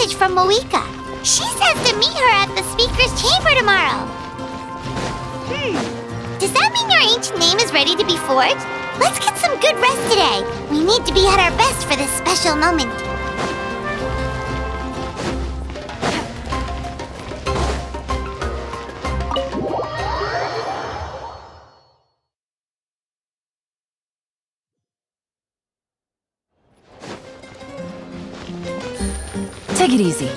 message from Moika. She says to meet her at the speaker's chamber tomorrow. Does that mean your ancient name is ready to be forged? Let's get some good rest today. We need to be at our best for this special moment. Take it easy.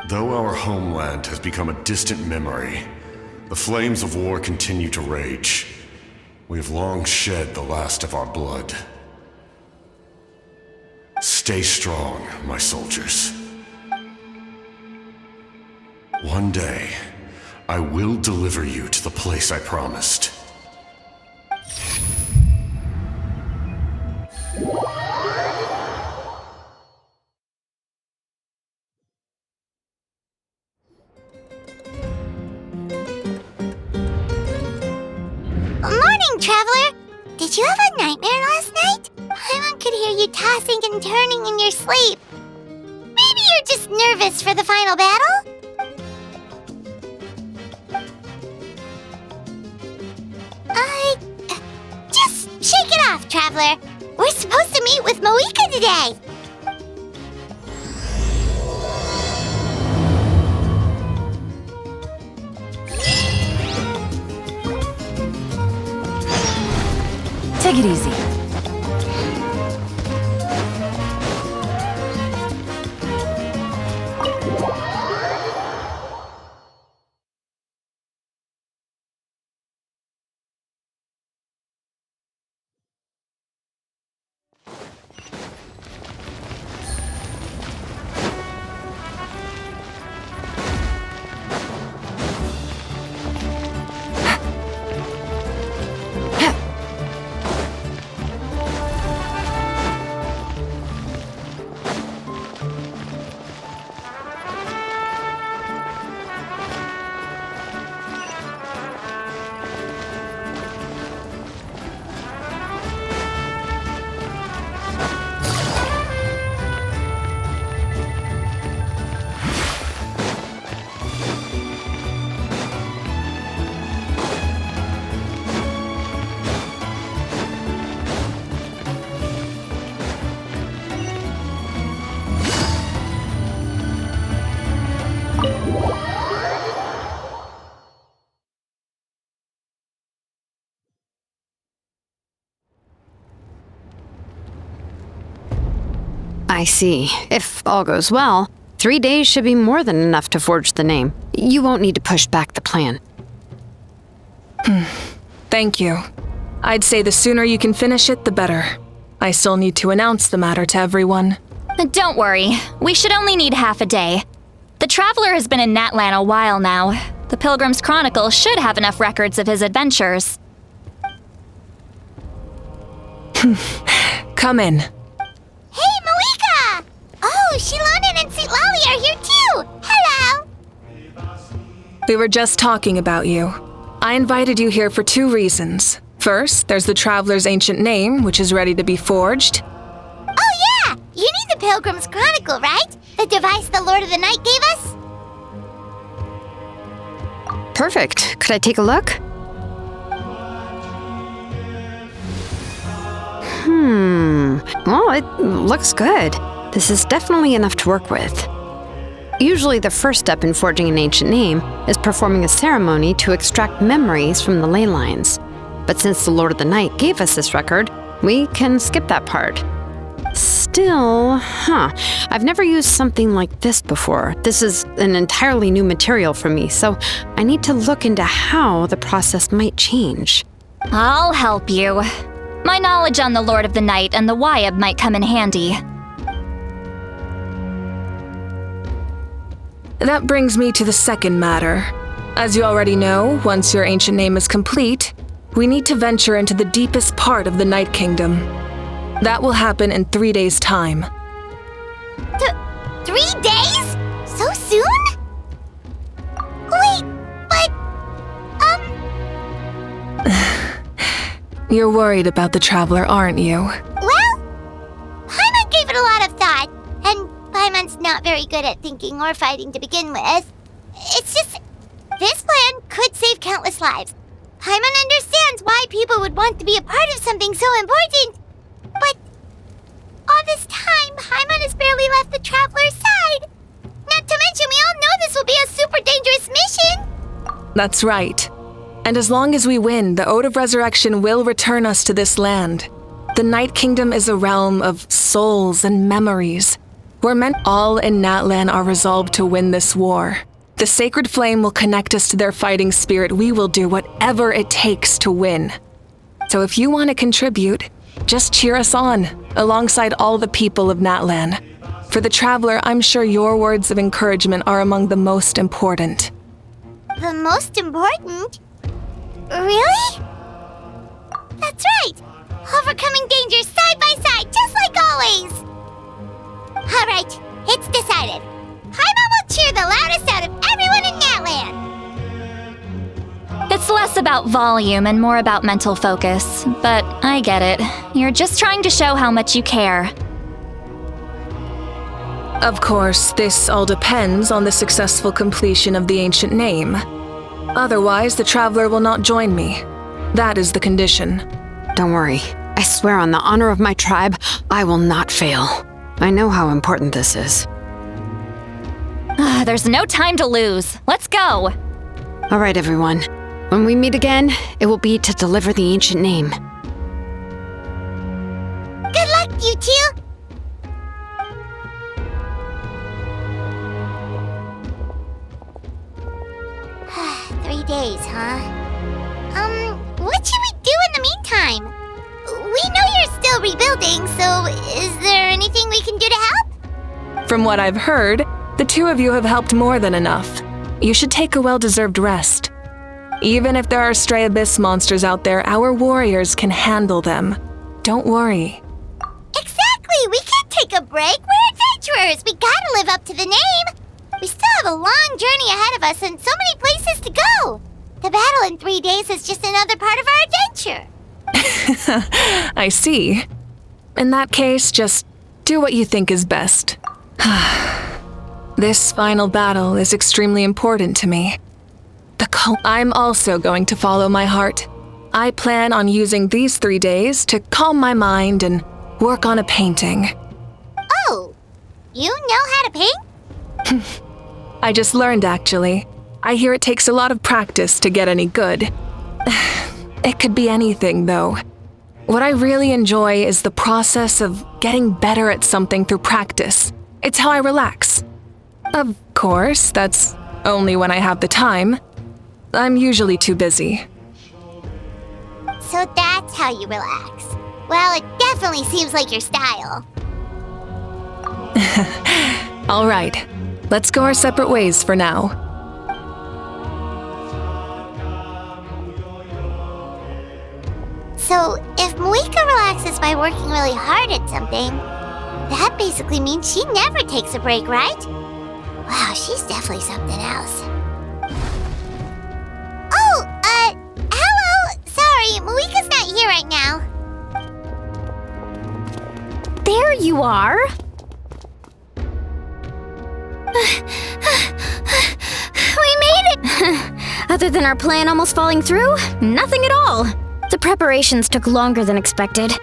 Though our homeland has become a distant memory, the flames of war continue to rage. We have long shed the last of our blood. Stay strong, my soldiers. One day, I will deliver you to the place I promised. Morning, Traveler! Did you have a nightmare last night? Paimon could hear you tossing and turning in your sleep. Maybe you're just nervous for the final battle? Just shake it off, Traveler. We're supposed to meet with Moika today. Take it easy. I see. If all goes well, 3 days should be more than enough to forge the name. You won't need to push back the plan. Thank you. I'd say the sooner you can finish it, the better. I still need to announce the matter to everyone. Don't worry, we should only need half a day. The Traveler has been in Natlan a while now. The Pilgrim's Chronicle should have enough records of his adventures. Come in. Hey, Malika! Oh, Shilonen and St. Lolly are here too! Hello! We were just talking about you. I invited you here for 2 reasons. First, there's the Traveler's ancient name, which is ready to be forged. Oh yeah! You need the Pilgrim's Chronicle, right? The device the Lord of the Night gave us? Perfect. Could I take a look? Well, it looks good. This is definitely enough to work with. Usually the first step in forging an ancient name is performing a ceremony to extract memories from the ley lines. But since the Lord of the Night gave us this record, we can skip that part. Still, I've never used something like this before. This is an entirely new material for me, so I need to look into how the process might change. I'll help you. My knowledge on the Lord of the Night and the Wyab might come in handy. That brings me to the second matter. As you already know, once your ancient name is complete, we need to venture into the deepest part of the Night Kingdom. That will happen in 3 days' time. 3 days? So soon? Wait, but... You're worried about the Traveler, aren't you? Well, Paimon gave it a lot of thought, and Paimon's not very good at thinking or fighting to begin with. It's just, this plan could save countless lives. Paimon understands why people would want to be a part of something so important, but all this time, Paimon has barely left the Traveler's side. Not to mention, we all know this will be a super dangerous mission. That's right. And as long as we win, the Ode of Resurrection will return us to this land. The Night Kingdom is a realm of souls and memories. We're meant all in Natlan are resolved to win this war. The sacred flame will connect us to their fighting spirit. We will do whatever it takes to win. So if you want to contribute, just cheer us on, alongside all the people of Natlan. For the Traveler, I'm sure your words of encouragement are among the most important. The most important? Really? That's right! Overcoming dangers side by side, just like always! Alright, it's decided. Paimon will cheer the loudest out of everyone in Natlan! It's less about volume and more about mental focus, but I get it. You're just trying to show how much you care. Of course, this all depends on the successful completion of the ancient name. Otherwise, the Traveler will not join me. That is the condition. Don't worry. I swear on the honor of my tribe, I will not fail. I know how important this is. There's no time to lose. Let's go! All right, everyone. When we meet again, it will be to deliver the ancient name. Good luck, you two! Days, huh? What should we do in the meantime? We know you're still rebuilding, so is there anything we can do to help? From what I've heard, the 2 of you have helped more than enough. You should take a well-deserved rest. Even if there are stray abyss monsters out there, our warriors can handle them. Don't worry. Exactly! We can't take a break! We're adventurers! We gotta live up to the name! We still have a long journey ahead of us and so many places to go! The battle in 3 days is just another part of our adventure! I see. In that case, just do what you think is best. This final battle is extremely important to me. I'm also going to follow my heart. I plan on using these 3 days to calm my mind and work on a painting. Oh, you know how to paint? I just learned, actually. I hear it takes a lot of practice to get any good. It could be anything, though. What I really enjoy is the process of getting better at something through practice. It's how I relax. Of course, that's only when I have the time. I'm usually too busy. So that's how you relax. Well, it definitely seems like your style. All right, let's go our separate ways for now. So, if Moika relaxes by working really hard at something, that basically means she never takes a break, right? Wow, she's definitely something else. Oh, hello! Sorry, Moika's not here right now. There you are! We made it! Other than our plan almost falling through, nothing at all. The preparations took longer than expected.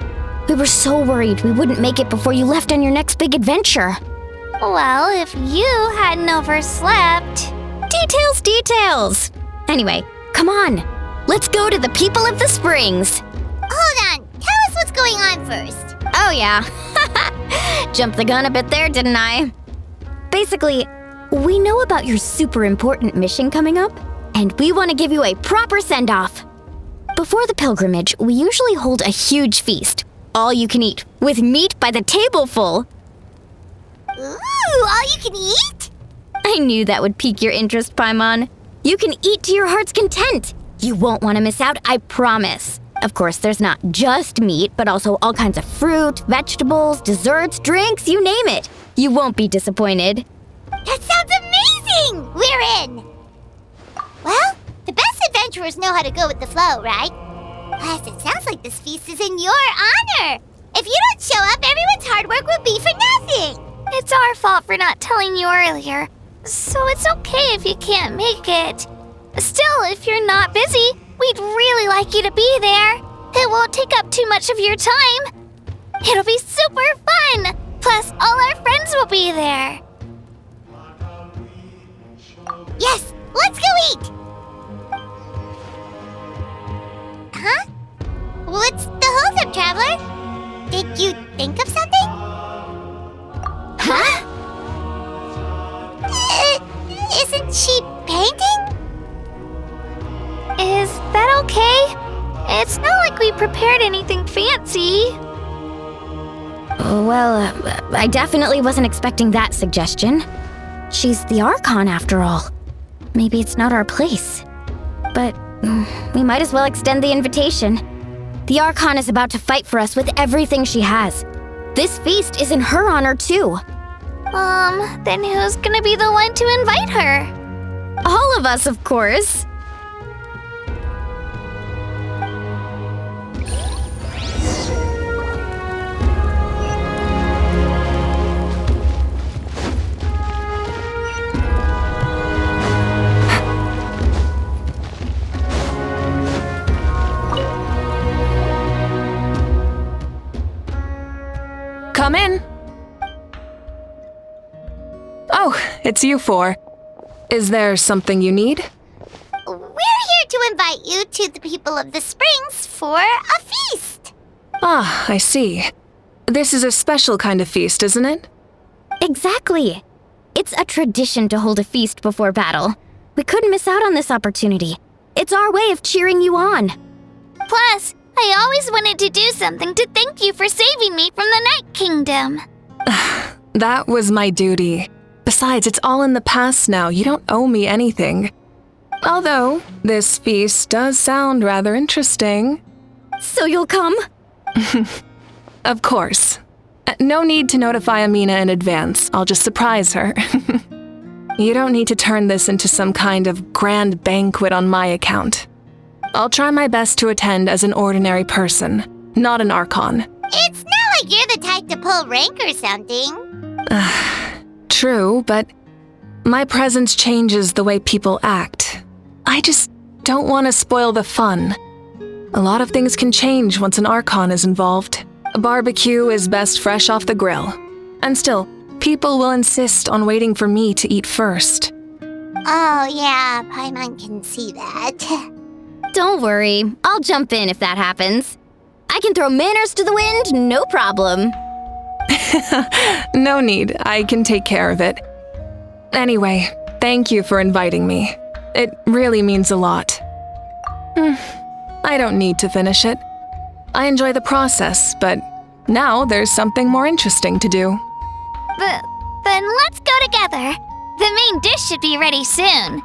We were so worried we wouldn't make it before you left on your next big adventure. Well, if you hadn't overslept... Details! Anyway, come on. Let's go to the people of the springs. Hold on, tell us what's going on first. Oh yeah. Jumped the gun a bit there, didn't I? Basically, we know about your super important mission coming up, and we want to give you a proper send-off. Before the pilgrimage, we usually hold a huge feast, all you can eat, with meat by the tableful. Ooh, all you can eat? I knew that would pique your interest, Paimon. You can eat to your heart's content. You won't want to miss out, I promise. Of course, there's not just meat, but also all kinds of fruit, vegetables, desserts, drinks, you name it. You won't be disappointed. That sounds amazing! We're in! Well, the best adventurers know how to go with the flow, right? Plus, it sounds like this feast is in your honor. If you don't show up, everyone's hard work will be for nothing. It's our fault for not telling you earlier, so it's okay if you can't make it. Still, if you're not busy, we'd really like you to be there. It won't take up too much of your time. It'll be super fun! Plus, all our friends will be there. Yes, let's go eat! Huh? What's the holdup, Traveler? Did you think of something? Huh? Isn't she painting? Is that okay? It's not like we prepared anything fancy. Well, I definitely wasn't expecting that suggestion. She's the Archon, after all. Maybe it's not our place. But we might as well extend the invitation. The Archon is about to fight for us with everything she has. This feast is in her honor, too. Then who's gonna be the one to invite her? All of us, of course. Come in. Oh, it's you four. Is there something you need? We're here to invite you to the people of the springs for a feast. Ah, I see. This is a special kind of feast, isn't it? Exactly. It's a tradition to hold a feast before battle. We couldn't miss out on this opportunity. It's our way of cheering you on. Plus, I always wanted to do something to thank you for saving me from the Night Kingdom. That was my duty. Besides, it's all in the past now. You don't owe me anything. Although, this feast does sound rather interesting. So you'll come? Of course. No need to notify Amina in advance. I'll just surprise her. You don't need to turn this into some kind of grand banquet on my account. I'll try my best to attend as an ordinary person, not an Archon. It's not like you're the type to pull rank or something. True, but my presence changes the way people act. I just don't want to spoil the fun. A lot of things can change once an Archon is involved. A barbecue is best fresh off the grill. And still, people will insist on waiting for me to eat first. Oh yeah, Paimon can see that. Don't worry. I'll jump in if that happens. I can throw manners to the wind, no problem. No need, I can take care of it. Anyway, thank you for inviting me. It really means a lot. I don't need to finish it. I enjoy the process, but now there's something more interesting to do. Then let's go together. The main dish should be ready soon.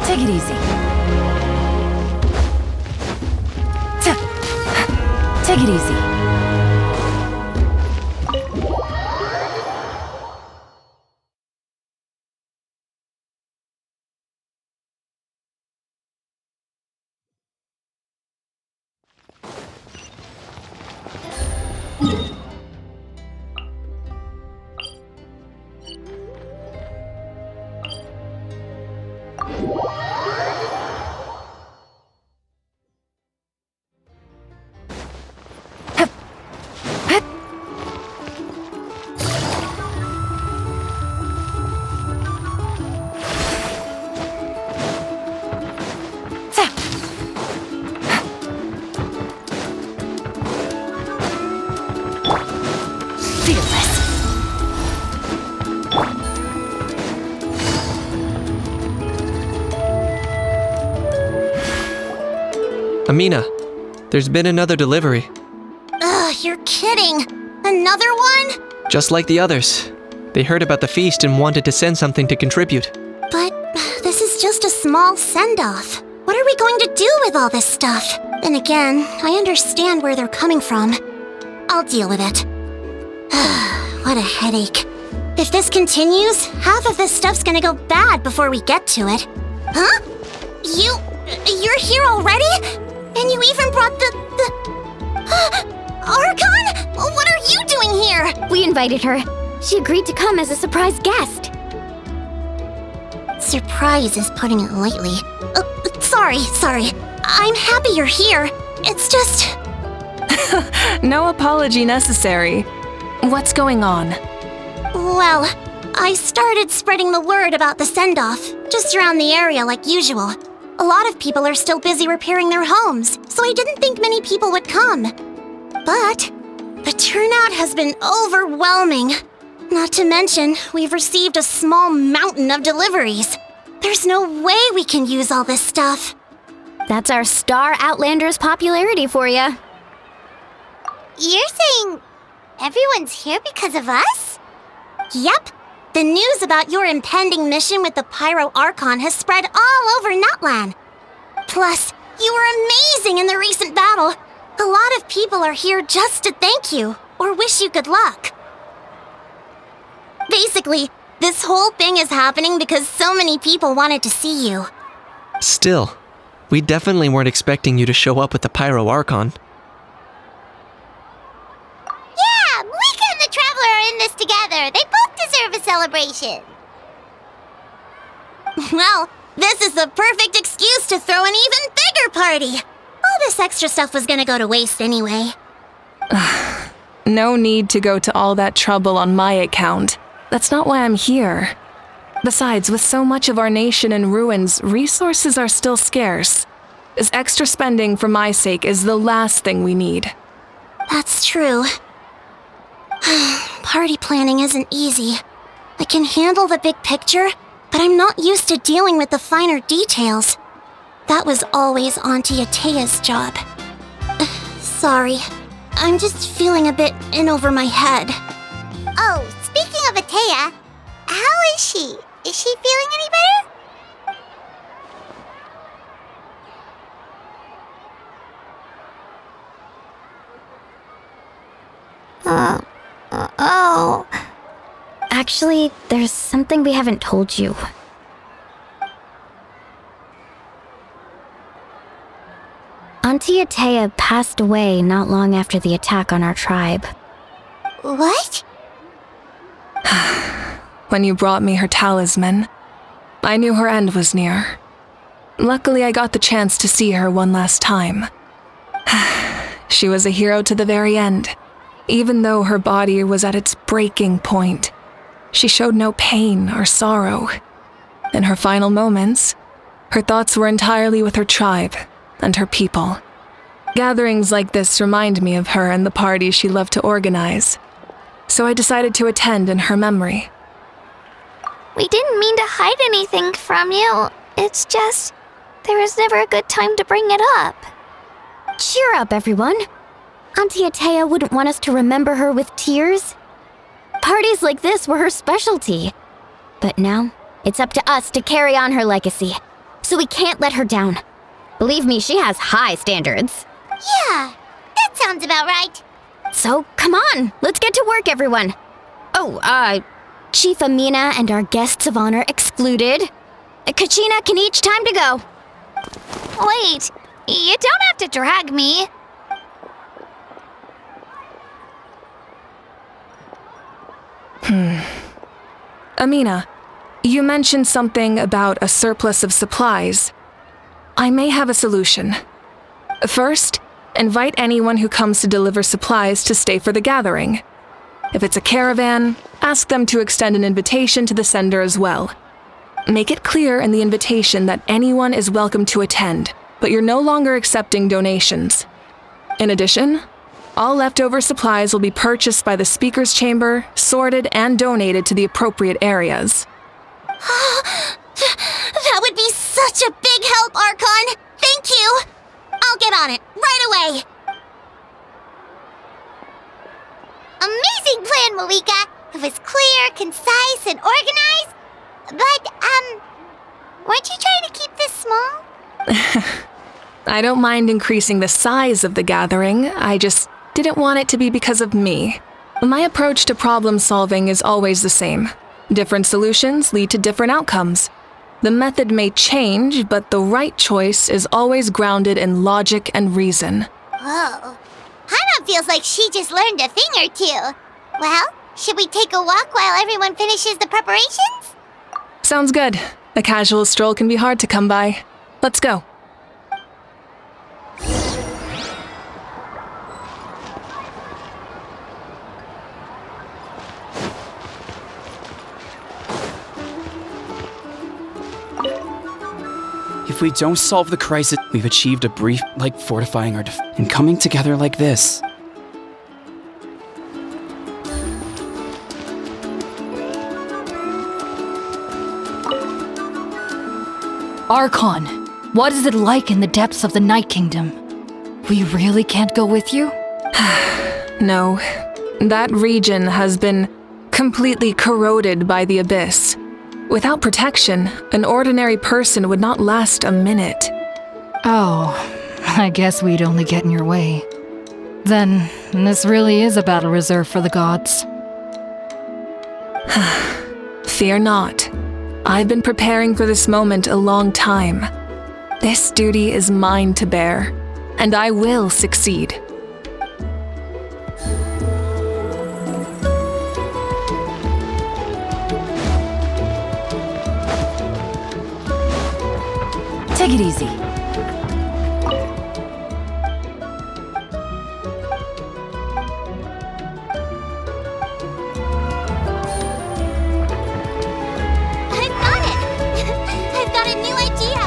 Take it easy. Take it easy. Amina, there's been another delivery. Ugh, you're kidding. Another one? Just like the others. They heard about the feast and wanted to send something to contribute. But this is just a small send-off. What are we going to do with all this stuff? And again, I understand where they're coming from. I'll deal with it. What a headache. If this continues, half of this stuff's gonna go bad before we get to it. Huh? You're here already? And you even brought the Archon? What are you doing here? We invited her. She agreed to come as a surprise guest. Surprise is putting it lightly. Sorry. I'm happy you're here. It's just... No apology necessary. What's going on? Well, I started spreading the word about the send-off, just around the area like usual. A lot of people are still busy repairing their homes, so I didn't think many people would come. But the turnout has been overwhelming. Not to mention, we've received a small mountain of deliveries. There's no way we can use all this stuff. That's our Star Outlander's popularity for you. You're saying everyone's here because of us? Yep. The news about your impending mission with the Pyro Archon has spread all over Nutland. Plus, you were amazing in the recent battle. A lot of people are here just to thank you, or wish you good luck. Basically, this whole thing is happening because so many people wanted to see you. Still, we definitely weren't expecting you to show up with the Pyro Archon. Yeah, Mika and the Traveler are in this together. They both deserve a celebration. Well, this is the perfect excuse to throw an even bigger party. All this extra stuff was gonna go to waste anyway. No need to go to all that trouble on my account. That's not why I'm here. Besides, with so much of our nation in ruins, resources are still scarce. This extra spending for my sake is the last thing we need. That's true. Party planning isn't easy. I can handle the big picture, but I'm not used to dealing with the finer details. That was always Auntie Atea's job. Sorry, I'm just feeling a bit in over my head. Oh, speaking of Atea, how is she? Is she feeling any better? Oh. Actually, there's something we haven't told you. Auntie Atea passed away not long after the attack on our tribe. What? When you brought me her talisman, I knew her end was near. Luckily, I got the chance to see her one last time. She was a hero to the very end. Even though her body was at its breaking point, she showed no pain or sorrow. In her final moments, her thoughts were entirely with her tribe and her people. Gatherings like this remind me of her and the parties she loved to organize. So I decided to attend in her memory. We didn't mean to hide anything from you. It's just, there was never a good time to bring it up. Cheer up, everyone. Auntie Atea wouldn't want us to remember her with tears. Parties like this were her specialty. But now, it's up to us to carry on her legacy. So we can't let her down. Believe me, she has high standards. Yeah, that sounds about right. So, come on, let's get to work, everyone. Oh, Chief Amina and our guests of honor excluded. Kachina can each time to go. Wait, you don't have to drag me. Amina, you mentioned something about a surplus of supplies. I may have a solution. First, invite anyone who comes to deliver supplies to stay for the gathering. If it's a caravan, ask them to extend an invitation to the sender as well. Make it clear in the invitation that anyone is welcome to attend, but you're no longer accepting donations. In addition, all leftover supplies will be purchased by the speaker's chamber, sorted, and donated to the appropriate areas. That would be such a big help, Archon! Thank you! I'll get on it, right away! Amazing plan, Malika! It was clear, concise, and organized. But, weren't you trying to keep this small? I don't mind increasing the size of the gathering, I just didn't want it to be because of me. My approach to problem solving is always the same. Different solutions lead to different outcomes. The method may change, but the right choice is always grounded in logic and reason. Whoa. Hana feels like she just learned a thing or two. Well, should we take a walk while everyone finishes the preparations? Sounds good. A casual stroll can be hard to come by. Let's go. If we don't solve the crisis, we've achieved a brief, like fortifying our and coming together like this. Archon, what is it like in the depths of the Night Kingdom? We really can't go with you? No. That region has been completely corroded by the abyss. Without protection, an ordinary person would not last a minute. Oh, I guess we'd only get in your way. Then, this really is a battle reserved for the gods. Fear not. I've been preparing for this moment a long time. This duty is mine to bear, and I will succeed. Take it easy. I've got a new idea!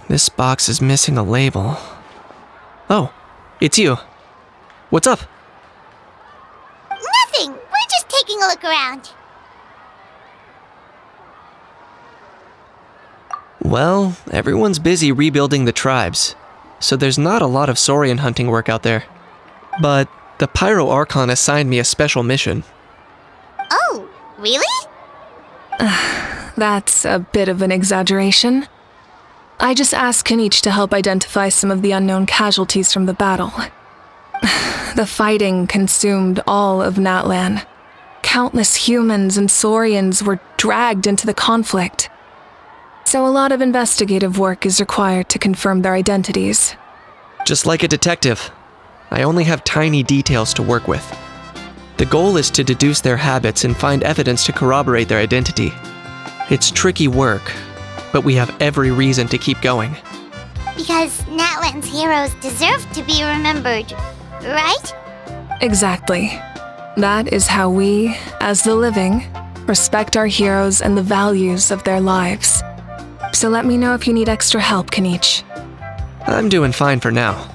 This box is missing a label. Oh, it's you. What's up? Nothing! We're just taking a look around. Well, everyone's busy rebuilding the tribes, so there's not a lot of saurian hunting work out there. But the Pyro Archon assigned me a special mission. Oh, really? That's a bit of an exaggeration. I just asked Kenichi to help identify some of the unknown casualties from the battle. The fighting consumed all of Natlan. Countless humans and Saurians were dragged into the conflict. So a lot of investigative work is required to confirm their identities. Just like a detective, I only have tiny details to work with. The goal is to deduce their habits and find evidence to corroborate their identity. It's tricky work, but we have every reason to keep going. Because Natlan's heroes deserve to be remembered, right? Exactly. That is how we, as the living, respect our heroes and the values of their lives. So let me know if you need extra help, Kenichi. I'm doing fine for now.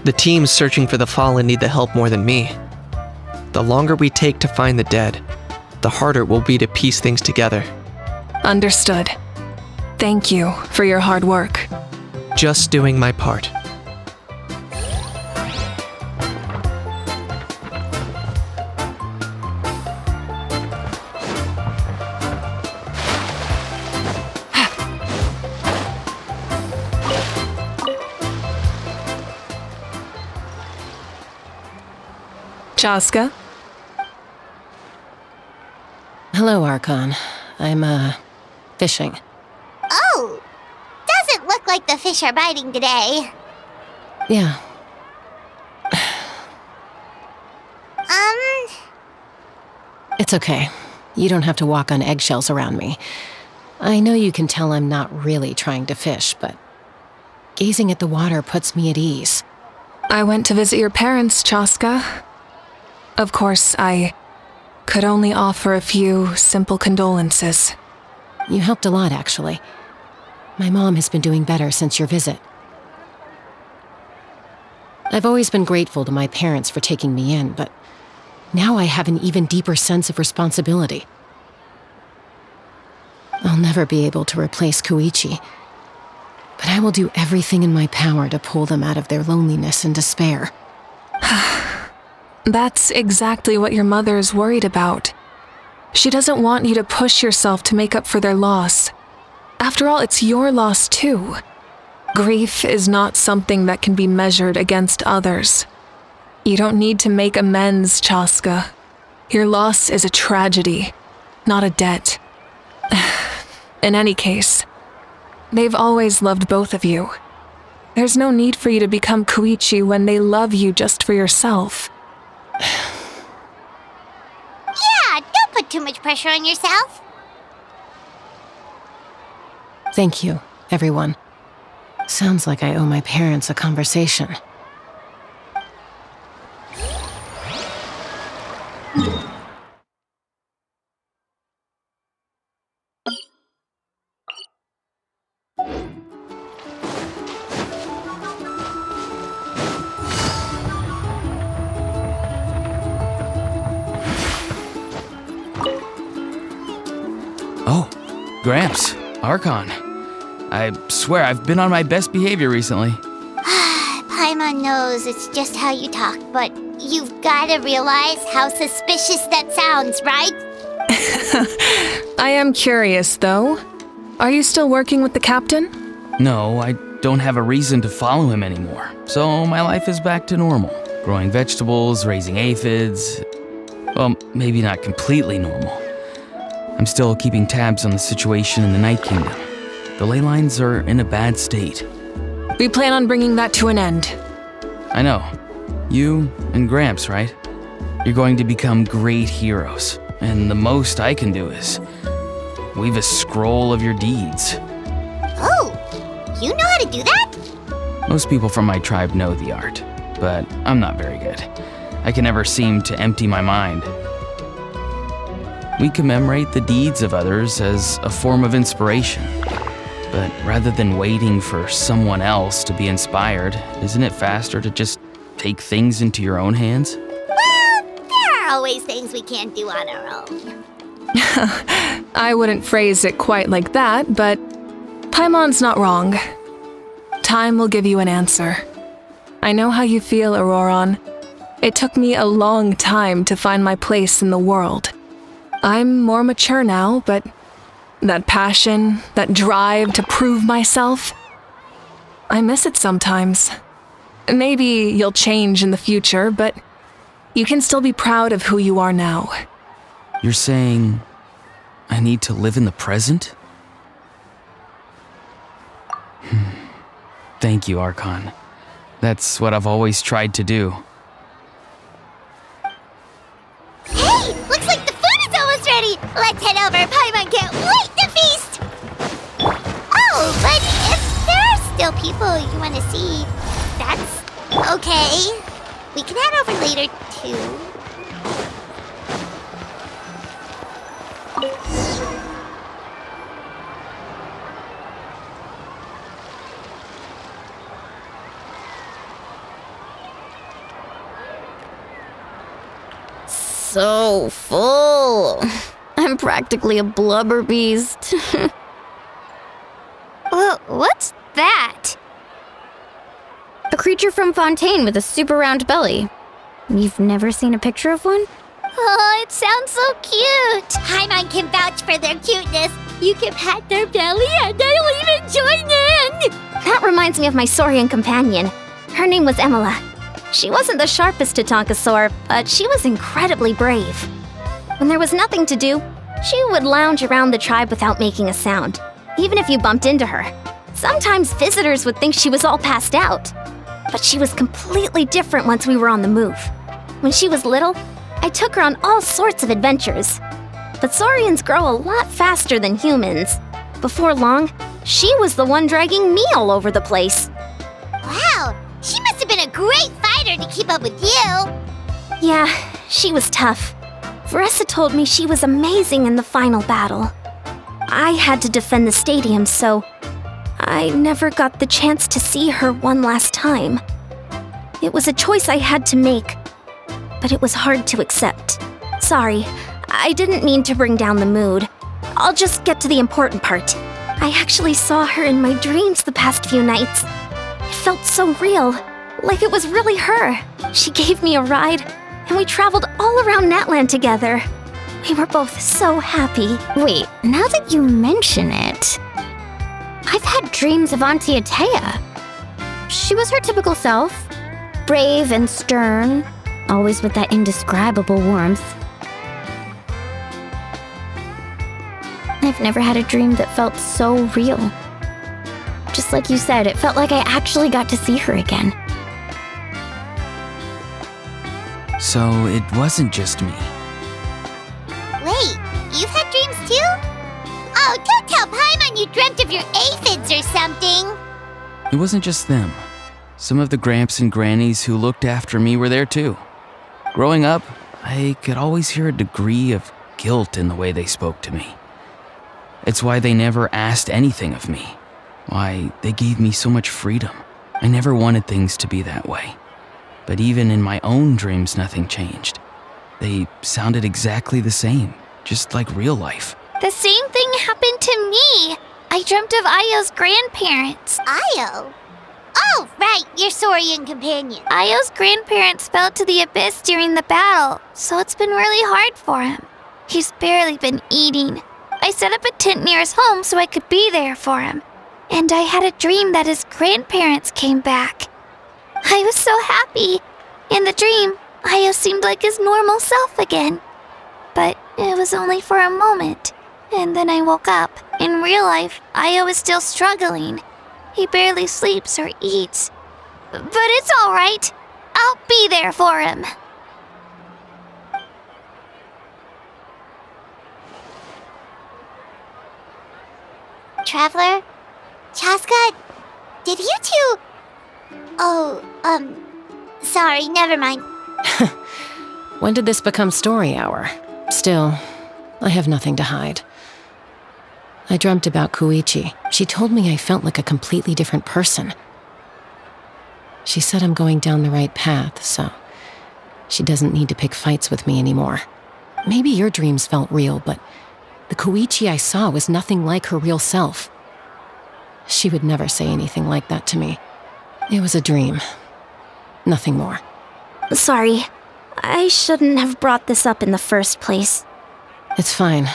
The teams searching for the fallen need the help more than me. The longer we take to find the dead, the harder it will be to piece things together. Understood. Thank you for your hard work. Just doing my part. Chaska? Hello, Archon. I'm, fishing. Oh! Doesn't look like the fish are biting today. Yeah. It's okay. You don't have to walk on eggshells around me. I know you can tell I'm not really trying to fish, but gazing at the water puts me at ease. I went to visit your parents, Chaska. Of course, I could only offer a few simple condolences. You helped a lot, actually. My mom has been doing better since your visit. I've always been grateful to my parents for taking me in, but now I have an even deeper sense of responsibility. I'll never be able to replace Koichi, but I will do everything in my power to pull them out of their loneliness and despair. That's exactly what your mother is worried about. She doesn't want you to push yourself to make up for their loss. After all, it's your loss too. Grief is not something that can be measured against others. You don't need to make amends, Chaska. Your loss is a tragedy, not a debt. In any case, they've always loved both of you. There's no need for you to become Koichi when they love you just for yourself. Yeah, don't put too much pressure on yourself. Thank you, everyone. Sounds like I owe my parents a conversation. Oh, Gramps, Archon. I swear I've been on my best behavior recently. Paimon knows it's just how you talk, but you've gotta realize how suspicious that sounds, right? I am curious, though. Are you still working with the captain? No, I don't have a reason to follow him anymore, so my life is back to normal. Growing vegetables, raising aphids. Well, maybe not completely normal. I'm still keeping tabs on the situation in the Night Kingdom. The ley lines are in a bad state. We plan on bringing that to an end. I know. You and Gramps, right? You're going to become great heroes, and the most I can do is weave a scroll of your deeds. Oh, you know how to do that? Most people from my tribe know the art, but I'm not very good. I can never seem to empty my mind. We commemorate the deeds of others as a form of inspiration. But rather than waiting for someone else to be inspired, isn't it faster to just take things into your own hands? Well, there are always things we can't do on our own. I wouldn't phrase it quite like that, but Paimon's not wrong. Time will give you an answer. I know how you feel, Auroron. It took me a long time to find my place in the world. I'm more mature now, but that passion, that drive to prove myself, I miss it sometimes. Maybe you'll change in the future, but you can still be proud of who you are now. You're saying I need to live in the present? Thank you, Archon. That's what I've always tried to do. Hey, looks like the food is almost ready. Let's head over. Paimon can't wait to feast. Oh, but if there are still people you want to see, that's okay. We can head over later, too. So full. I'm practically a blubber beast. What's that? A creature from Fontaine with a super round belly. You've never seen a picture of one? Oh, it sounds so cute. Paimon can vouch for their cuteness. You can pat their belly and they'll even join in. That reminds me of my Saurian companion. Her name was Emila. She wasn't the sharpest Tatankasaur, but she was incredibly brave. When there was nothing to do, she would lounge around the tribe without making a sound, even if you bumped into her. Sometimes visitors would think she was all passed out. But she was completely different once we were on the move. When she was little, I took her on all sorts of adventures. But Saurians grow a lot faster than humans. Before long, she was the one dragging me all over the place. Wow, she must have been a great fighter to keep up with you. Yeah, she was tough. Veressa told me she was amazing in the final battle. I had to defend the stadium, so I never got the chance to see her one last time. It was a choice I had to make, but it was hard to accept. Sorry, I didn't mean to bring down the mood. I'll just get to the important part. I actually saw her in my dreams the past few nights. It felt so real, like it was really her. She gave me a ride, and we traveled all around Natlan together. We were both so happy. Wait, now that you mention it, I've had dreams of Auntie Atea. She was her typical self, brave and stern, always with that indescribable warmth. I've never had a dream that felt so real. Just like you said, it felt like I actually got to see her again. So it wasn't just me. Wait, you've had dreams too? Oh, don't tell Paimon you dreamt of your aphids or something. It wasn't just them. Some of the Gramps and Grannies who looked after me were there too. Growing up, I could always hear a degree of guilt in the way they spoke to me. It's why they never asked anything of me. Why they gave me so much freedom. I never wanted things to be that way. But even in my own dreams, nothing changed. They sounded exactly the same, just like real life. The same thing happened to me. I dreamt of Io's grandparents. Io? Oh, right, your Saurian companion. Io's grandparents fell to the abyss during the battle, so it's been really hard for him. He's barely been eating. I set up a tent near his home so I could be there for him. And I had a dream that his grandparents came back. I was so happy. In the dream, Io seemed like his normal self again. But it was only for a moment. And then I woke up. In real life, Io is still struggling. He barely sleeps or eats. But it's all right. I'll be there for him. Traveler? Chaska? Did you two... Oh, sorry, never mind. When did this become story hour? Still, I have nothing to hide. I dreamt about Koichi. She told me I felt like a completely different person. She said I'm going down the right path, so she doesn't need to pick fights with me anymore. Maybe your dreams felt real, but the Koichi I saw was nothing like her real self. She would never say anything like that to me. It was a dream. Nothing more. Sorry, I shouldn't have brought this up in the first place. It's fine.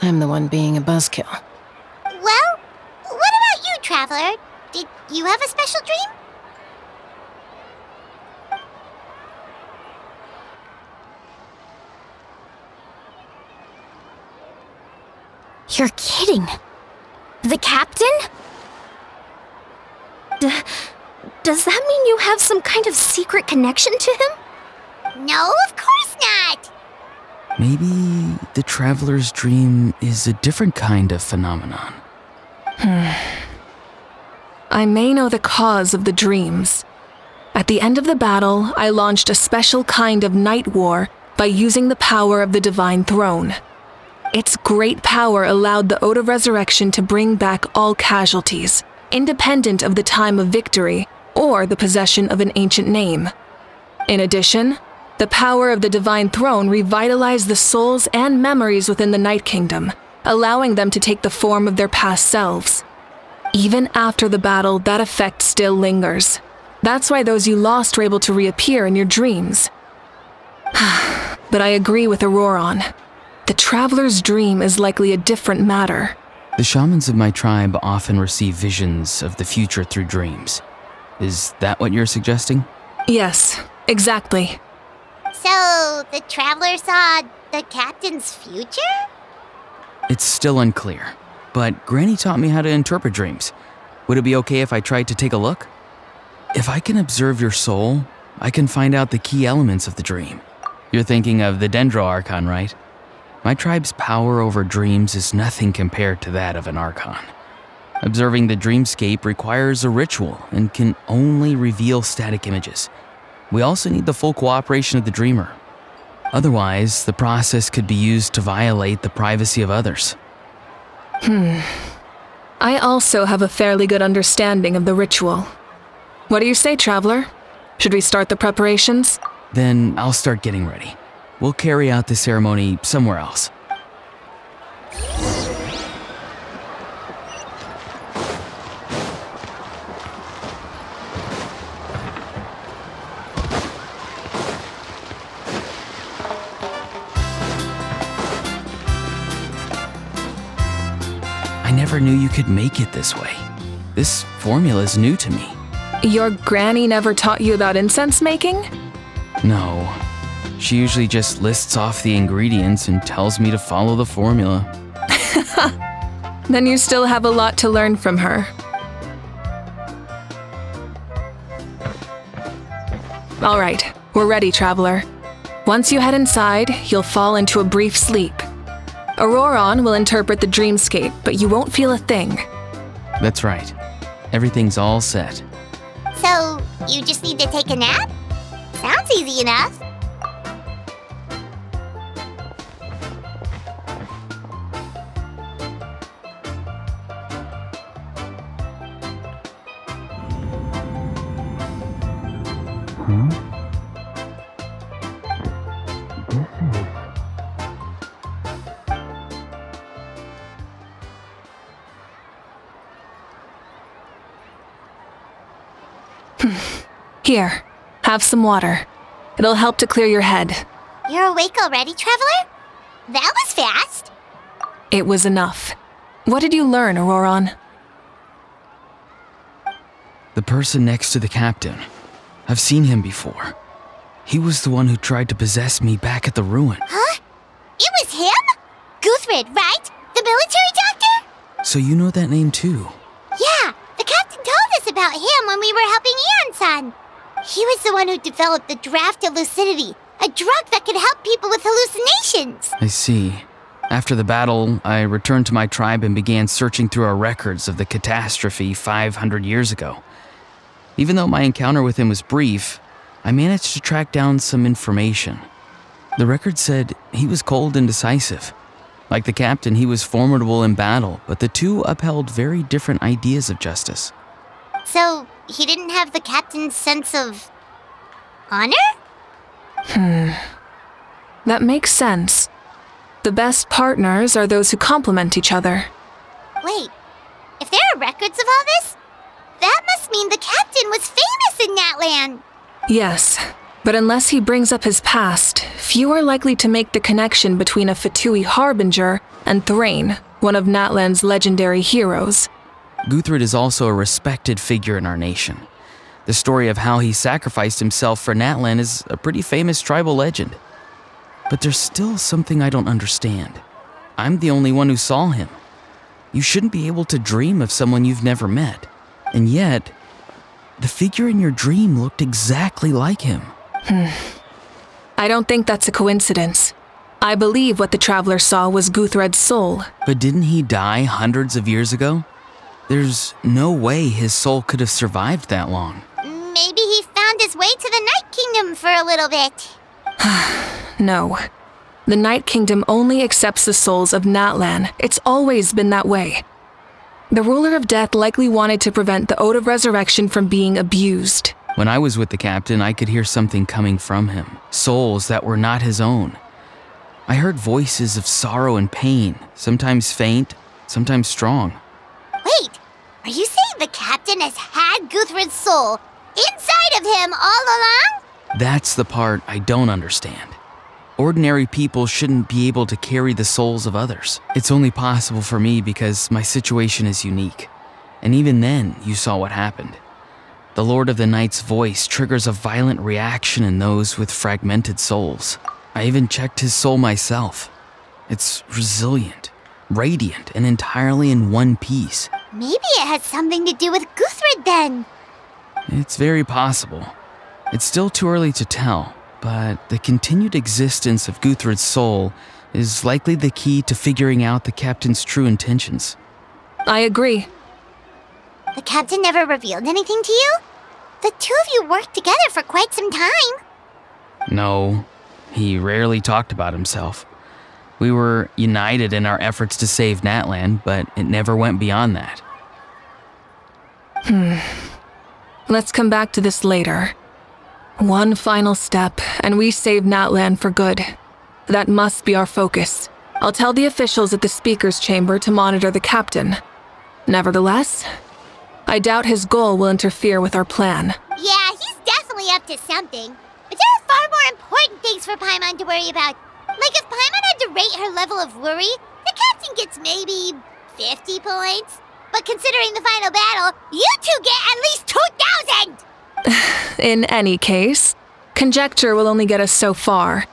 I'm the one being a buzzkill. Well, what about you, Traveler? Did you have a special dream? You're kidding. The captain? Does that mean you have some kind of secret connection to him? No, of course not. Maybe the traveler's dream is a different kind of phenomenon. I may know the cause of the dreams. At the end of the battle, I launched a special kind of night war by using the power of the Divine Throne. Its great power allowed the Ode of Resurrection to bring back all casualties, independent of the time of victory or the possession of an ancient name. In addition, the power of the Divine Throne revitalized the souls and memories within the Night Kingdom, allowing them to take the form of their past selves. Even after the battle, that effect still lingers. That's why those you lost were able to reappear in your dreams. But I agree with Auroron. The Traveler's dream is likely a different matter. The shamans of my tribe often receive visions of the future through dreams. Is that what you're suggesting? Yes, exactly. So, the Traveler saw the captain's future? It's still unclear, but Granny taught me how to interpret dreams. Would it be okay if I tried to take a look? If I can observe your soul, I can find out the key elements of the dream. You're thinking of the Dendro Archon, right? My tribe's power over dreams is nothing compared to that of an Archon. Observing the dreamscape requires a ritual and can only reveal static images. We also need the full cooperation of the dreamer. Otherwise, the process could be used to violate the privacy of others. I also have a fairly good understanding of the ritual. What do you say, Traveler? Should we start the preparations? Then I'll start getting ready. We'll carry out the ceremony somewhere else. I never knew you could make it this way. This formula is new to me. Your granny never taught you about incense making? No. She usually just lists off the ingredients and tells me to follow the formula. Then you still have a lot to learn from her. All right, we're ready, Traveler. Once you head inside, you'll fall into a brief sleep. Auroron will interpret the dreamscape, but you won't feel a thing. That's right. Everything's all set. So, you just need to take a nap? Sounds easy enough. Here, have some water. It'll help to clear your head. You're awake already, Traveler? That was fast. It was enough. What did you learn, Auroron? The person next to the captain. I've seen him before. He was the one who tried to possess me back at the ruin. Huh? It was him? Guthrid, right? The military doctor? So you know that name too? Yeah, the captain told us about him when we were helping Eon-san. He was the one who developed the Draft of Lucidity, a drug that could help people with hallucinations. I see. After the battle, I returned to my tribe and began searching through our records of the catastrophe 500 years ago. Even though my encounter with him was brief, I managed to track down some information. The record said he was cold and decisive. Like the captain, he was formidable in battle, but the two upheld very different ideas of justice. So, he didn't have the captain's sense of honor? That makes sense. The best partners are those who complement each other. Wait, if there are records of all this, that must mean the captain was famous in that land. Yes, but unless he brings up his past, few are likely to make the connection between a Fatui harbinger and Thrain, one of Natlan's legendary heroes. Guthred is also a respected figure in our nation. The story of how he sacrificed himself for Natlan is a pretty famous tribal legend. But there's still something I don't understand. I'm the only one who saw him. You shouldn't be able to dream of someone you've never met. And yet, the figure in your dream looked exactly like him. I don't think that's a coincidence. I believe what the traveler saw was Guthred's soul. But didn't he die hundreds of years ago? There's no way his soul could have survived that long. Maybe he found his way to the Night Kingdom for a little bit. No. The Night Kingdom only accepts the souls of Natlan. It's always been that way. The ruler of death likely wanted to prevent the Ode of Resurrection from being abused. When I was with the captain, I could hear something coming from him. Souls that were not his own. I heard voices of sorrow and pain, sometimes faint, sometimes strong. Wait, are you saying the captain has had Guthred's soul inside of him all along? That's the part I don't understand. Ordinary people shouldn't be able to carry the souls of others. It's only possible for me because my situation is unique. And even then, you saw what happened. The Lord of the Night's voice triggers a violent reaction in those with fragmented souls. I even checked his soul myself. It's resilient, radiant, and entirely in one piece. Maybe it has something to do with Guthred then. It's very possible. It's still too early to tell, but the continued existence of Guthred's soul is likely the key to figuring out the captain's true intentions. I agree. The captain never revealed anything to you? The two of you worked together for quite some time. No, he rarely talked about himself. We were united in our efforts to save Natlan, but it never went beyond that. Let's come back to this later. One final step, and we save Natlan for good. That must be our focus. I'll tell the officials at the speaker's chamber to monitor the captain. Nevertheless, I doubt his goal will interfere with our plan. Yeah, he's definitely up to something. But there are far more important things for Paimon to worry about. Like if Paimon had to rate her level of worry, the captain gets maybe 50 points. But considering the final battle, you two get at least 2,000! In any case, conjecture will only get us so far.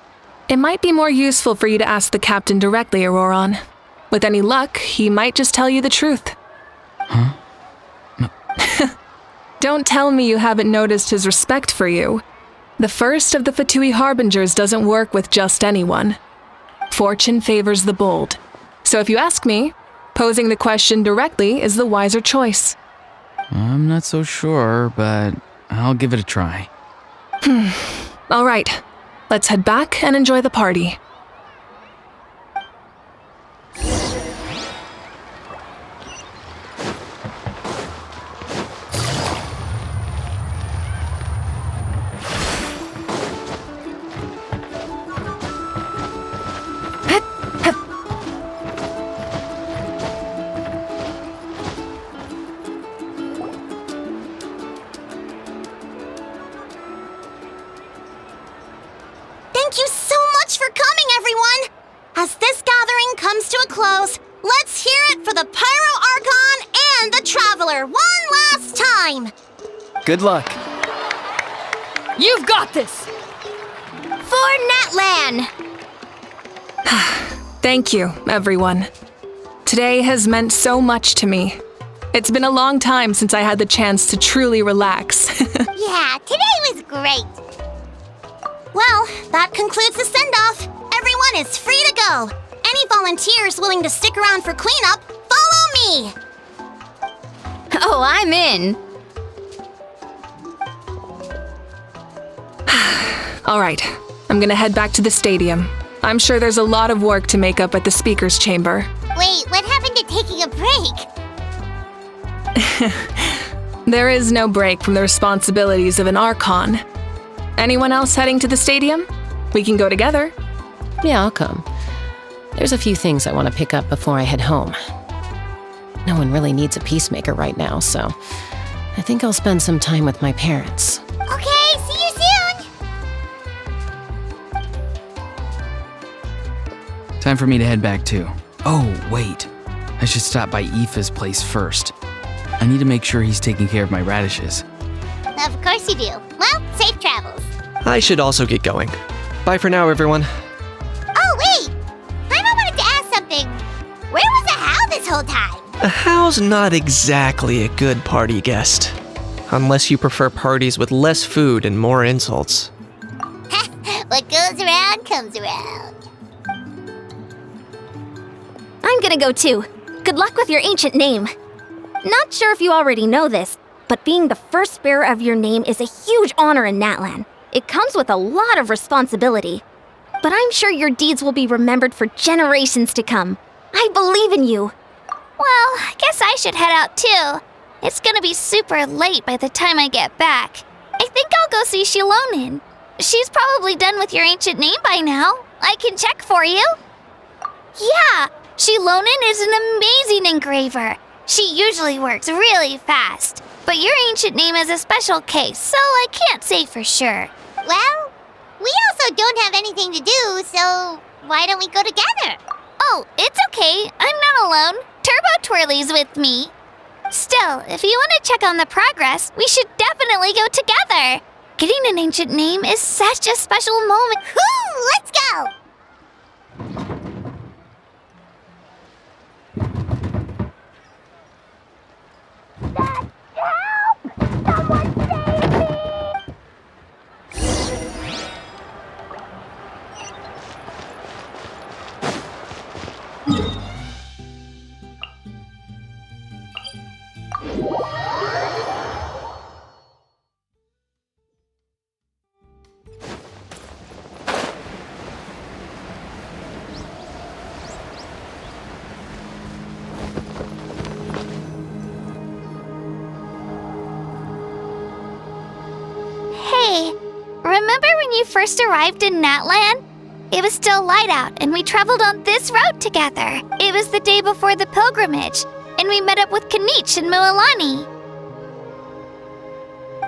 It might be more useful for you to ask the captain directly, Auroron. With any luck, he might just tell you the truth. Huh? No. Don't tell me you haven't noticed his respect for you. The first of the Fatui Harbingers doesn't work with just anyone. Fortune favors the bold. So if you ask me, posing the question directly is the wiser choice. I'm not so sure, but I'll give it a try. All right, let's head back and enjoy the party. Thank you so much for coming, everyone! As this gathering comes to a close, let's hear it for the Pyro Archon and the Traveler one last time! Good luck. You've got this! For Natlan! Thank you, everyone. Today has meant so much to me. It's been a long time since I had the chance to truly relax. Yeah, today was great! Well, that concludes the send-off. Everyone is free to go. Any volunteers willing to stick around for cleanup, follow me! Oh, I'm in. All right, I'm gonna head back to the stadium. I'm sure there's a lot of work to make up at the speaker's chamber. Wait, what happened to taking a break? There is no break from the responsibilities of an Archon. Anyone else heading to the stadium? We can go together. Yeah, I'll come. There's a few things I want to pick up before I head home. No one really needs a peacemaker right now, so I think I'll spend some time with my parents. Okay, see you soon! Time for me to head back too. Oh, wait. I should stop by Aoife's place first. I need to make sure he's taking care of my radishes. Of course you do. Well, safe travels. I should also get going. Bye for now, everyone. Oh, wait! I wanted to ask something. Where was the Hal this whole time? Hal's not exactly a good party guest. Unless you prefer parties with less food and more insults. What goes around comes around. I'm gonna go too. Good luck with your ancient name. Not sure if you already know this, but being the first bearer of your name is a huge honor in Natlan. It comes with a lot of responsibility. But I'm sure your deeds will be remembered for generations to come. I believe in you. Well, I guess I should head out too. It's gonna be super late by the time I get back. I think I'll go see Shilonin. She's probably done with your ancient name by now. I can check for you. Yeah, Shilonin is an amazing engraver. She usually works really fast. But your ancient name is a special case, so I can't say for sure. Well, we also don't have anything to do, so why don't we go together? Oh, it's okay. I'm not alone. Turbo Twirly's with me. Still, if you want to check on the progress, we should definitely go together. Getting an ancient name is such a special moment. Whoo! Let's go! Help! Someone save me! Hey, remember when you first arrived in Natlan? It was still light out, and we traveled on this road together. It was the day before the pilgrimage, and we met up with Kanich and Mualani.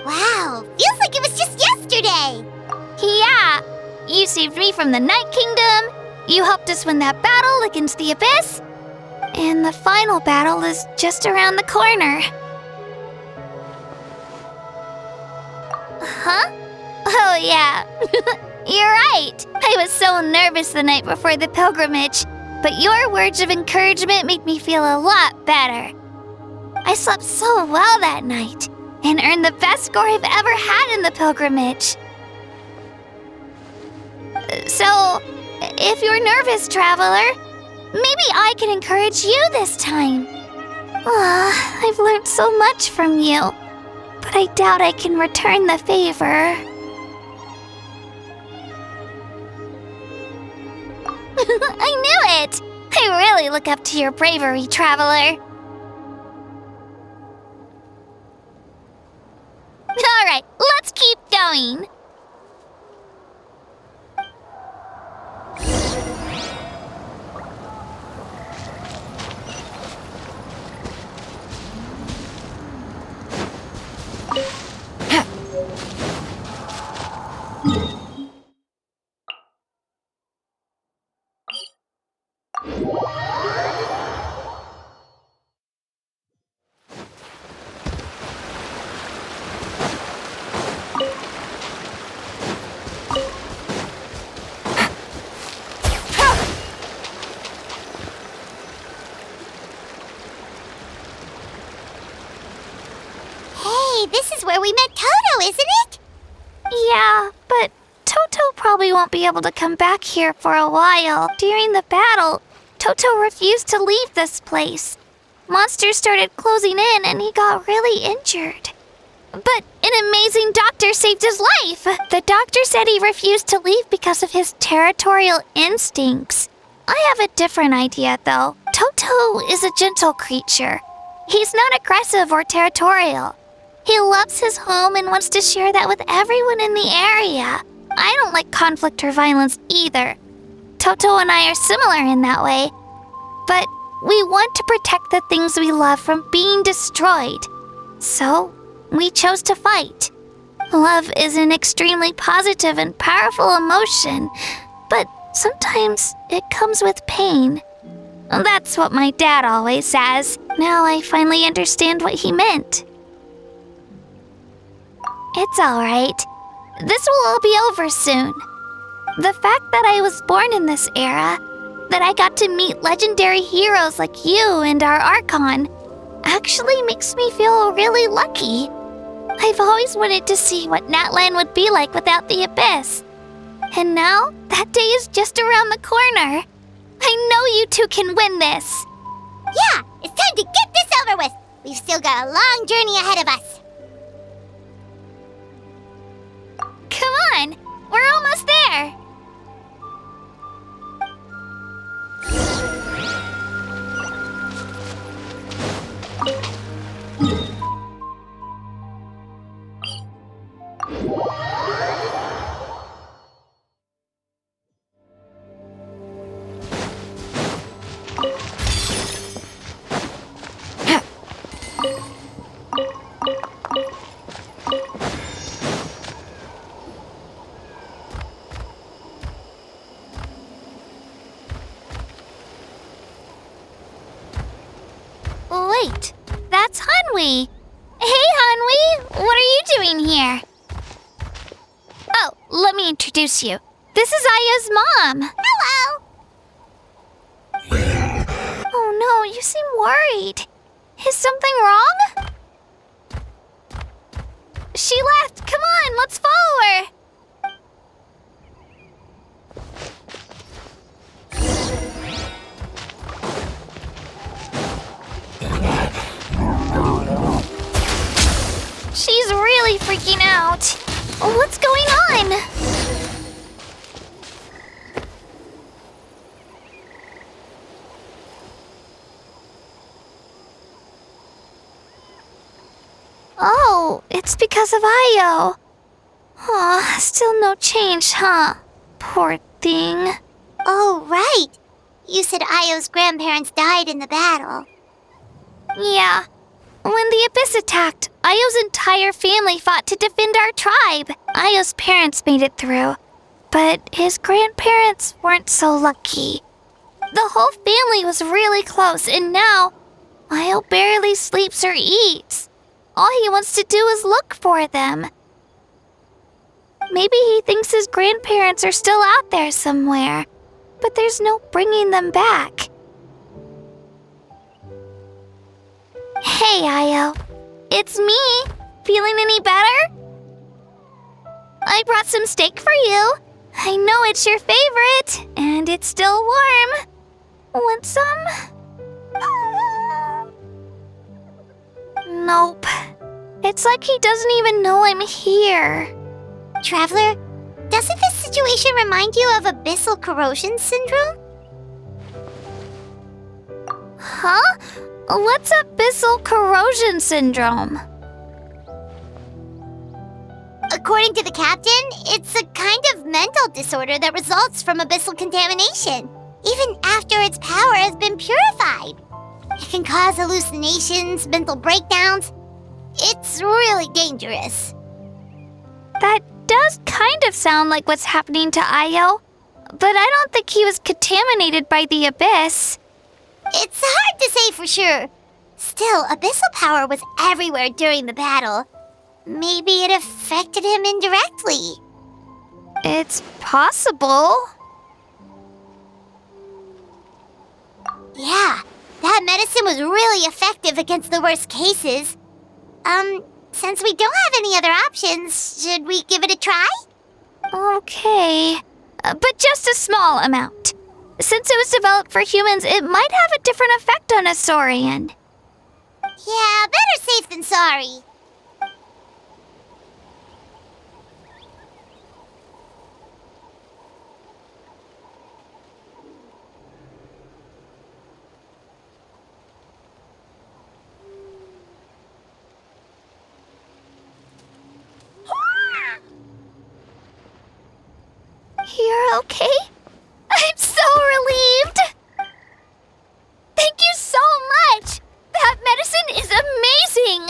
Wow, feels like it was just yesterday. Yeah, you saved me from the Night Kingdom, you helped us win that battle against the Abyss, and the final battle is just around the corner. Huh? Oh, yeah. You're right. I was so nervous the night before the pilgrimage, but your words of encouragement made me feel a lot better. I slept so well that night and earned the best score I've ever had in the pilgrimage. So, if you're nervous, traveler, maybe I can encourage you this time. I've learned so much from you, but I doubt I can return the favor. I knew it! I really look up to your bravery, traveler. Alright, let's keep going. This is where we met Toto, isn't it? Yeah, but Toto probably won't be able to come back here for a while. During the battle, Toto refused to leave this place. Monsters started closing in and he got really injured. But an amazing doctor saved his life. The doctor said he refused to leave because of his territorial instincts. I have a different idea, though. Toto is a gentle creature. He's not aggressive or territorial. He loves his home and wants to share that with everyone in the area. I don't like conflict or violence either. Toto and I are similar in that way. But we want to protect the things we love from being destroyed. So, we chose to fight. Love is an extremely positive and powerful emotion, but sometimes it comes with pain. That's what my dad always says. Now I finally understand what he meant. It's alright. This will all be over soon. The fact that I was born in this era, that I got to meet legendary heroes like you and our Archon, actually makes me feel really lucky. I've always wanted to see what Natlan would be like without the Abyss. And now, that day is just around the corner. I know you two can win this. Yeah, it's time to get this over with. We've still got a long journey ahead of us. Come on, we're almost there. Wait, that's Hanwi. Hey, Hanwi, what are you doing here? Oh, let me introduce you. This is Aya's mom. Hello. Oh no, you seem worried. Is something wrong? She left. Come on, let's follow her. She's really freaking out. What's going on? Oh, it's because of Io. Aw, still no change, huh? Poor thing. Oh, right. You said Io's grandparents died in the battle. Yeah. When the Abyss attacked, Io's entire family fought to defend our tribe. Io's parents made it through, but his grandparents weren't so lucky. The whole family was really close, and now Io barely sleeps or eats. All he wants to do is look for them. Maybe he thinks his grandparents are still out there somewhere, but there's no bringing them back. Hey, Io. It's me. Feeling any better? I brought some steak for you. I know it's your favorite, and it's still warm. Want some? Nope. It's like he doesn't even know I'm here. Traveler, doesn't this situation remind you of abyssal corrosion syndrome? Huh? What's abyssal corrosion syndrome? According to the captain, it's a kind of mental disorder that results from abyssal contamination, even after its power has been purified. It can cause hallucinations, mental breakdowns. It's really dangerous. That does kind of sound like what's happening to Io, but I don't think he was contaminated by the Abyss. It's hard to say for sure. Still, abyssal power was everywhere during the battle. Maybe it affected him indirectly. It's possible. Yeah, that medicine was really effective against the worst cases. Since we don't have any other options, should we give it a try? Okay, but just a small amount. Since it was developed for humans, it might have a different effect on a Saurian. Yeah, better safe than sorry. You're okay? I'm so relieved! Thank you so much! That medicine is amazing!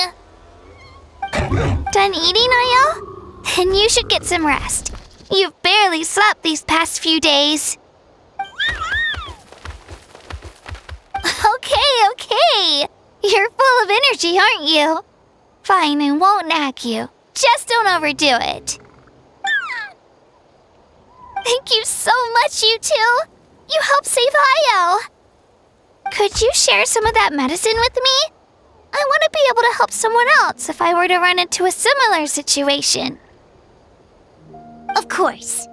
Done eating, Io? Then you should get some rest. You've barely slept these past few days. energy, aren't you? Fine, I won't nag you. Just don't overdo it. Thank you so much, you two. You helped save Io. Could you share some of that medicine with me? I want to be able to help someone else if I were to run into a similar situation. Of course.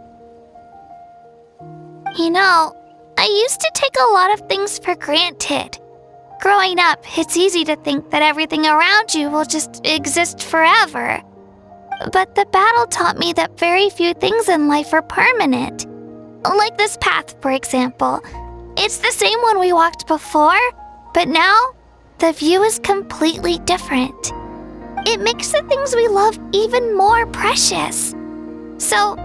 You know, I used to take a lot of things for granted. Growing up, it's easy to think that everything around you will just exist forever. But the battle taught me that very few things in life are permanent. Like this path, for example. It's the same one we walked before, but now the view is completely different. It makes the things we love even more precious. So,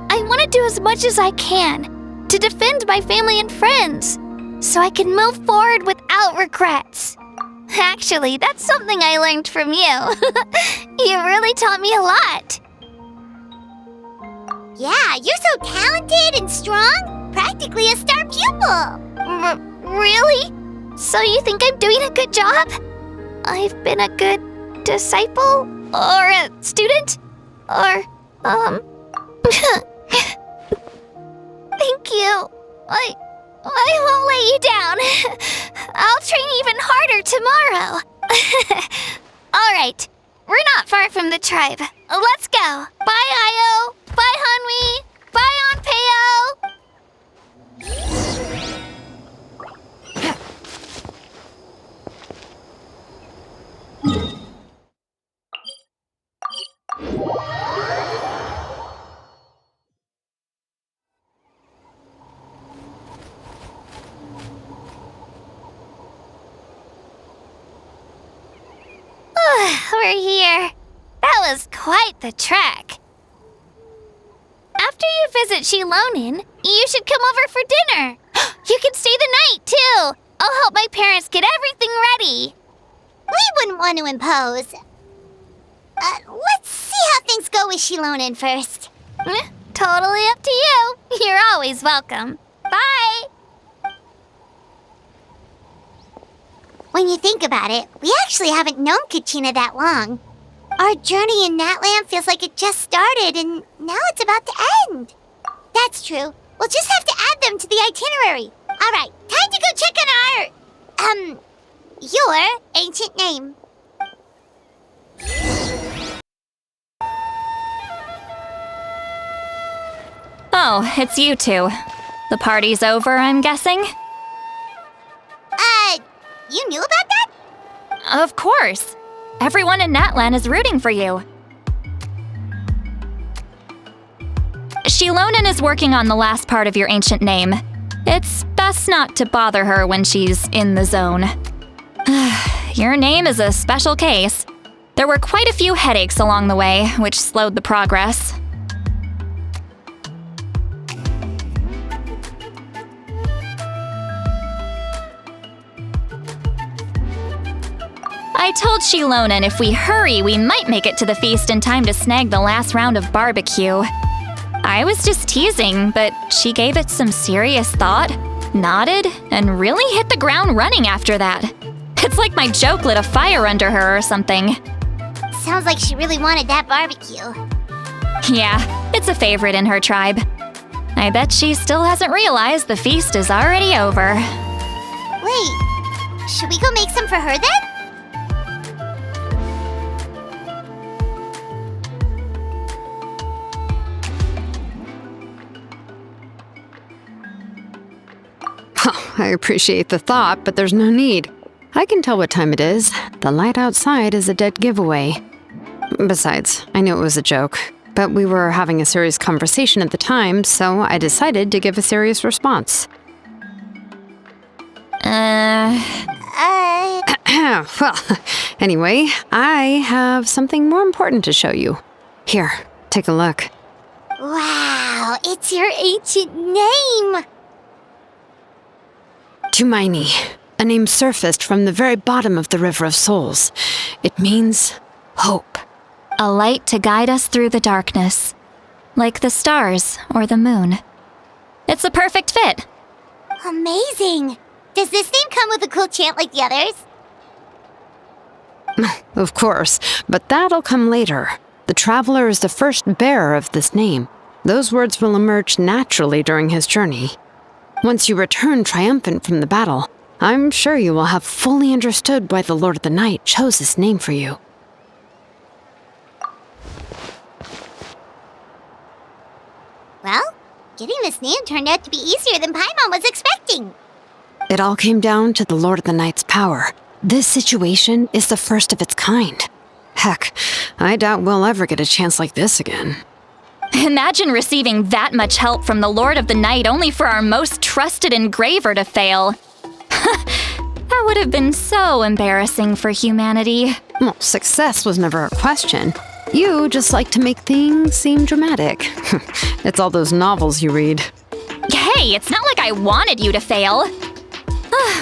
I want to do as much as I can to defend my family and friends, so I can move forward without regrets. Actually, that's something I learned from you. You really taught me a lot. Yeah, you're so talented and strong. Practically a star pupil. Really? So you think I'm doing a good job? I've been a good disciple? Or a student? Or, Thank you. I won't let you down. I'll train even harder tomorrow. All right, we're not far from the tribe. Let's go. Bye, Io. Bye, Hanwi. Bye, Anpeo. We're here. That was quite the trek. After you visit Shilonin, you should come over for dinner. You can stay the night, too. I'll help my parents get everything ready. We wouldn't want to impose. Let's see how things go with Shilonin first. Totally up to you. You're always welcome. Bye. When you think about it, we actually haven't known Kachina that long. Our journey in Natland feels like it just started, and now it's about to end. That's true. We'll just have to add them to the itinerary. All right, time to go check on your ancient name. Oh, it's you two. The party's over, I'm guessing? You knew about that? Of course. Everyone in Natlan is rooting for you. Shilonin is working on the last part of your ancient name. It's best not to bother her when she's in the zone. Your name is a special case. There were quite a few headaches along the way, which slowed the progress. I told Shilonin if we hurry, we might make it to the feast in time to snag the last round of barbecue. I was just teasing, but she gave it some serious thought, nodded, and really hit the ground running after that. It's like my joke lit a fire under her or something. Sounds like she really wanted that barbecue. Yeah, it's a favorite in her tribe. I bet she still hasn't realized the feast is already over. Wait, should we go make some for her then? I appreciate the thought, but there's no need. I can tell what time it is. The light outside is a dead giveaway. Besides, I knew it was a joke, but we were having a serious conversation at the time, so I decided to give a serious response. Well, anyway, I have something more important to show you. Here, take a look. Wow, it's your ancient name! Tumaini, a name surfaced from the very bottom of the River of Souls. It means hope. A light to guide us through the darkness, like the stars or the moon. It's a perfect fit. Amazing! Does this name come with a cool chant like the others? Of course, but that'll come later. The Traveler is the first bearer of this name. Those words will emerge naturally during his journey. Once you return triumphant from the battle, I'm sure you will have fully understood why the Lord of the Night chose this name for you. Well, getting this name turned out to be easier than Paimon was expecting. It all came down to the Lord of the Night's power. This situation is the first of its kind. Heck, I doubt we'll ever get a chance like this again. Imagine receiving that much help from the Lord of the Night only for our most trusted engraver to fail. That would have been so embarrassing for humanity. Well, success was never a question. You just like to make things seem dramatic. It's all those novels you read. Hey, it's not like I wanted you to fail.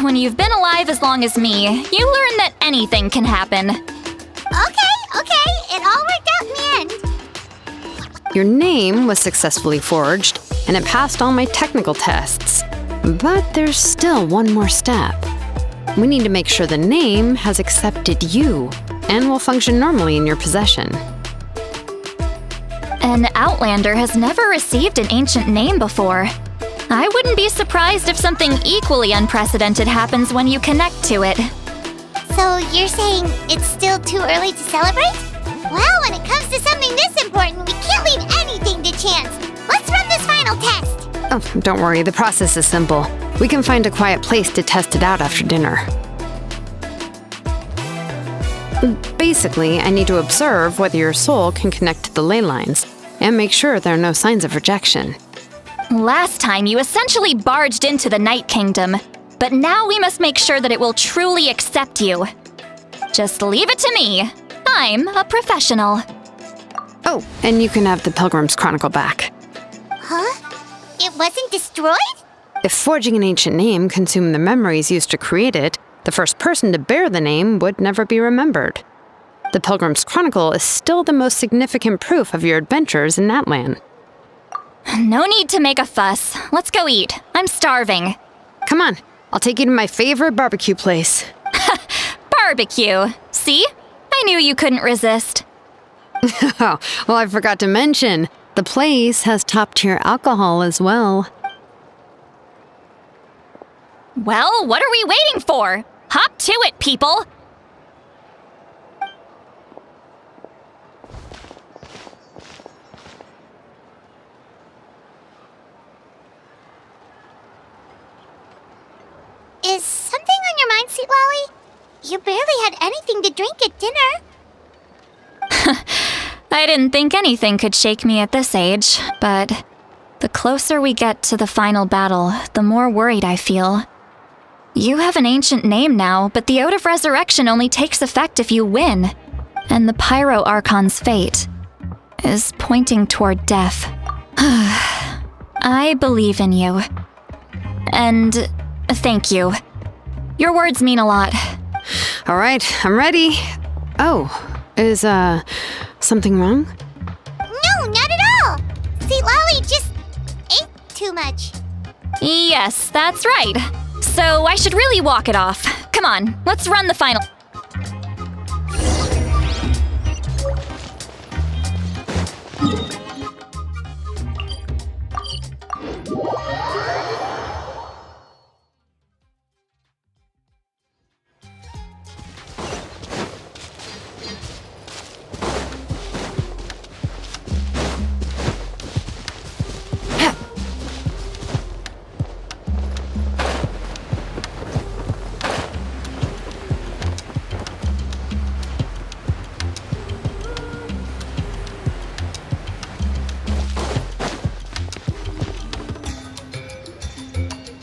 When you've been alive as long as me, you learn that anything can happen. Okay, it all worked out in the end. Your name was successfully forged, and it passed all my technical tests. But there's still one more step. We need to make sure the name has accepted you, and will function normally in your possession. An Outlander has never received an ancient name before. I wouldn't be surprised if something equally unprecedented happens when you connect to it. So you're saying it's still too early to celebrate? Well, when it comes to something this important, we can't leave anything to chance. Let's run this final test. Oh, don't worry, the process is simple. We can find a quiet place to test it out after dinner. Basically, I need to observe whether your soul can connect to the ley lines, and make sure there are no signs of rejection. Last time, you essentially barged into the Night Kingdom, but now we must make sure that it will truly accept you. Just leave it to me. I'm a professional. Oh, and you can have the Pilgrim's Chronicle back. Huh? It wasn't destroyed? If forging an ancient name consumed the memories used to create it, the first person to bear the name would never be remembered. The Pilgrim's Chronicle is still the most significant proof of your adventures in that land. No need to make a fuss. Let's go eat. I'm starving. Come on, I'll take you to my favorite barbecue place. Barbecue. See? I knew you couldn't resist. Oh, well, I forgot to mention, the place has top-tier alcohol as well. Well, what are we waiting for? Hop to it, people! Is something on your mind, Sweet Lolly? You barely had anything to drink at dinner. I didn't think anything could shake me at this age, but the closer we get to the final battle, the more worried I feel. You have an ancient name now, but the Ode of Resurrection only takes effect if you win, and the Pyro Archon's fate is pointing toward death. I believe in you. And thank you. Your words mean a lot. All right, I'm ready. Oh, is, something wrong? No, not at all. Sweet Lolly just ate too much. Yes, that's right. So I should really walk it off. Come on, let's run the final.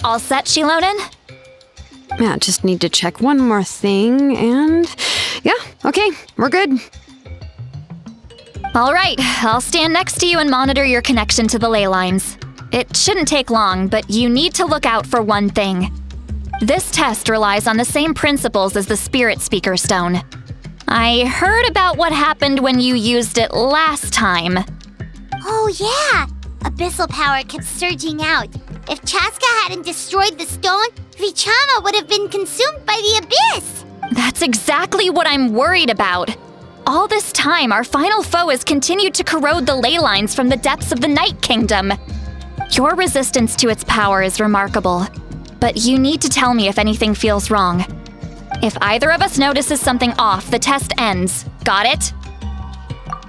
All set, Shilonen? Yeah, just need to check one more thing, and yeah, okay, we're good. All right, I'll stand next to you and monitor your connection to the ley lines. It shouldn't take long, but you need to look out for one thing. This test relies on the same principles as the Spirit Speaker Stone. I heard about what happened when you used it last time. Oh yeah, abyssal power kept surging out. If Chaska hadn't destroyed the stone, Vichama would have been consumed by the abyss. That That's exactly what I'm worried about. All this time, our final foe has continued to corrode the ley lines from the depths of the Night Kingdom. Your resistance to its power is remarkable, but you need to tell me if anything feels wrong. If either of us notices something off, the test ends. Got it?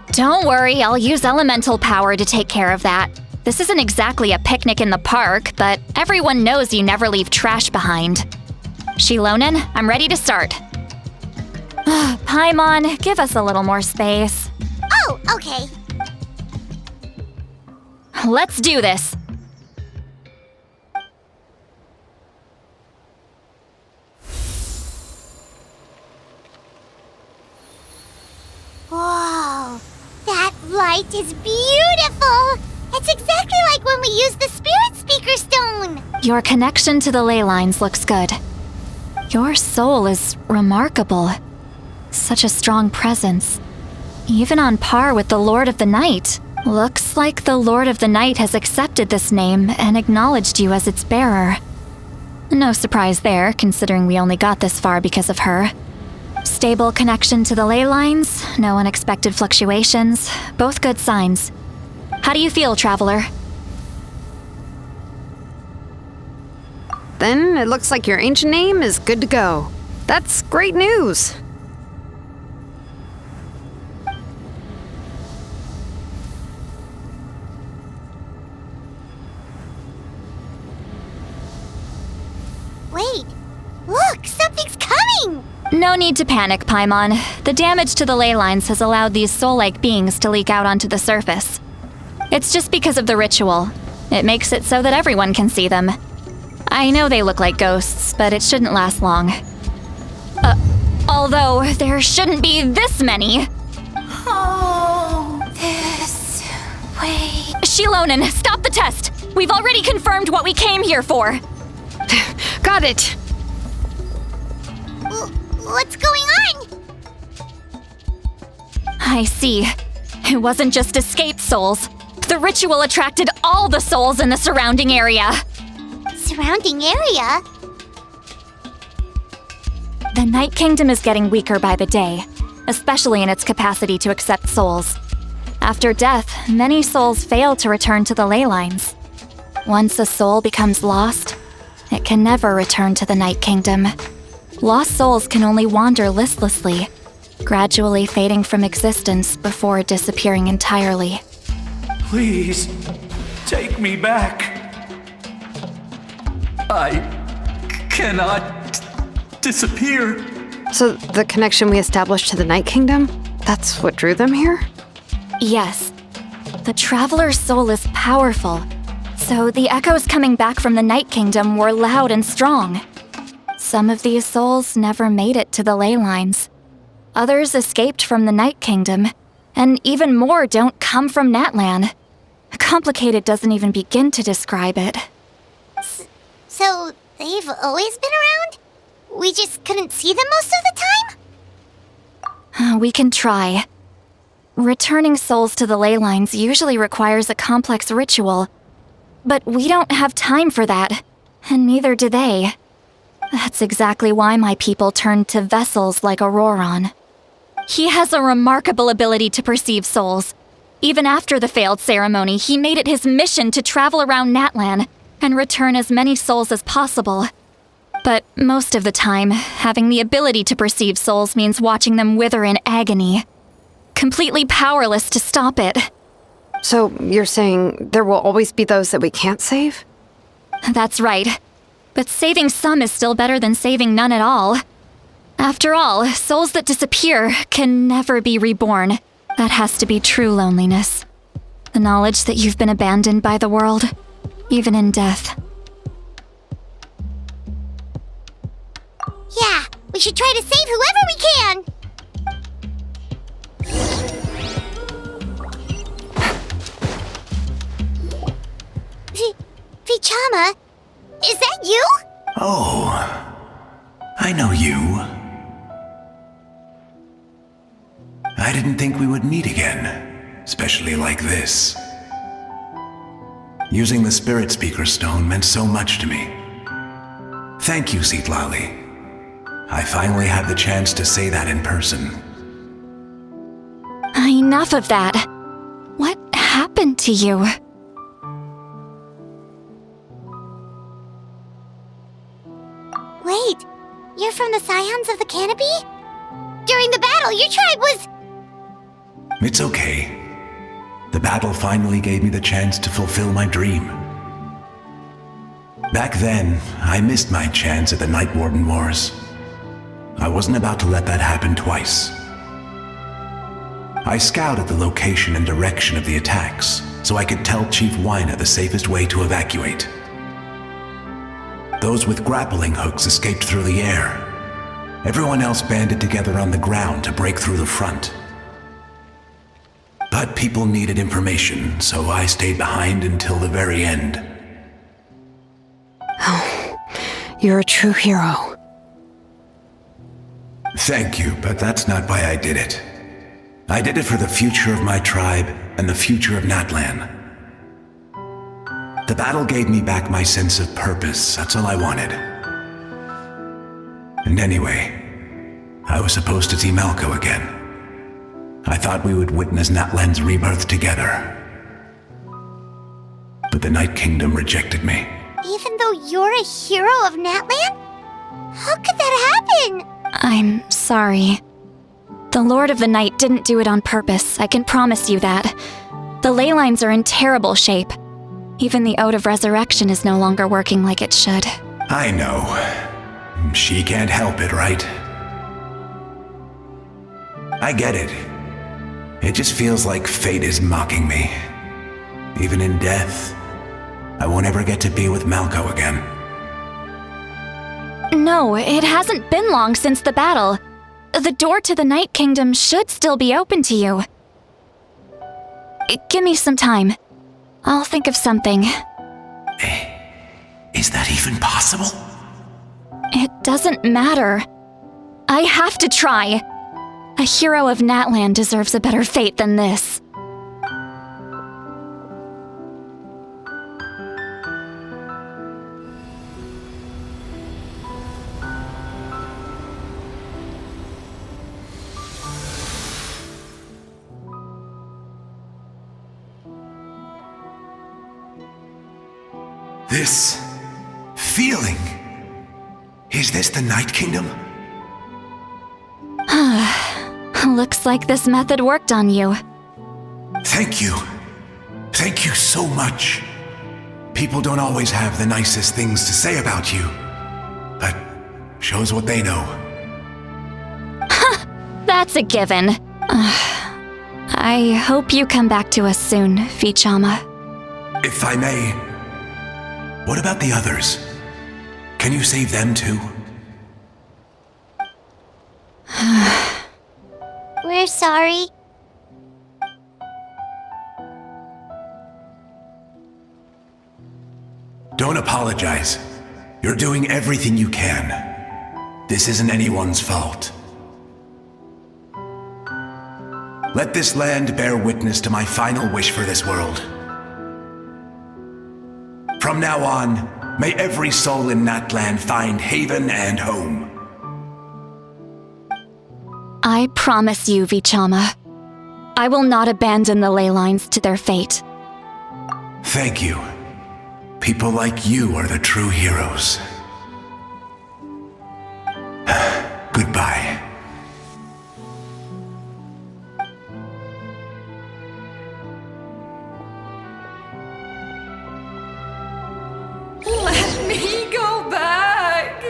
Don't worry, I'll use elemental power to take care of that. This isn't exactly a picnic in the park, but everyone knows you never leave trash behind. Shilonen, I'm ready to start. Paimon, give us a little more space. Oh, okay. Let's do this. Whoa, that light is beautiful! It's exactly like when we used the Spirit Speaker Stone! Your connection to the ley lines looks good. Your soul is remarkable. Such a strong presence. Even on par with the Lord of the Night. Looks like the Lord of the Night has accepted this name and acknowledged you as its bearer. No surprise there, considering we only got this far because of her. Stable connection to the ley lines, no unexpected fluctuations, both good signs. How do you feel, Traveler? Then it looks like your ancient name is good to go. That's great news. Wait, look, something's coming! No need to panic, Paimon. The damage to the ley lines has allowed these soul-like beings to leak out onto the surface. It's just because of the ritual. It makes it so that everyone can see them. I know they look like ghosts, but it shouldn't last long. Although there shouldn't be this many. Oh, this way. Shilonen, stop the test! We've already confirmed what we came here for. Got it. What's going on? I see. It wasn't just escaped souls. The ritual attracted all the souls in the surrounding area. Surrounding area? The Night Kingdom is getting weaker by the day, especially in its capacity to accept souls. After death, many souls fail to return to the ley lines. Once a soul becomes lost, it can never return to the Night Kingdom. Lost souls can only wander listlessly, gradually fading from existence before disappearing entirely. Please, take me back. I cannot disappear. So the connection we established to the Night Kingdom, that's what drew them here? Yes. The Traveler's soul is powerful, so the echoes coming back from the Night Kingdom were loud and strong. Some of these souls never made it to the ley lines. Others escaped from the Night Kingdom, and even more don't come from Natlan. Complicated doesn't even begin to describe it. So, they've always been around? We just couldn't see them most of the time? We can try. Returning souls to the ley lines usually requires a complex ritual, but we don't have time for that, and neither do they. That's exactly why my people turned to vessels like Auroron. He has a remarkable ability to perceive souls. Even after the failed ceremony, he made it his mission to travel around Natlan and return as many souls as possible. But most of the time, having the ability to perceive souls means watching them wither in agony. Completely powerless to stop it. So you're saying there will always be those that we can't save? That's right. But saving some is still better than saving none at all. After all, souls that disappear can never be reborn. That has to be true loneliness. The knowledge that you've been abandoned by the world, even in death. Yeah, we should try to save whoever we can! Vichama, is that you? Oh, I know you. I didn't think we would meet again, especially like this. Using the Spirit Speaker Stone meant so much to me. Thank you, Citlali. I finally had the chance to say that in person. Enough of that. What happened to you? Wait, you're from the Scions of the Canopy? During the battle, your tribe was... It's okay. The battle finally gave me the chance to fulfill my dream. Back then, I missed my chance at the Night Warden Wars. I wasn't about to let that happen twice. I scouted the location and direction of the attacks, so I could tell Chief Wyna the safest way to evacuate. Those with grappling hooks escaped through the air. Everyone else banded together on the ground to break through the front. But people needed information, so I stayed behind until the very end. Oh, you're a true hero. Thank you, but that's not why I did it. I did it for the future of my tribe and the future of Natlan. The battle gave me back my sense of purpose, that's all I wanted. And anyway, I was supposed to see Malco again. I thought we would witness Natlan's rebirth together. But the Night Kingdom rejected me. Even though you're a hero of Natlan? How could that happen? I'm sorry. The Lord of the Night didn't do it on purpose, I can promise you that. The ley lines are in terrible shape. Even the Ode of Resurrection is no longer working like it should. I know. She can't help it, right? I get it. It just feels like fate is mocking me. Even in death, I won't ever get to be with Malco again. No, it hasn't been long since the battle. The door to the Night Kingdom should still be open to you. Give me some time. I'll think of something. Is that even possible? It doesn't matter. I have to try. A hero of Natlan deserves a better fate than this. This feeling. Is this the Night Kingdom? Looks like this method worked on you. Thank you. Thank you so much. People don't always have the nicest things to say about you, but shows what they know. That's a given. I hope you come back to us soon, Vichama. If I may, what about the others? Can you save them too? We're sorry. Don't apologize. You're doing everything you can. This isn't anyone's fault. Let this land bear witness to my final wish for this world. From now on, may every soul in Natlan find haven and home. I promise you, Vichama. I will not abandon the ley lines to their fate. Thank you. People like you are the true heroes. Goodbye. Let me go back!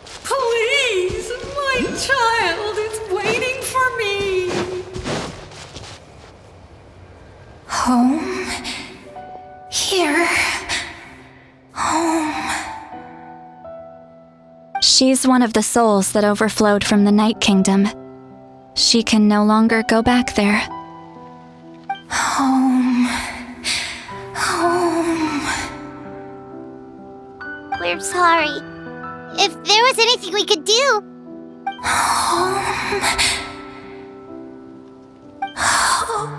Please, my child is waiting for me! Home? Here? Home? She's one of the souls that overflowed from the Night Kingdom. She can no longer go back there. Home. Home. We're sorry. If there was anything we could do... Home. Home.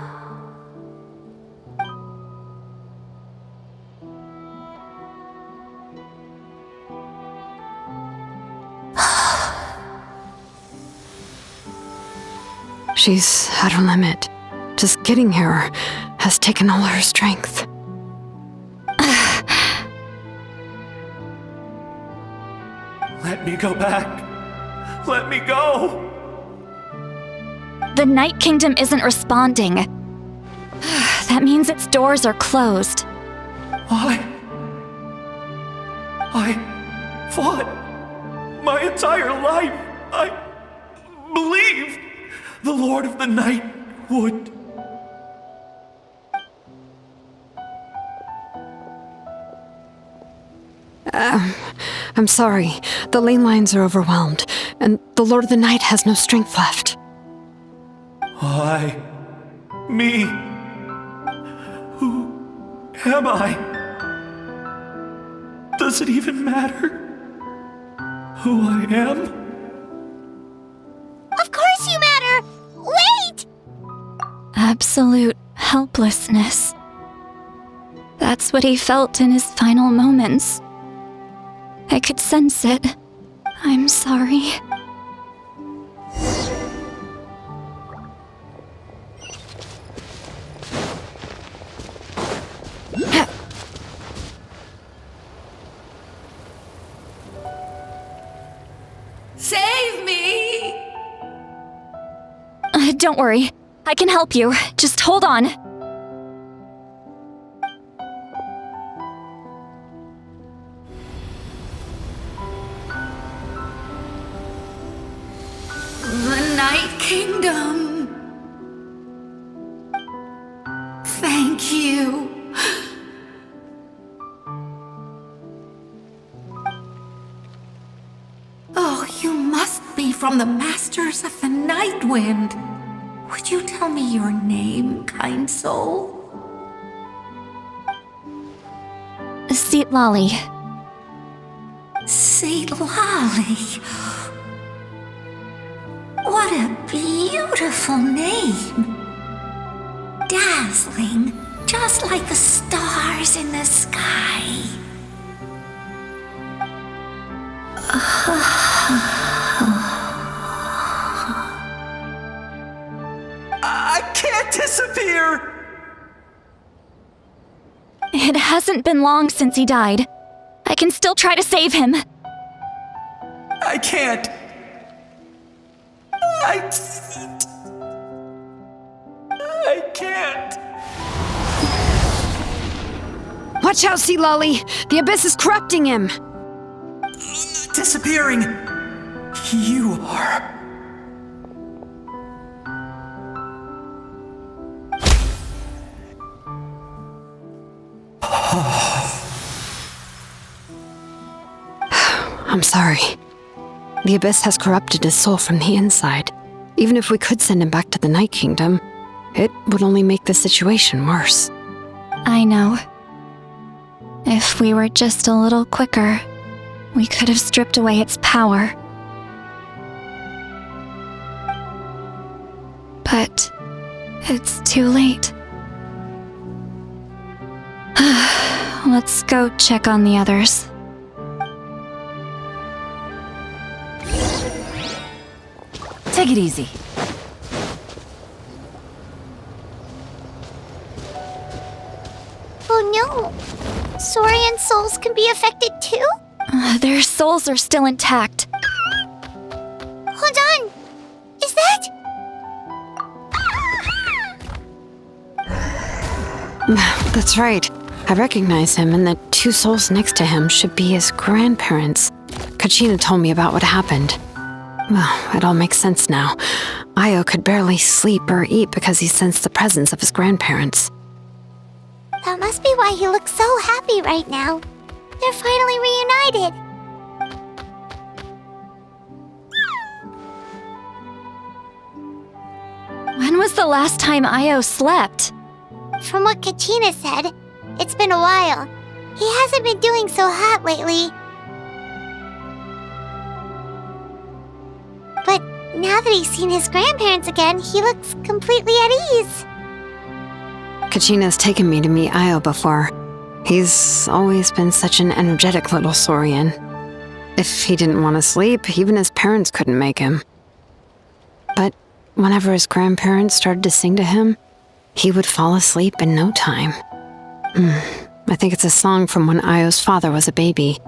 She's at her limit. Just getting here has taken all her strength. Let me go back. Let me go. The Night Kingdom isn't responding. That means its doors are closed. I fought my entire life. I believed the Lord of the Night would. I'm sorry. The lane lines are overwhelmed, and the Lord of the Night has no strength left. Why? Me? Who am I? Does it even matter who I am? Of course you matter! Wait! Absolute helplessness. That's what he felt in his final moments. I could sense it. I'm sorry. Save me! Don't worry. I can help you. Just hold on. The Night Kingdom. Thank you. Oh, you must be from the Masters of the Night Wind. Would you tell me your name, kind soul? Seat Lolly. Seat Lolly. What a beautiful name. Dazzling, just like the stars in the sky. I can't disappear! It hasn't been long since he died. I can still try to save him. I can't. I can't. Watch out, Sea Lolly! The Abyss is corrupting him! Disappearing. You are. I'm sorry. The Abyss has corrupted his soul from the inside. Even if we could send him back to the Night Kingdom, it would only make the situation worse. I know. If we were just a little quicker, we could have stripped away its power. But it's too late. Let's go check on the others. Take it easy. Oh no! Saurian souls can be affected too? Their souls are still intact. Hold on! Is that... That's right. I recognize him, and the two souls next to him should be his grandparents. Kachina told me about what happened. Well, it all makes sense now. Io could barely sleep or eat because he sensed the presence of his grandparents. That must be why he looks so happy right now. They're finally reunited. When was the last time Io slept? From what Kachina said, it's been a while. He hasn't been doing so hot lately. But now that he's seen his grandparents again, he looks completely at ease. Kachina's taken me to meet Io before. He's always been such an energetic little Saurian. If he didn't want to sleep, even his parents couldn't make him. But whenever his grandparents started to sing to him, he would fall asleep in no time. I think it's a song from when Io's father was a baby,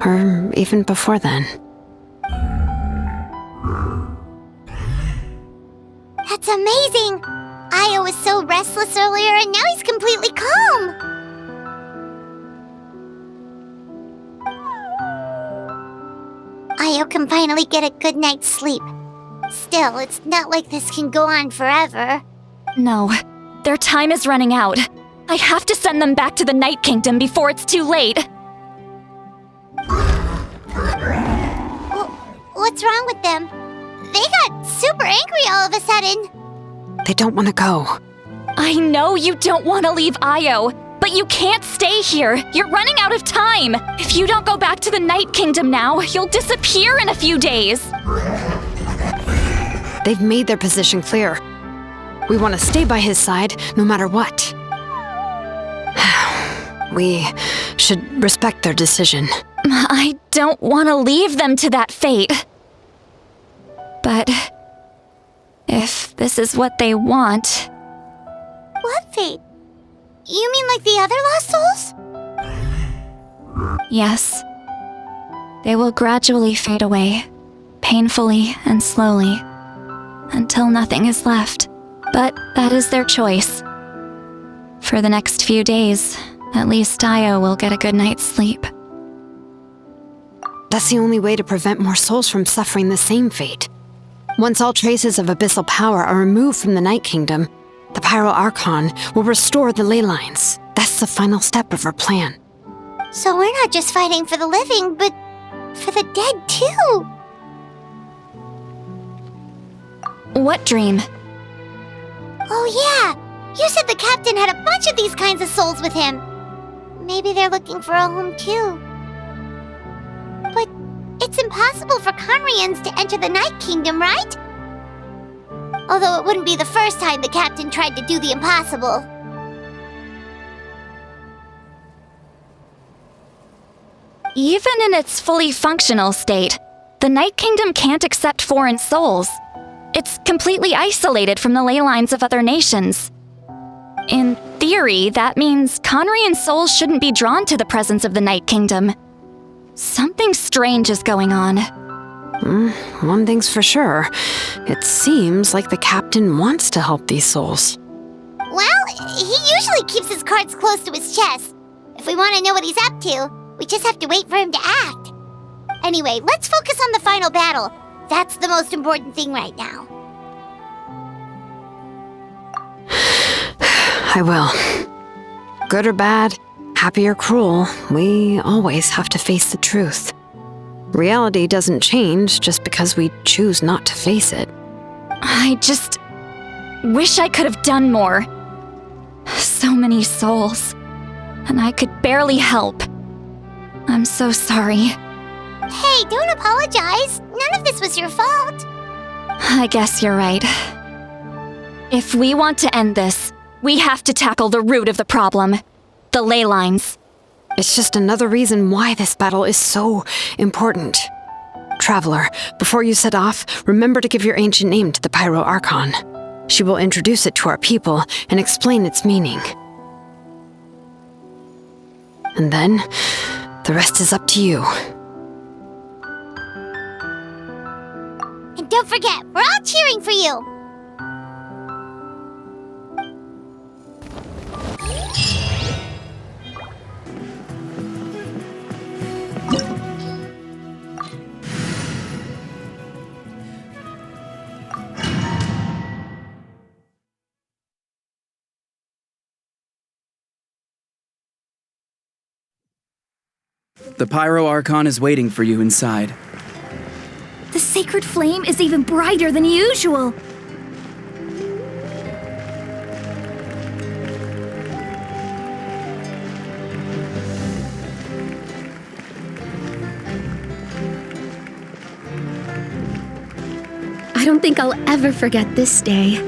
or even before then. That's amazing! Io was so restless earlier and now he's completely calm! Io can finally get a good night's sleep. Still, it's not like this can go on forever. No, their time is running out. I have to send them back to the Night Kingdom before it's too late. What's wrong with them? They got super angry all of a sudden. They don't want to go. I know you don't want to leave Io, but you can't stay here. You're running out of time. If you don't go back to the Night Kingdom now, you'll disappear in a few days. They've made their position clear. We want to stay by his side no matter what. We should respect their decision. I don't want to leave them to that fate. But if this is what they want... What fate? You mean like the other lost souls? Yes. They will gradually fade away, painfully and slowly, until nothing is left. But that is their choice. For the next few days, at least Io will get a good night's sleep. That's the only way to prevent more souls from suffering the same fate. Once all traces of abyssal power are removed from the Night Kingdom, the Pyro Archon will restore the ley lines. That's the final step of our plan. So we're not just fighting for the living, but for the dead too. What dream? Oh yeah! You said the captain had a bunch of these kinds of souls with him. Maybe they're looking for a home too. But it's impossible for Conrians to enter the Night Kingdom, right? Although it wouldn't be the first time the captain tried to do the impossible. Even in its fully functional state, the Night Kingdom can't accept foreign souls. It's completely isolated from the ley lines of other nations. In theory, that means Conrian souls shouldn't be drawn to the presence of the Night Kingdom. Something strange is going on. One thing's for sure. It seems like the captain wants to help these souls. Well, he usually keeps his cards close to his chest. If we want to know what he's up to, we just have to wait for him to act. Anyway, let's focus on the final battle. That's the most important thing right now. I will. Good or bad, happy or cruel, we always have to face the truth. Reality doesn't change just because we choose not to face it. I just wish I could have done more. So many souls, and I could barely help. I'm so sorry. Hey, don't apologize. None of this was your fault. I guess you're right. If we want to end this, we have to tackle the root of the problem. The ley lines. It's just another reason why this battle is so important. Traveler, before you set off, remember to give your ancient name to the Pyro Archon. She will introduce it to our people and explain its meaning. And then, the rest is up to you. And don't forget, we're all cheering for you. The Pyro Archon is waiting for you inside. The sacred flame is even brighter than usual. I don't think I'll ever forget this day.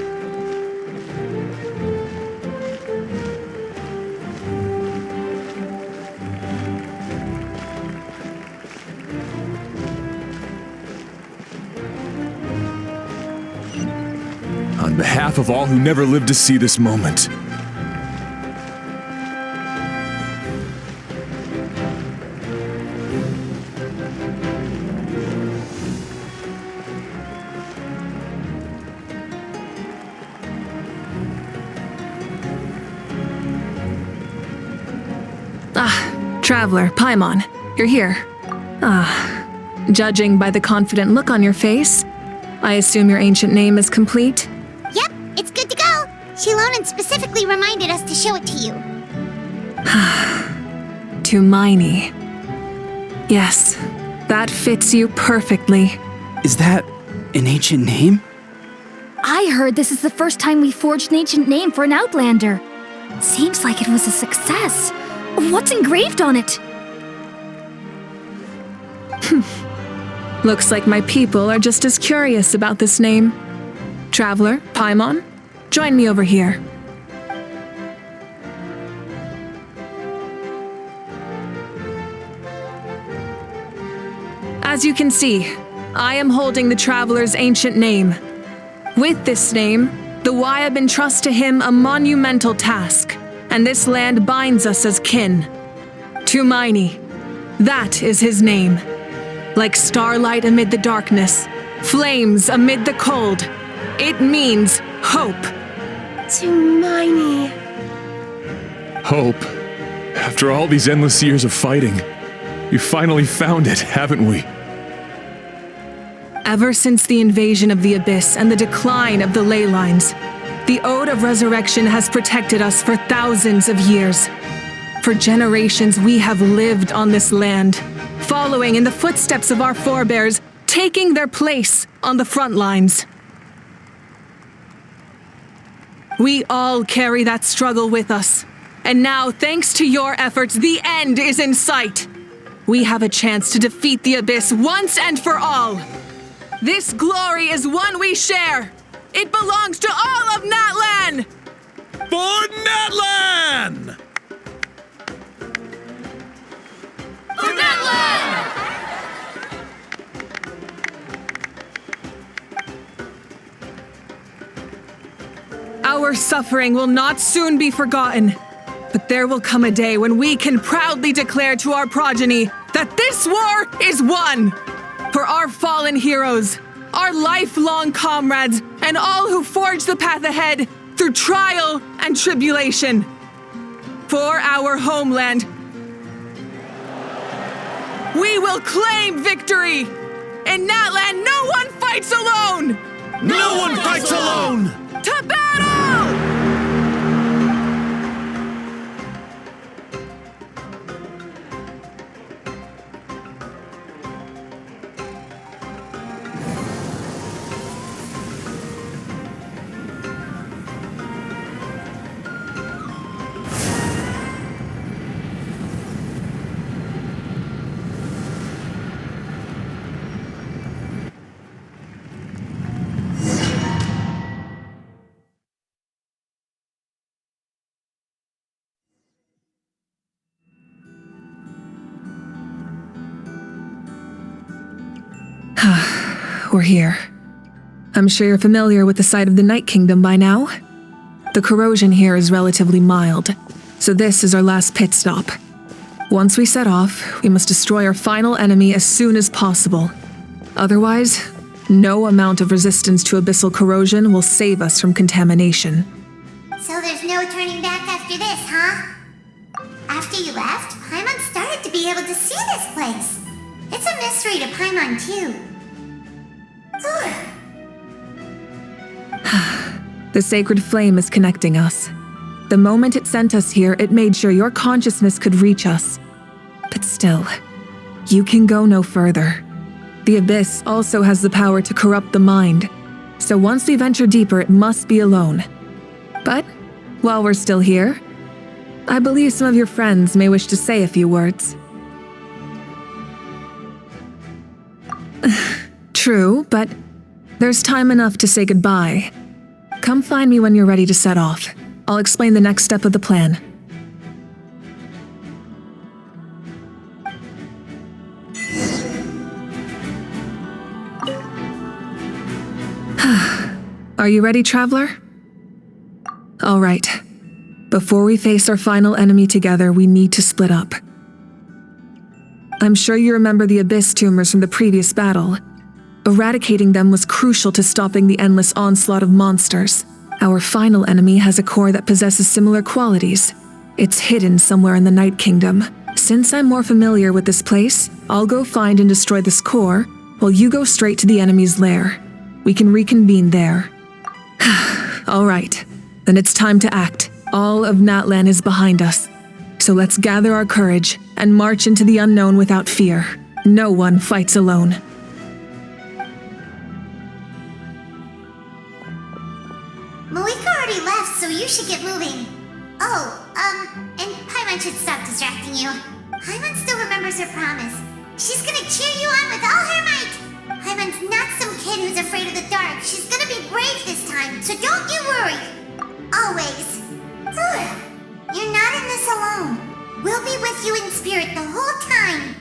behalf of all who never lived to see this moment. Traveler, Paimon, you're here. Judging by the confident look on your face, I assume your ancient name is complete? Yep, it's good to go. Shilonan specifically reminded us to show it to you. Tumaini. Yes, that fits you perfectly. Is that an ancient name? I heard this is the first time we forged an ancient name for an Outlander. Seems like it was a success. What's engraved on it? Looks like my people are just as curious about this name. Traveler, Paimon, join me over here. As you can see, I am holding the Traveler's ancient name. With this name, the Wayab entrust to him a monumental task, and this land binds us as kin. Tumaini, that is his name. Like starlight amid the darkness, flames amid the cold, it means hope. Tumaini. Hope. After all these endless years of fighting, we finally found it, haven't we? Ever since the invasion of the Abyss and the decline of the ley lines, the Ode of Resurrection has protected us for thousands of years. For generations, we have lived on this land, following in the footsteps of our forebears, taking their place on the front lines. We all carry that struggle with us, and now, thanks to your efforts, the end is in sight. We have a chance to defeat the Abyss once and for all. This glory is one we share. It belongs to all of Natlan! For Natlan! For Natlan! Our suffering will not soon be forgotten, but there will come a day when we can proudly declare to our progeny that this war is won! For our fallen heroes, our lifelong comrades, and all who forge the path ahead through trial and tribulation. For our homeland, we will claim victory! In Natlan, no one fights alone! No one fights alone! To battle! We're here. I'm sure you're familiar with the site of the Night Kingdom by now. The corrosion here is relatively mild, so this is our last pit stop. Once we set off, we must destroy our final enemy as soon as possible. Otherwise, no amount of resistance to abyssal corrosion will save us from contamination. So there's no turning back after this, huh? After you left, Paimon started to be able to see this place. It's a mystery to Paimon, too. The sacred flame is connecting us. The moment it sent us here, it made sure your consciousness could reach us. But still, you can go no further. The Abyss also has the power to corrupt the mind, so once we venture deeper, it must be alone. But, while we're still here, I believe some of your friends may wish to say a few words. True, but there's time enough to say goodbye. Come find me when you're ready to set off. I'll explain the next step of the plan. Are you ready, traveler? All right. Before we face our final enemy together, we need to split up. I'm sure you remember the Abyss tumors from the previous battle. Eradicating them was crucial to stopping the endless onslaught of monsters. Our final enemy has a core that possesses similar qualities. It's hidden somewhere in the Night Kingdom. Since I'm more familiar with this place, I'll go find and destroy this core, while you go straight to the enemy's lair. We can reconvene there. All right, then it's time to act. All of Natlan is behind us. So let's gather our courage and march into the unknown without fear. No one fights alone. Malika already left, so you should get moving. Oh, and Paimon should stop distracting you. Paimon still remembers her promise. She's gonna cheer you on with all her might. Paimon's not some kid who's afraid of the dark. She's gonna be brave this time, so don't you worry. Always. You're not in this alone. We'll be with you in spirit the whole time.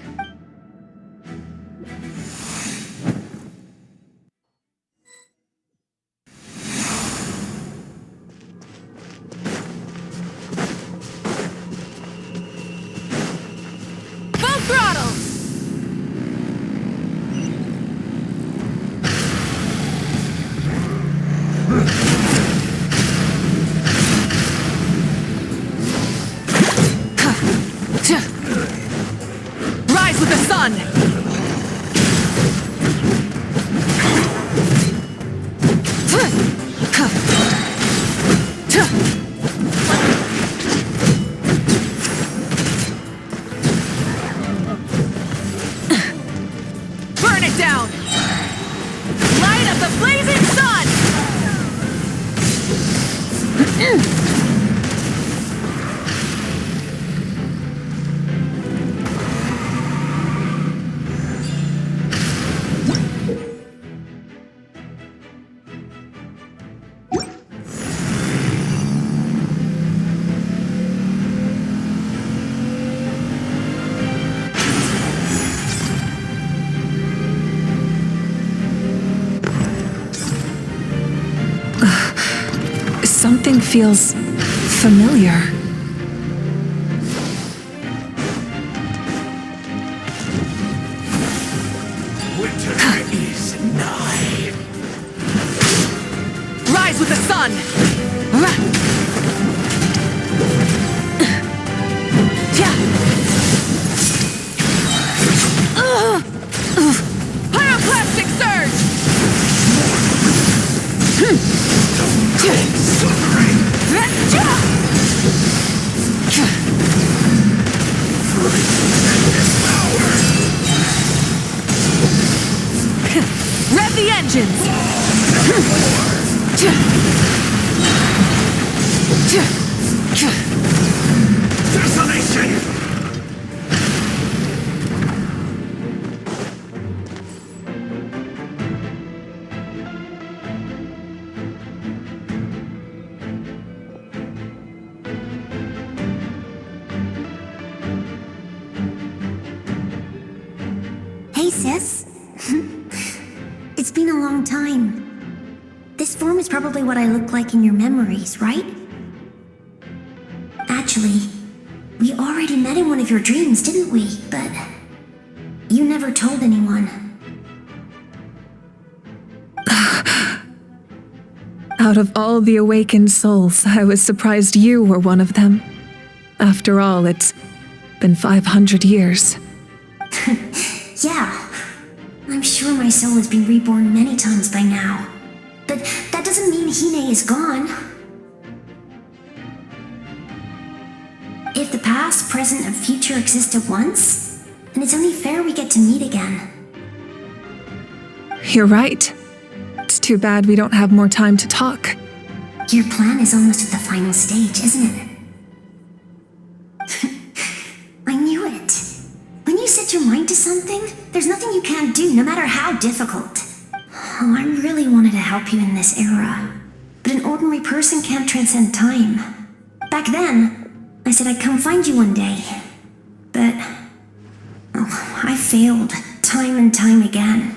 Full throttle! Rise with the sun! Burn it down! Light up the blazing sun! Something feels familiar. Winter is nigh. Rise with the sun! Pyroclastic surge! Rev the engines! Desolation! Hey, sis. It's been a long time. This form is probably what I look like in your memories, right? Actually, we already met in one of your dreams, didn't we? But you never told anyone. Out of all the awakened souls, I was surprised you were one of them. After all, it's been 500 years. Yeah. I'm sure my soul has been reborn many times by now. But that doesn't mean Hine is gone. If the past, present, and future exist at once, then it's only fair we get to meet again. You're right. It's too bad we don't have more time to talk. Your plan is almost at the final stage, isn't it? I knew it. When you set your mind to something, there's nothing you can't do, no matter how difficult. Oh, I really wanted to help you in this era. But an ordinary person can't transcend time. Back then, I said I'd come find you one day. But I failed, time and time again.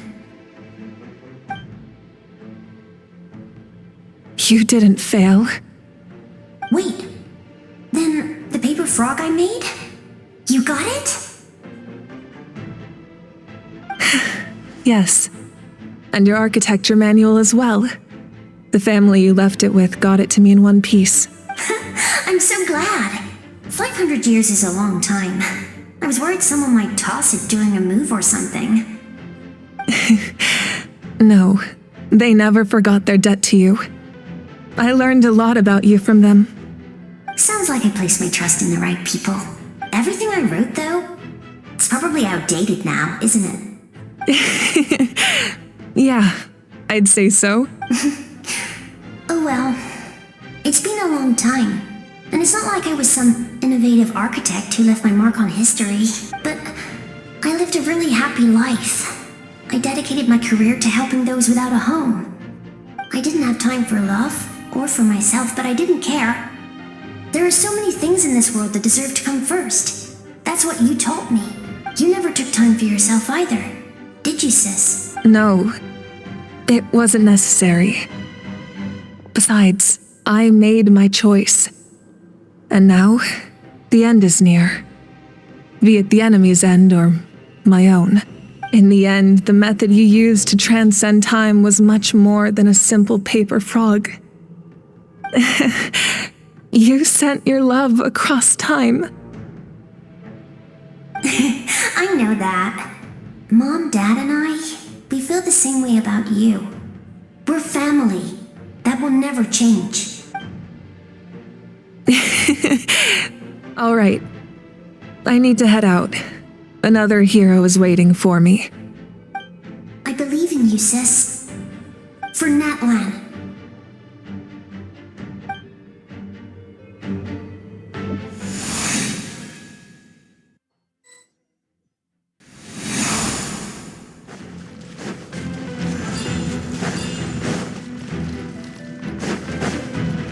You didn't fail. Wait, then the paper frog I made? You got it? Yes. And your architecture manual as well. The family you left it with got it to me in one piece. I'm so glad. 500 years is a long time. I was worried someone might toss it during a move or something. No, they never forgot their debt to you. I learned a lot about you from them. Sounds like I placed my trust in the right people. Everything I wrote, though, it's probably outdated now, isn't it? Yeah, I'd say so. Oh well. It's been a long time. And it's not like I was some innovative architect who left my mark on history. But I lived a really happy life. I dedicated my career to helping those without a home. I didn't have time for love, or for myself, but I didn't care. There are so many things in this world that deserve to come first. That's what you taught me. You never took time for yourself either. Did you, sis? No, it wasn't necessary. Besides, I made my choice. And now, the end is near. Be it the enemy's end or my own. In the end, the method you used to transcend time was much more than a simple paper frog. You sent your love across time. I know that. Mom, Dad, and I, we feel the same way about you. We're family. That will never change. All right. I need to head out. Another hero is waiting for me. I believe in you, sis. For Natlan.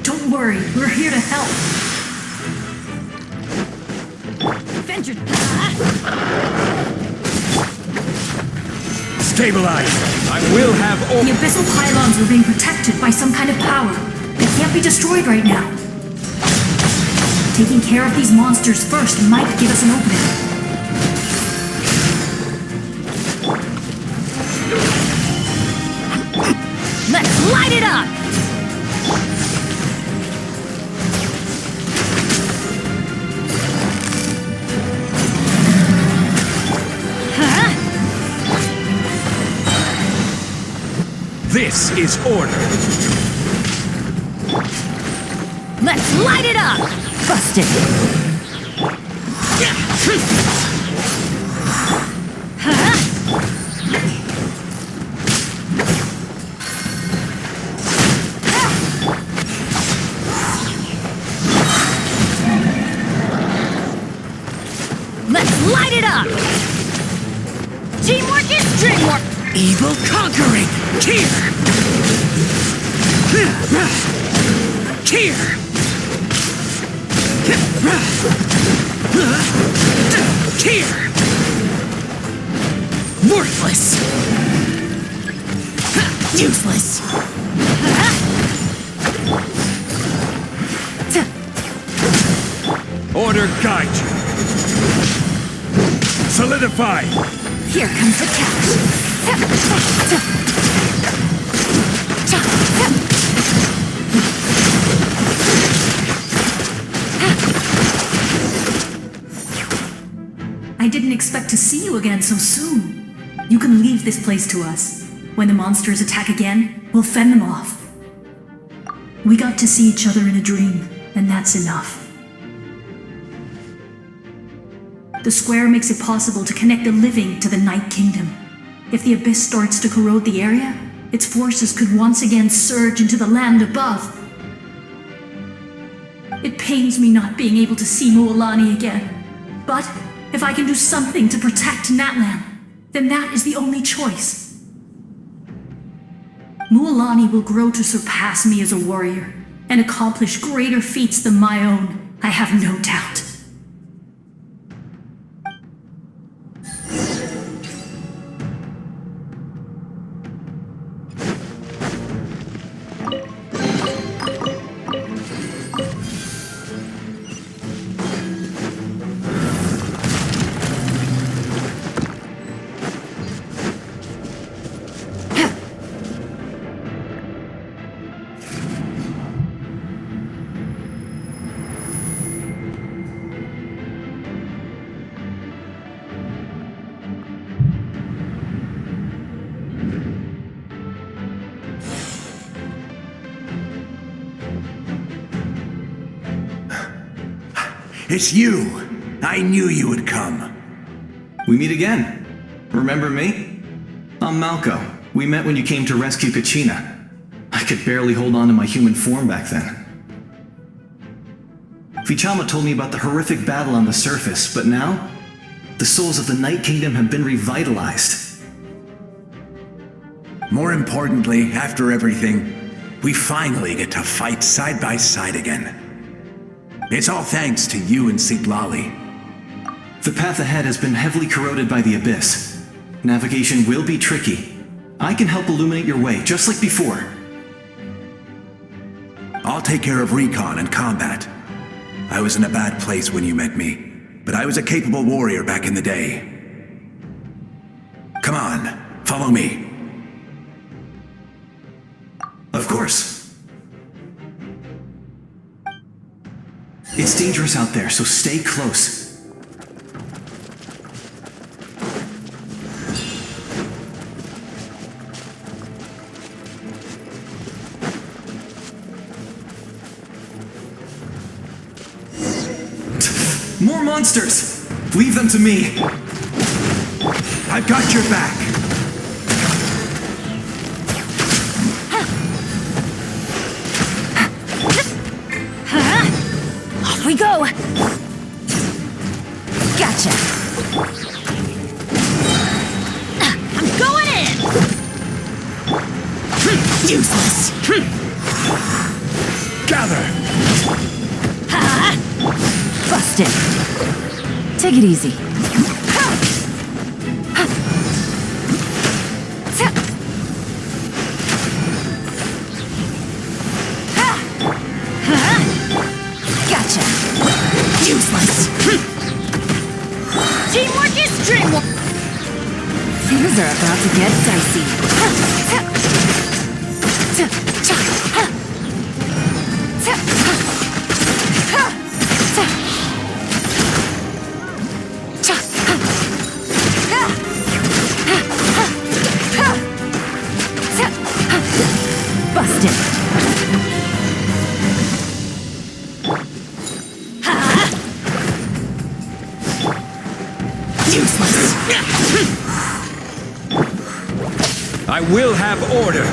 Don't worry, we're here to help. Stabilize! I will have all— The abyssal pylons are being protected by some kind of power. They can't be destroyed right now. Taking care of these monsters first might give us an opening. Let's light it up! This is order. Let's light it up! Busted! Let's light it up! Teamwork is dreamwork! Evil conquering! Here! Here! Here! Worthless! Useless! Order guide you! Solidify! Here comes the catch. I didn't expect to see you again so soon. You can leave this place to us. When the monsters attack again, we'll fend them off. We got to see each other in a dream, and that's enough. The square makes it possible to connect the living to the Night Kingdom. If the abyss starts to corrode the area, its forces could once again surge into the land above. It pains me not being able to see Mualani again. But if I can do something to protect Natlan, then that is the only choice. Mualani will grow to surpass me as a warrior and accomplish greater feats than my own, I have no doubt. It's you! I knew you would come. We meet again. Remember me? I'm Malco. We met when you came to rescue Kachina. I could barely hold on to my human form back then. Vichama told me about the horrific battle on the surface, but now, the souls of the Night Kingdom have been revitalized. More importantly, after everything, we finally get to fight side by side again. It's all thanks to you and Sitlali. The path ahead has been heavily corroded by the Abyss. Navigation will be tricky. I can help illuminate your way, just like before. I'll take care of recon and combat. I was in a bad place when you met me, but I was a capable warrior back in the day. Come on, follow me. Of course. It's dangerous out there, so stay close. More monsters! Leave them to me! I've got your back! Off we go! Gotcha! I'm going in! Useless! Gather! Busted! Take it easy. Gotcha! Useless! Teamwork is dreamwork! Things are about to get dicey. Busted! Useless! I will have order.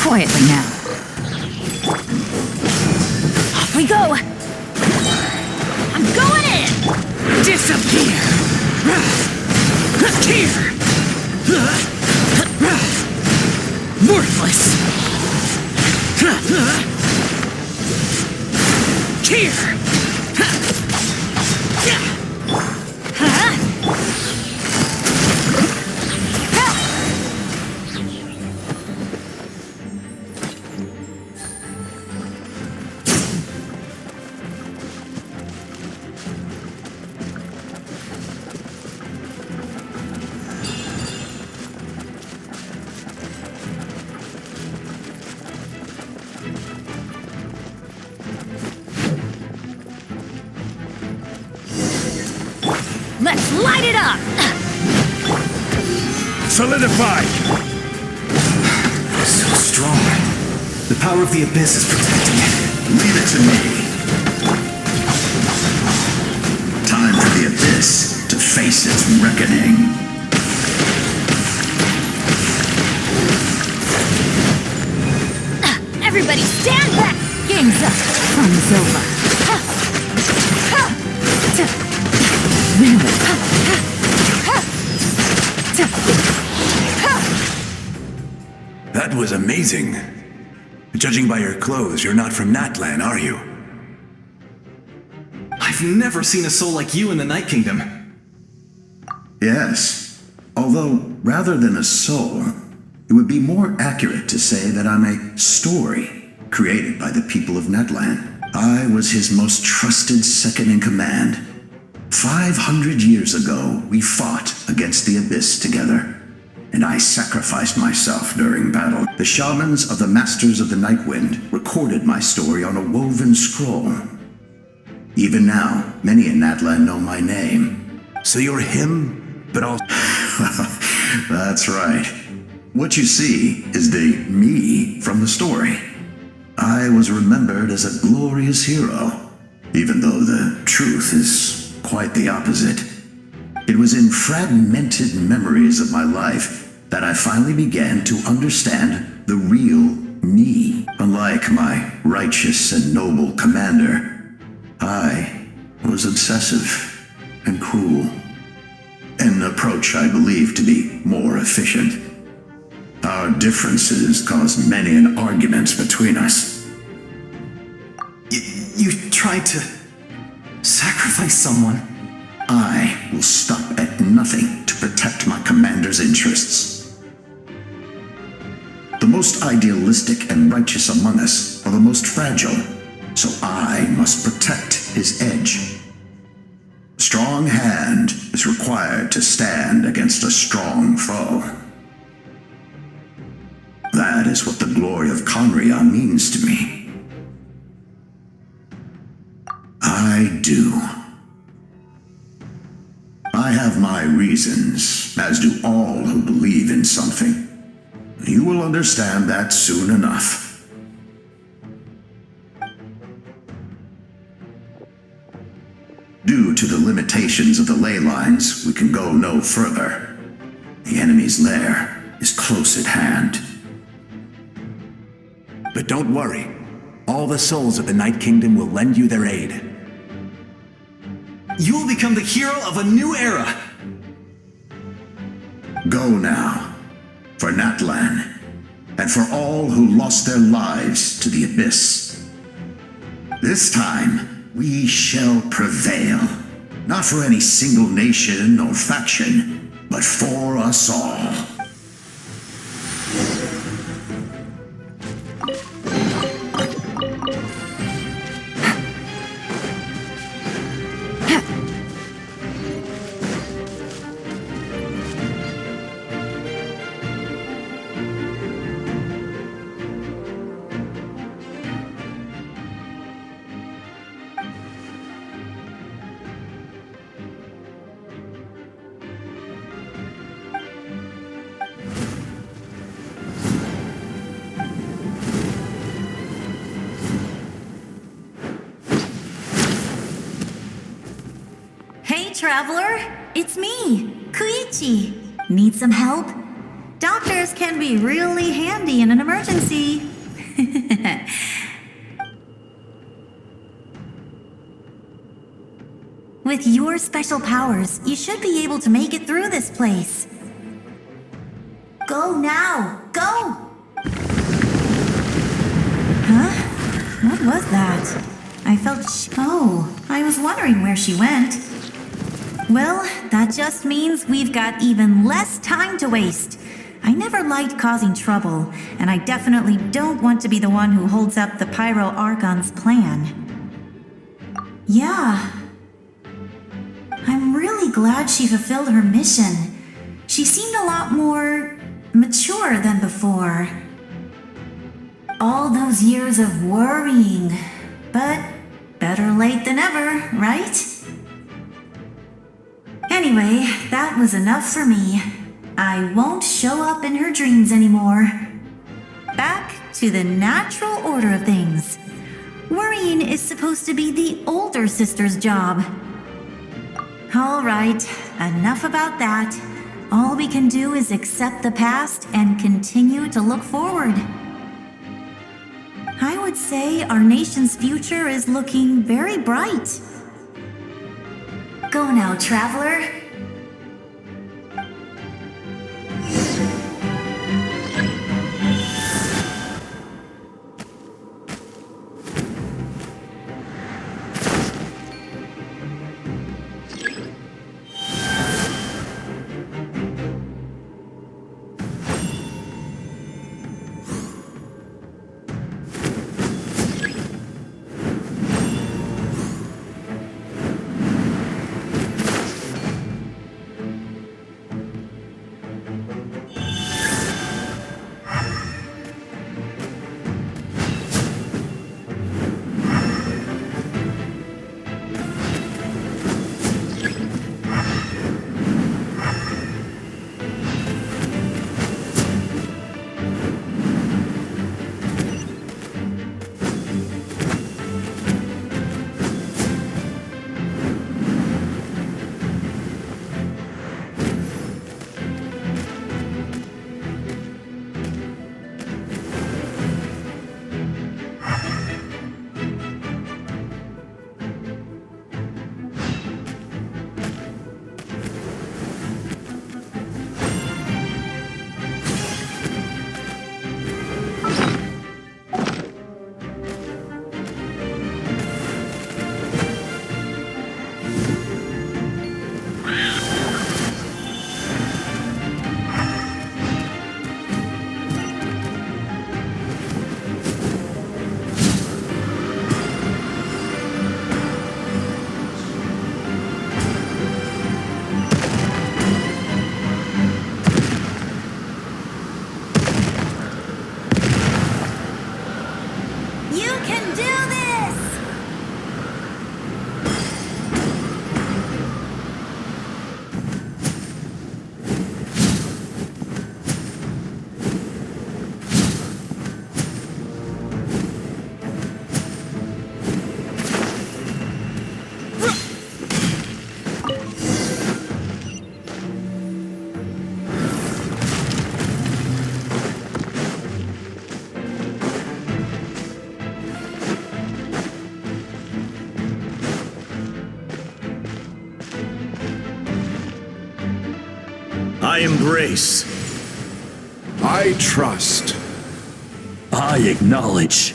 Quietly now. Off we go! I'm going in! Disappear! Here! Worthless! Here! Let's light it up! Solidified! So strong. The power of the Abyss is protecting it. Leave it to me. Time for the Abyss to face its reckoning. Everybody stand back! Game's up. Fun's over. That was amazing. Judging by your clothes, you're not from Natlan, are you? I've never seen a soul like you in the Night Kingdom. Yes. Although, rather than a soul, it would be more accurate to say that I'm a story created by the people of Natlan. I was his most trusted second-in-command. 500 years ago, we fought against the Abyss together, and I sacrificed myself during battle. The shamans of the Masters of the Nightwind recorded my story on a woven scroll. Even now, many in Natlan know my name. So you're him, but also... That's right. What you see is the me from the story. I was remembered as a glorious hero, even though the truth is quite the opposite. It was in fragmented memories of my life that I finally began to understand the real me. Unlike my righteous and noble commander, I was obsessive and cruel. An approach I believe to be more efficient. Our differences caused many an arguments between us. You tried to sacrifice someone. I will stop at nothing to protect my commander's interests. The most idealistic and righteous among us are the most fragile, so I must protect his edge. A strong hand is required to stand against a strong foe. That is what the glory of Conria means to me. I do. I have my reasons, as do all who believe in something. You will understand that soon enough. Due to the limitations of the ley lines, we can go no further. The enemy's lair is close at hand. But don't worry. All the souls of the Night Kingdom will lend you their aid. You will become the hero of a new era! Go now, for Natlan, and for all who lost their lives to the Abyss. This time, we shall prevail. Not for any single nation or faction, but for us all. Traveler, it's me, Koichi. Need some help? Doctors can be really handy in an emergency. With your special powers, you should be able to make it through this place. Go now! Go! Huh? What was that? I felt oh, I was wondering where she went. Well, that just means we've got even less time to waste. I never liked causing trouble, and I definitely don't want to be the one who holds up the 5.5 Archon's plan. Yeah. I'm really glad she fulfilled her mission. She seemed a lot more mature than before. All those years of worrying, but better late than ever, right? Anyway, that was enough for me. I won't show up in her dreams anymore. Back to the natural order of things. Worrying is supposed to be the older sister's job. All right, enough about that. All we can do is accept the past and continue to look forward. I would say our nation's future is looking very bright. Go now, traveler. I embrace. I trust. I acknowledge.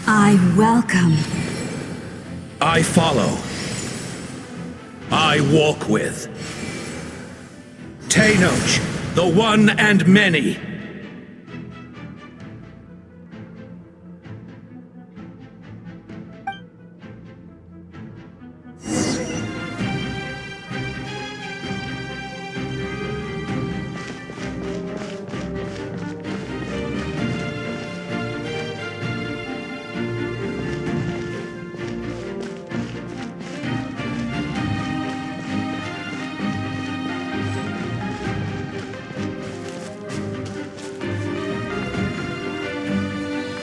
I welcome. I follow. I walk with. Tenoch, the one and many.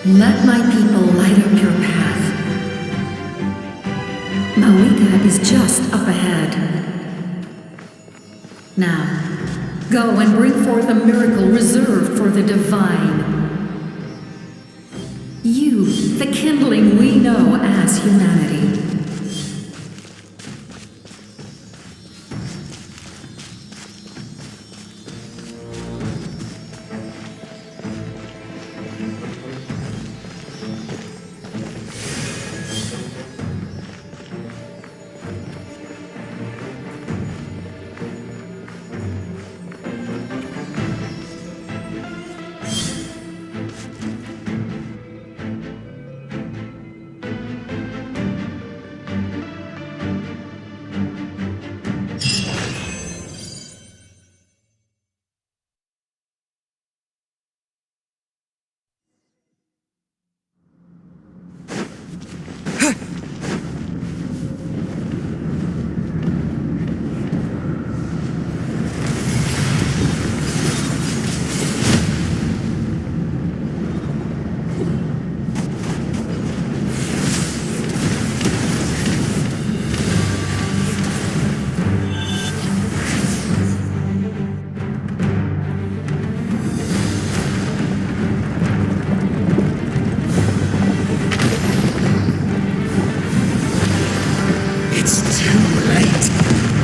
Let my people light up your path. Mawika is just up ahead. Now, go and bring forth a miracle reserved for the divine. You, the kindling we know as humanity.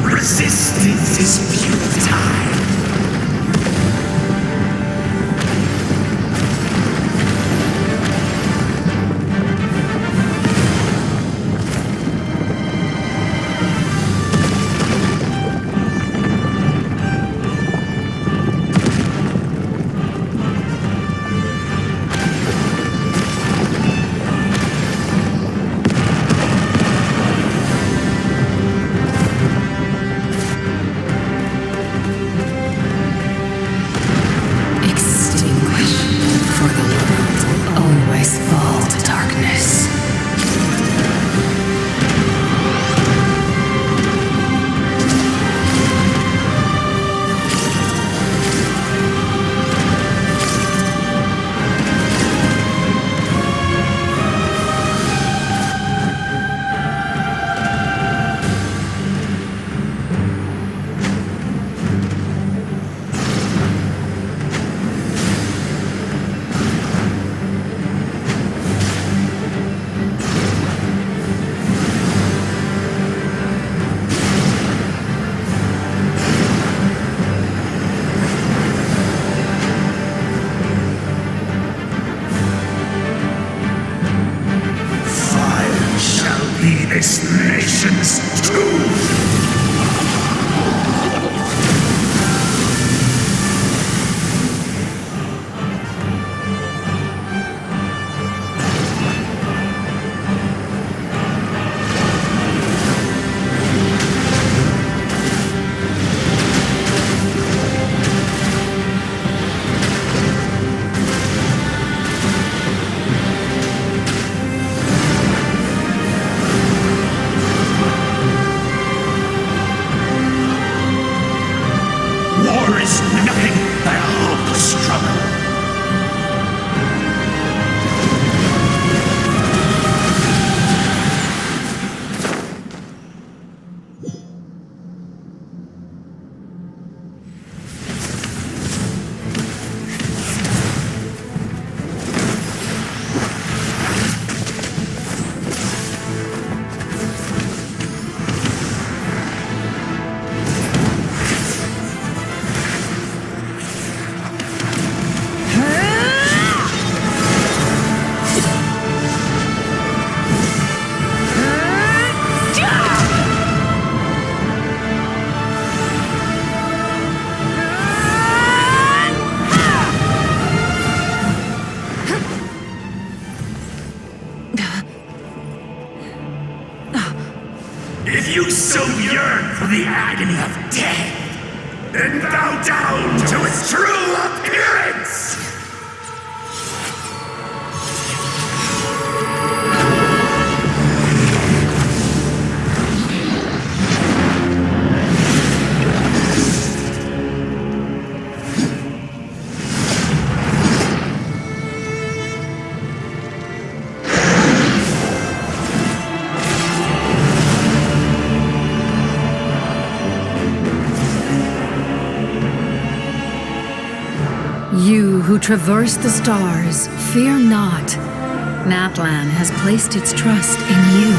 Resistance is futile. This nation's tomb! War is nothing but a hopeless struggle. so yearn for the agony of death, and bow down to its true appearance! You who traverse the stars, fear not. Natlan has placed its trust in you.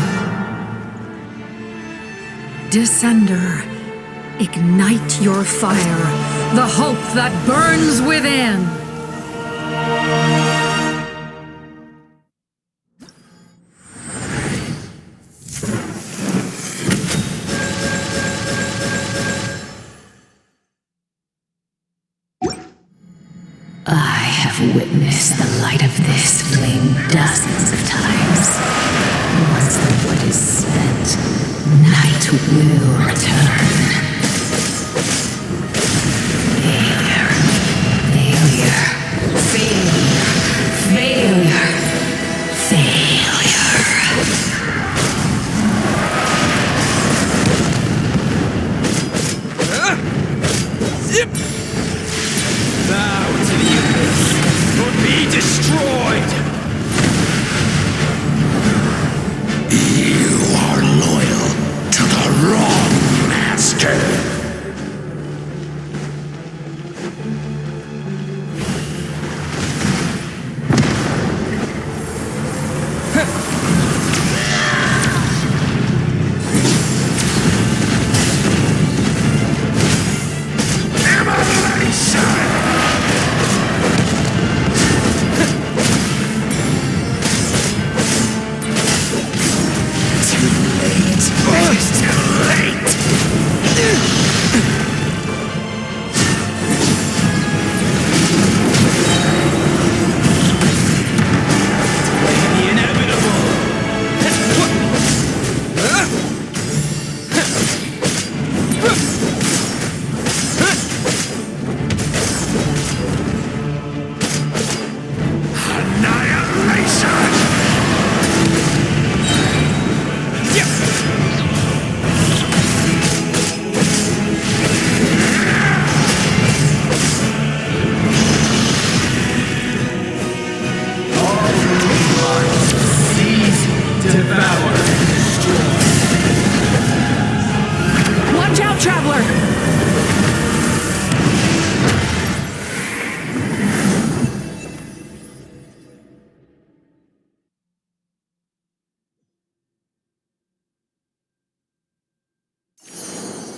Descender, ignite your fire, the hope that burns within. I have witnessed the light of this flame dozens of times. Once the wood is spent, night will return. Failure. Zip! Bow to the abyss, or be destroyed! You are loyal to the wrong master.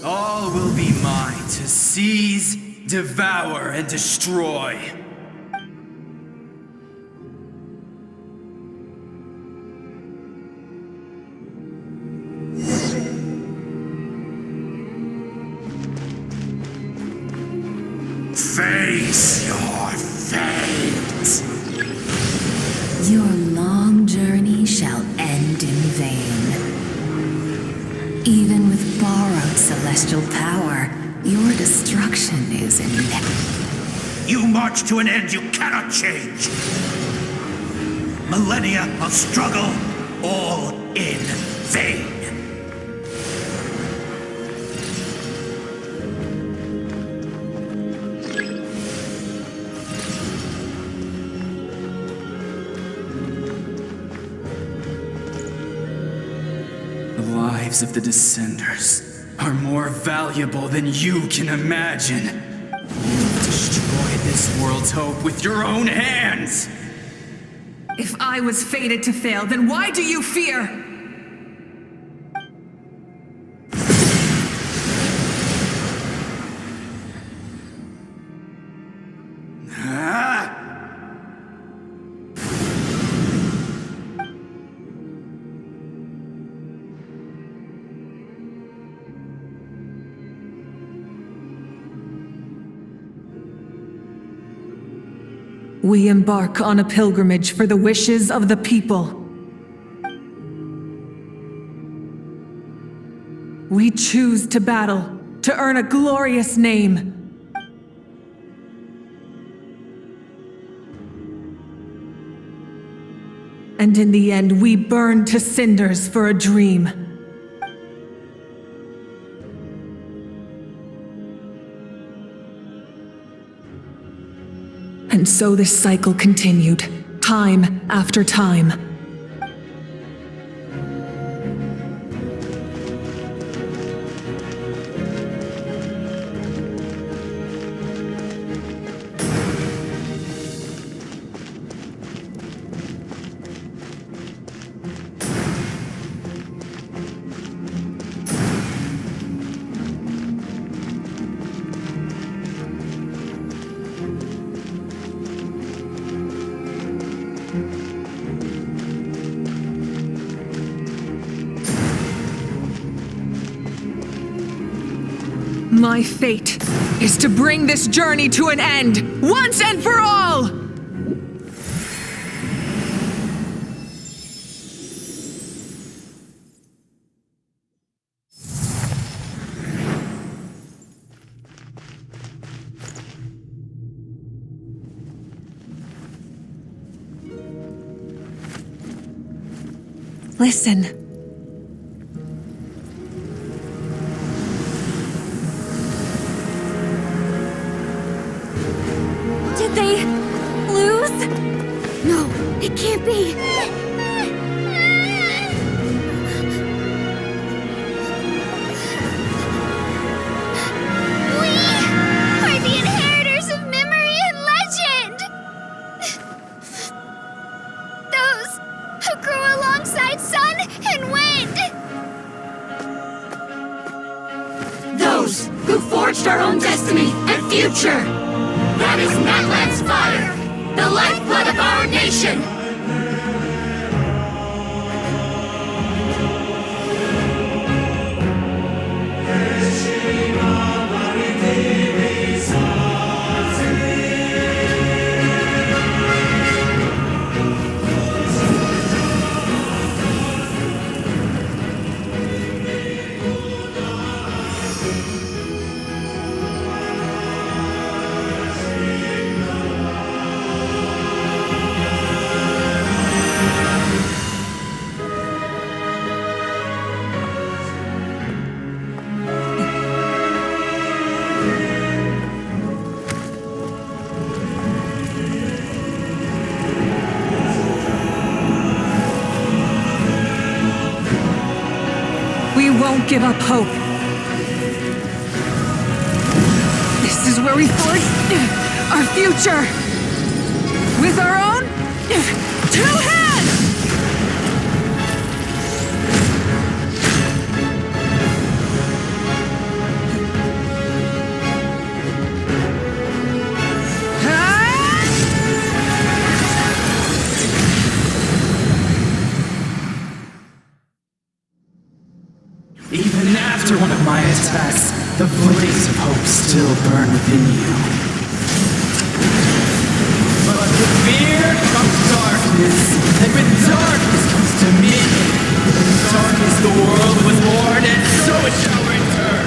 All will be mine to seize, devour, and destroy. Face your fate. Your long journey shall end in vain. Even with borrowed celestial power, your destruction is inevitable. You march to an end you cannot change. Millennia of struggle, all in vain. The lives of the Descenders are more valuable than you can imagine. You've destroyed this world's hope with your own hands! If I was fated to fail, then why do you fear? We embark on a pilgrimage for the wishes of the people. We choose to battle, to earn a glorious name. And in the end, we burn to cinders for a dream. And so this cycle continued, time after time. My fate is to bring this journey to an end, once and for all! Listen. Did they lose? No, it can't be. We are the inheritors of memory and legend! Those who grew alongside sun and wind! Those who forged our own destiny and future! That is Natlan's fire, the lifeblood of our nation! We won't give up hope. This is where we forge our future. With our own 2 hands! Even after one of my attacks, the blaze of hope still burn within you. But with fear comes darkness, and with darkness comes dominion. In darkness the world was born, and so it shall return.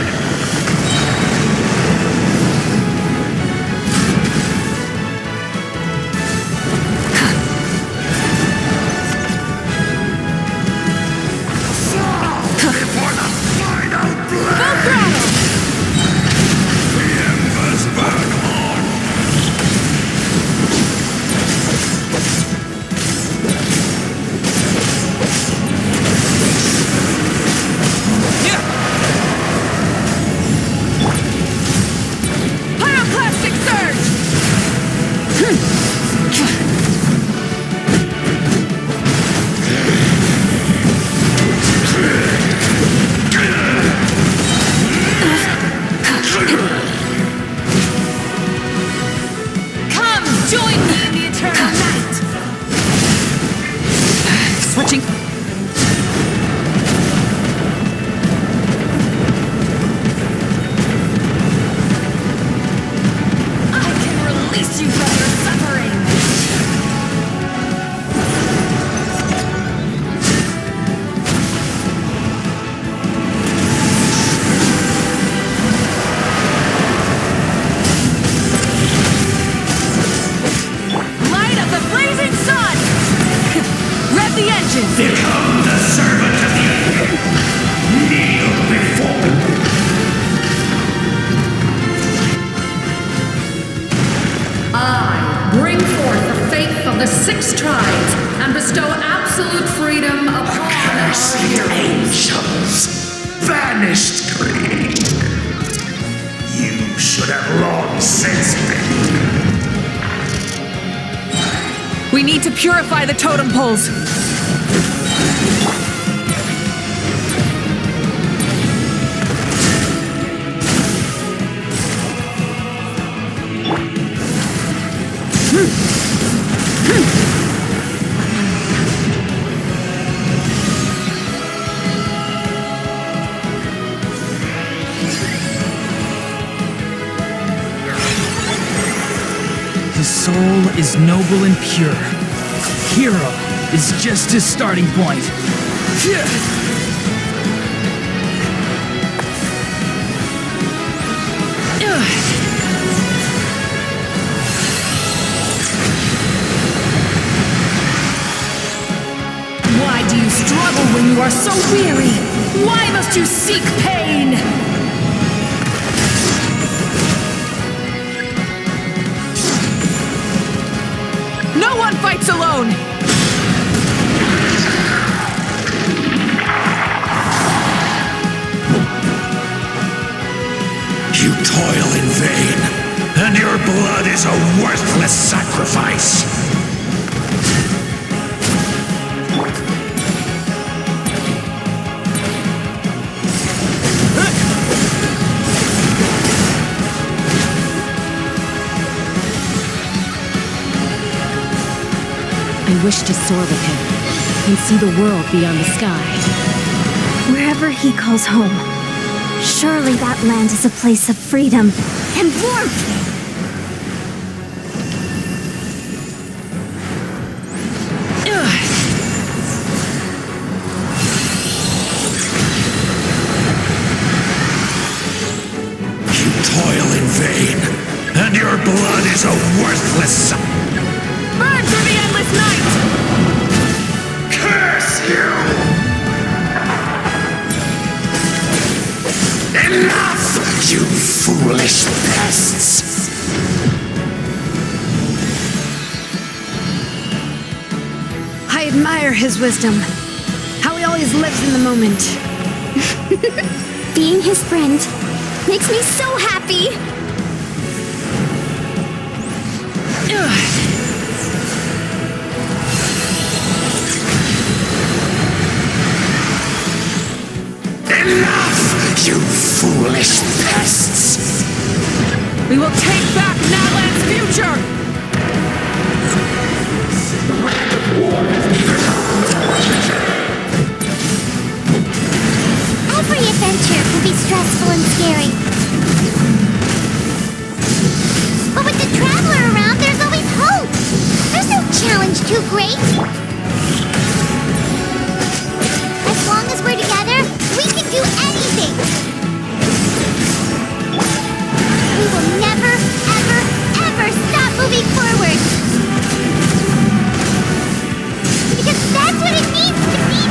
the 6 tribes and bestow absolute freedom upon Cursed angels! Vanished creatures! You should have long since been. We need to purify the totem poles. The soul is noble and pure. Hero is just his starting point. Why do you struggle when you are so weary? Why must you seek pain? No one fights alone! You toil in vain, and your blood is a worthless sacrifice. I wish to soar with him and see the world beyond the sky. Wherever he calls home, surely that land is a place of freedom and warmth. You toil in vain, and your blood is a worthless Burn through the endless night! Curse you! Enough, you foolish pests! I admire his wisdom. How he always lives in the moment. Being his friend makes me so happy. Enough, you foolish pests! We will take back Natlan's future! Every adventure can be stressful and scary. But with the Traveler around, there's always hope. There's no challenge too great. As long as we're together, we can do anything. We will never, ever, ever stop moving forward. Because that's what it needs to be.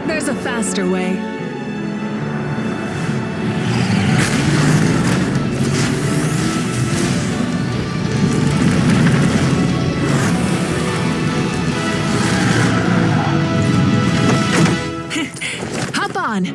There's a faster way. Hop on!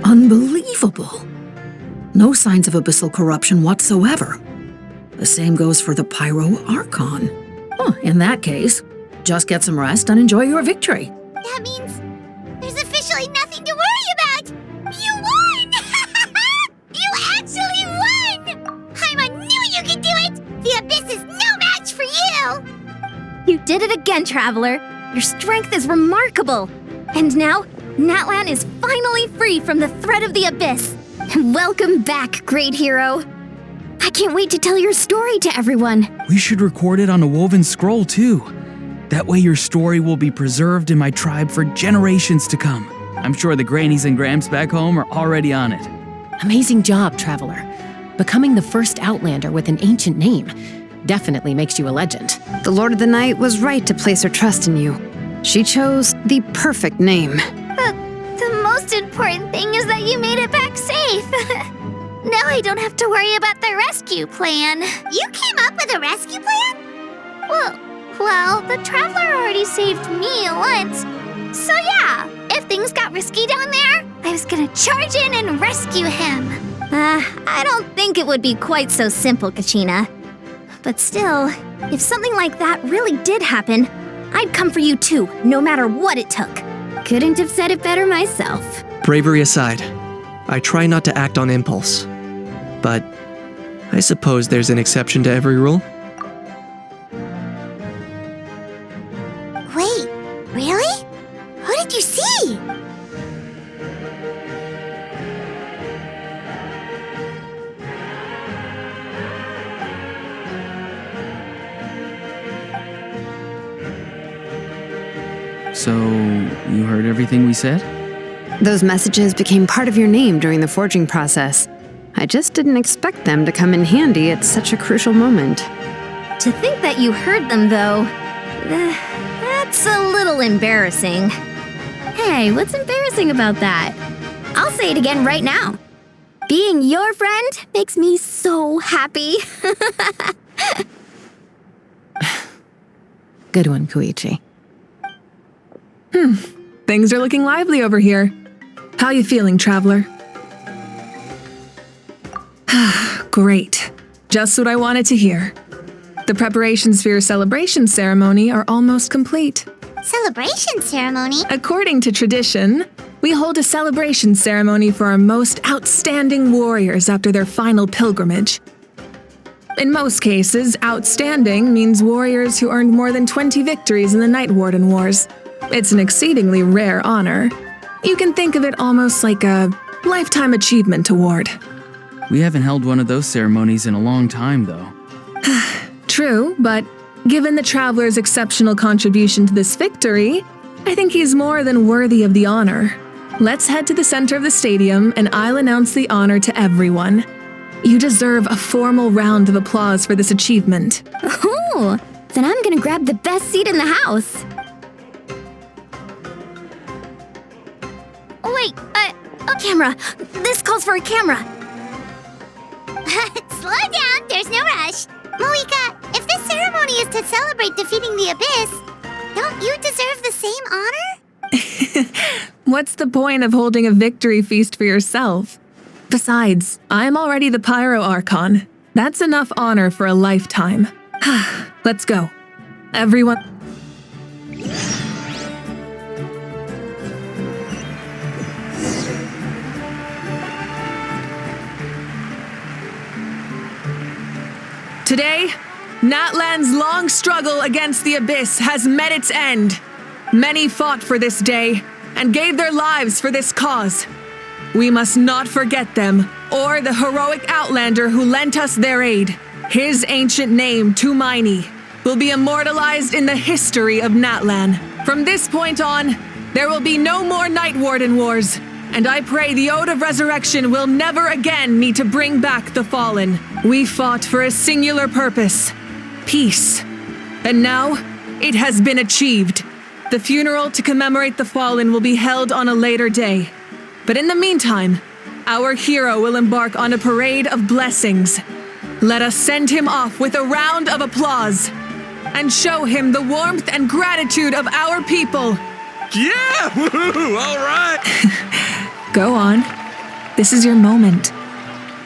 Unbelievable. No signs of abyssal corruption whatsoever. The same goes for the Pyro Archon. In that case, just get some rest and enjoy your victory. That means there's officially nothing to worry about! You won! You actually won! Paimon knew you could do it! The Abyss is no match for you! You did it again, Traveler. Your strength is remarkable. And now, Natlan is finally free from the threat of the Abyss. Welcome back, great hero. I can't wait to tell your story to everyone. We should record it on a woven scroll, too. That way your story will be preserved in my tribe for generations to come. I'm sure the grannies and gramps back home are already on it. Amazing job, Traveler. Becoming the first Outlander with an ancient name definitely makes you a legend. The Lord of the Night was right to place her trust in you. She chose the perfect name. The most important thing is that you made it back safe. Now I don't have to worry about the rescue plan. You came up with a rescue plan? Well, the Traveler already saved me once. So yeah, if things got risky down there, I was gonna charge in and rescue him. I don't think it would be quite so simple, Kachina. But still, if something like that really did happen, I'd come for you too, no matter what it took. Couldn't have said it better myself. Bravery aside, I try not to act on impulse. But I suppose there's an exception to every rule. Wait, really? Who did you see? So, you heard everything we said? Those messages became part of your name during the forging process. I just didn't expect them to come in handy at such a crucial moment. To think that you heard them, though, that's a little embarrassing. Hey, what's embarrassing about that? I'll say it again right now. Being your friend makes me so happy. Good one, Koichi. Things are looking lively over here. How you feeling, Traveler? Great. Just what I wanted to hear. The preparations for your celebration ceremony are almost complete. Celebration ceremony? According to tradition, we hold a celebration ceremony for our most outstanding warriors after their final pilgrimage. In most cases, outstanding means warriors who earned more than 20 victories in the Night Warden Wars. It's an exceedingly rare honor. You can think of it almost like a lifetime achievement award. We haven't held one of those ceremonies in a long time, though. True, but given the Traveler's exceptional contribution to this victory, I think he's more than worthy of the honor. Let's head to the center of the stadium and I'll announce the honor to everyone. You deserve a formal round of applause for this achievement. Oh, then I'm gonna grab the best seat in the house. Wait, a camera. This calls for a camera. Slow down, there's no rush. Moika, if this ceremony is to celebrate defeating the Abyss, don't you deserve the same honor? What's the point of holding a victory feast for yourself? Besides, I'm already the Pyro Archon. That's enough honor for a lifetime. Let's go. Everyone... Today, Natlan's long struggle against the Abyss has met its end. Many fought for this day and gave their lives for this cause. We must not forget them or the heroic Outlander who lent us their aid. His ancient name, Tumaini, will be immortalized in the history of Natlan. From this point on, there will be no more Night Warden Wars, and I pray the Ode of Resurrection will never again need to bring back the fallen. We fought for a singular purpose, peace. And now, it has been achieved. The funeral to commemorate the fallen will be held on a later day. But in the meantime, our hero will embark on a parade of blessings. Let us send him off with a round of applause and show him the warmth and gratitude of our people. Yeah! Woohoo! All right! Go on. This is your moment.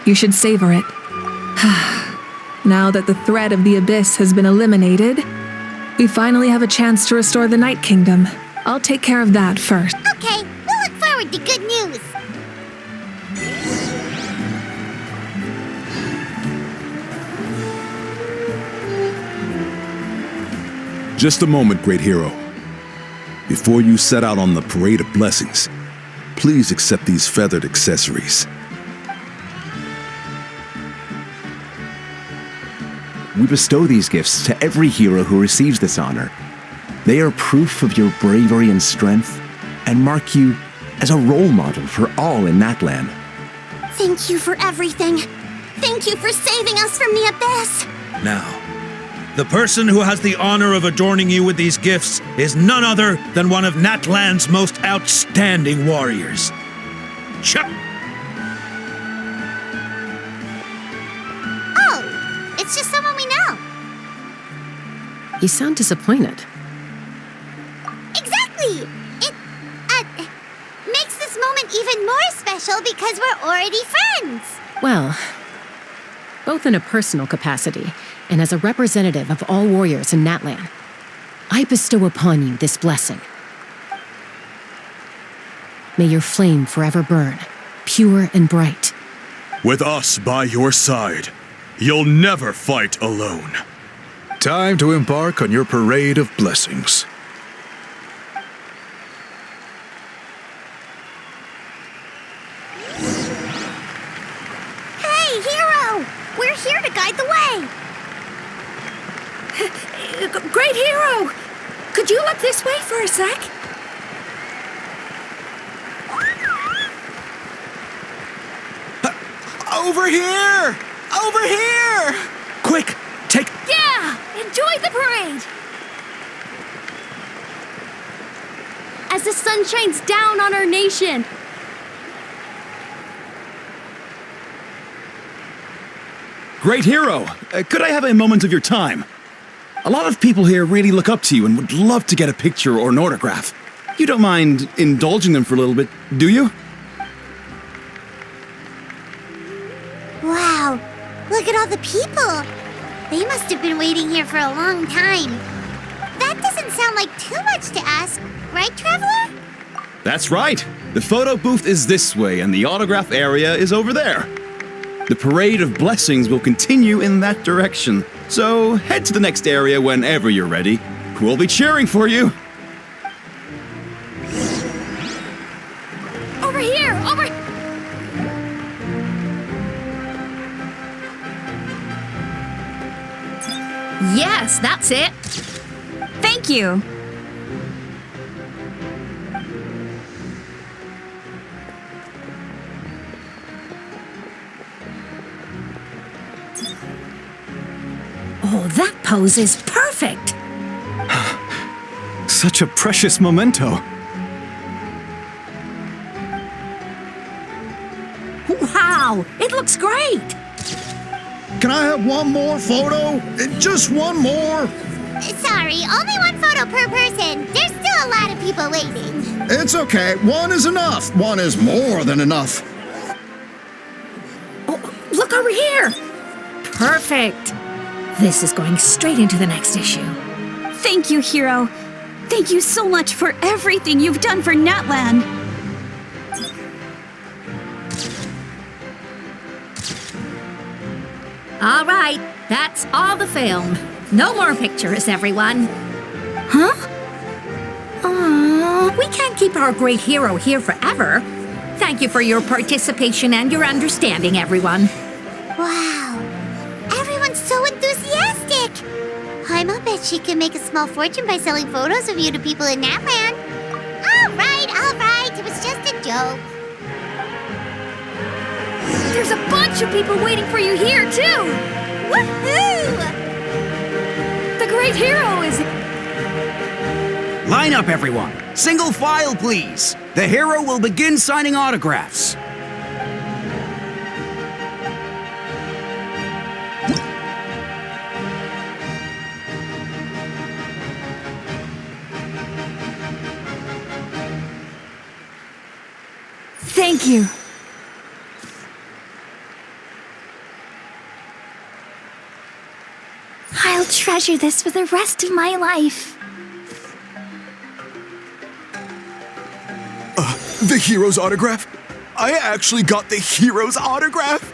You should savor it. Now that the threat of the abyss has been eliminated, we finally have a chance to restore the Night Kingdom. I'll take care of that first. Okay, we'll look forward to good news. Just a moment, great hero. Before you set out on the parade of blessings, please accept these feathered accessories. We bestow these gifts to every hero who receives this honor. They are proof of your bravery and strength, and mark you as a role model for all in Natlan. Thank you for everything. Thank you for saving us from the abyss. Now, the person who has the honor of adorning you with these gifts is none other than one of Natlan's most outstanding warriors. Chuck! Oh, it's just someone we know. You sound disappointed. Exactly! It makes this moment even more special because we're already friends. Well, both in a personal capacity and as a representative of all warriors in Natlan, I bestow upon you this blessing. May your flame forever burn, pure and bright. With us by your side, you'll never fight alone. Time to embark on your parade of blessings. Hey, hero! We're here to guide the way. Great hero! Could you look this way for a sec? Over here! Over here! Quick, take... Yeah! Enjoy the parade! As the sun shines down on our nation, Great hero! Could I have a moment of your time? A lot of people here really look up to you and would love to get a picture or an autograph. You don't mind indulging them for a little bit, do you? Wow, look at all the people. They must have been waiting here for a long time. That doesn't sound like too much to ask, right, Traveler? That's right. The photo booth is this way and the autograph area is over there. The parade of blessings will continue in that direction. So head to the next area whenever you're ready. We'll be cheering for you. over here! Over... Yes, that's it. Thank you. Oh, that pose is perfect. Such a precious memento. Wow, it looks great. Can I have one more photo? Just one more? Sorry, only one photo per person. There's still a lot of people waiting. It's okay. One is enough. One is more than enough. Oh, look over here. Perfect. This is going straight into the next issue. Thank you, Hero. Thank you so much for everything you've done for Natlan. All right, that's all the film. No more pictures, everyone. Huh? Aww, we can't keep our great hero here forever. Thank you for your participation and your understanding, everyone. Wow, everyone's so enthusiastic. I'll bet she can make a small fortune by selling photos of you to people in Natlan. All right, it was just a joke. There's a bunch of people waiting for you here, too! Woohoo! The great hero is... Line up, everyone. Single file, please. The hero will begin signing autographs. Thank you. I'll treasure this for the rest of my life. The hero's autograph? I actually got the hero's autograph?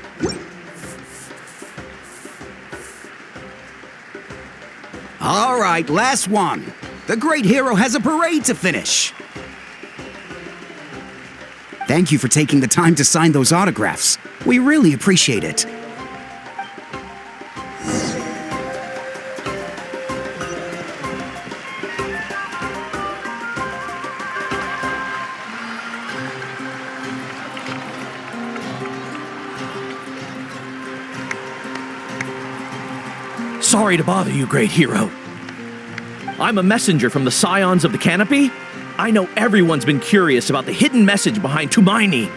All right, last one. The great hero has a parade to finish. Thank you for taking the time to sign those autographs. We really appreciate it. Sorry to bother you, great hero. I'm a messenger from the Scions of the Canopy. I know everyone's been curious about the hidden message behind Tumaini.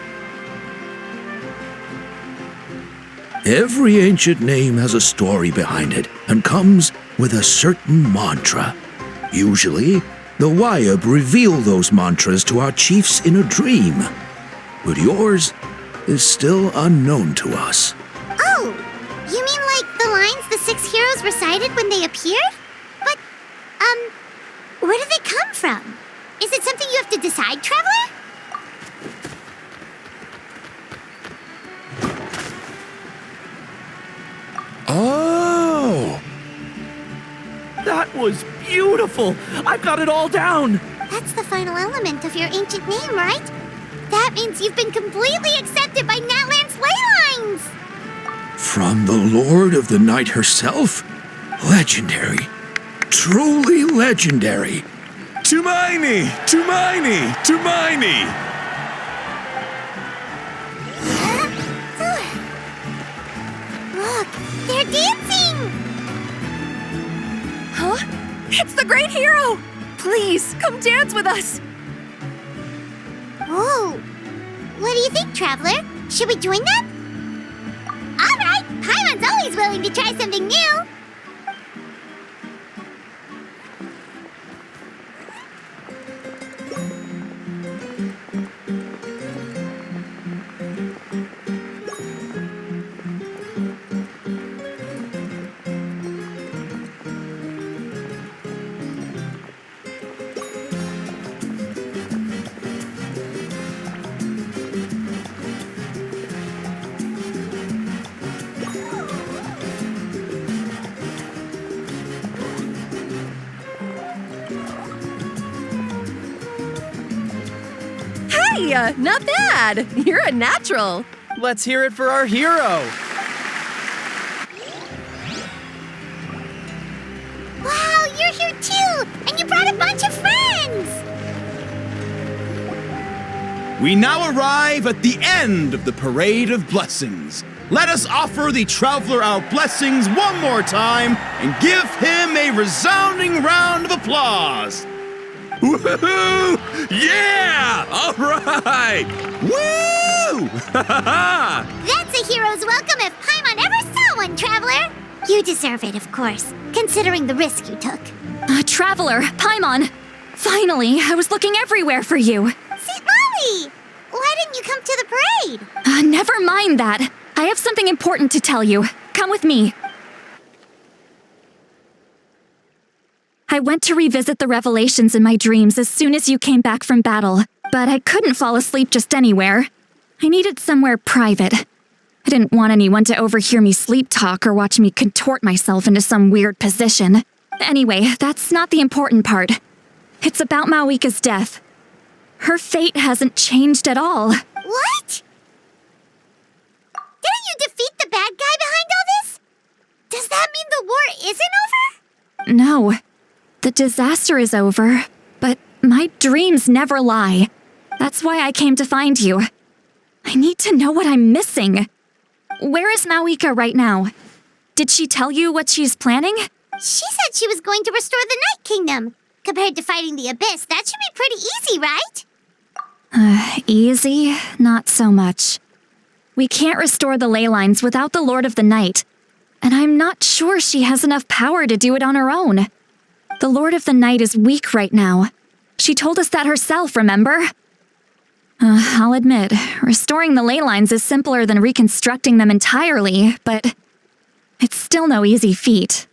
Every ancient name has a story behind it and comes with a certain mantra. Usually, the Wayab reveal those mantras to our chiefs in a dream. But yours is still unknown to us. Oh, you mean like the lines the 6 heroes recited when they appeared? But, where do they come from? Is it something you have to decide, Traveler? Oh! That was beautiful! I've got it all down! That's the final element of your ancient name, right? That means you've been completely accepted by Natlan's ley lines! From the Lord of the Night herself? Legendary. Truly legendary. Tumaini! Tumaini! Tumaini! Look, they're dancing! Huh? It's the great hero! Please, come dance with us! Oh, what do you think, Traveler? Should we join them? All right, Paimon's always willing to try something new. Hey, not bad. You're a natural. Let's hear it for our hero. Wow, you're here too! And you brought a bunch of friends! We now arrive at the end of the Parade of Blessings. Let us offer the Traveler our blessings one more time and give him a resounding round of applause. Woohoo! Yeah! All right! Woo! That's a hero's welcome if Paimon ever saw one, Traveler! You deserve it, of course, considering the risk you took. Traveler, Paimon! Finally, I was looking everywhere for you. St. Molly! Why didn't you come to the parade? Never mind that. I have something important to tell you. Come with me. I went to revisit the revelations in my dreams as soon as you came back from battle, but I couldn't fall asleep just anywhere. I needed somewhere private. I didn't want anyone to overhear me sleep talk or watch me contort myself into some weird position. Anyway, that's not the important part. It's about Mawika's death. Her fate hasn't changed at all. What? Didn't you defeat the bad guy behind all this? Does that mean the war isn't over? No. The disaster is over, but my dreams never lie. That's why I came to find you. I need to know what I'm missing. Where is Mawika right now? Did she tell you what she's planning? She said she was going to restore the Night Kingdom. Compared to fighting the Abyss, that should be pretty easy, right? Easy? Not so much. We can't restore the ley lines without the Lord of the Night, and I'm not sure she has enough power to do it on her own. The Lord of the Night is weak right now. She told us that herself, remember? I'll admit, restoring the ley lines is simpler than reconstructing them entirely, but it's still no easy feat.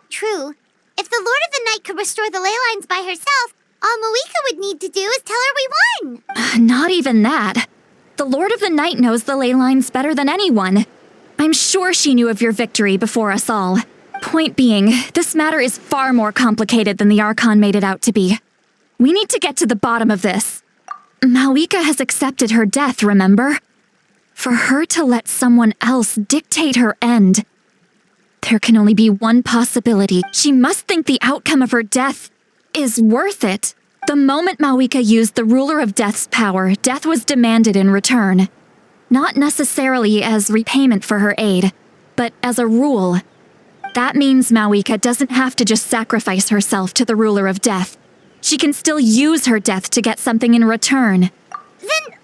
True. If the Lord of the Night could restore the ley lines by herself, all Moeka would need to do is tell her we won. Not even that. The Lord of the Night knows the ley lines better than anyone. I'm sure she knew of your victory before us all. Point being, this matter is far more complicated than the Archon made it out to be. We need to get to the bottom of this. Moeka has accepted her death, remember? For her to let someone else dictate her end, there can only be one possibility. She must think the outcome of her death is worth it. The moment Moeka used the Ruler of Death's power, death was demanded in return. Not necessarily as repayment for her aid, but as a rule. That means Moeka doesn't have to just sacrifice herself to the Ruler of Death. She can still use her death to get something in return. Then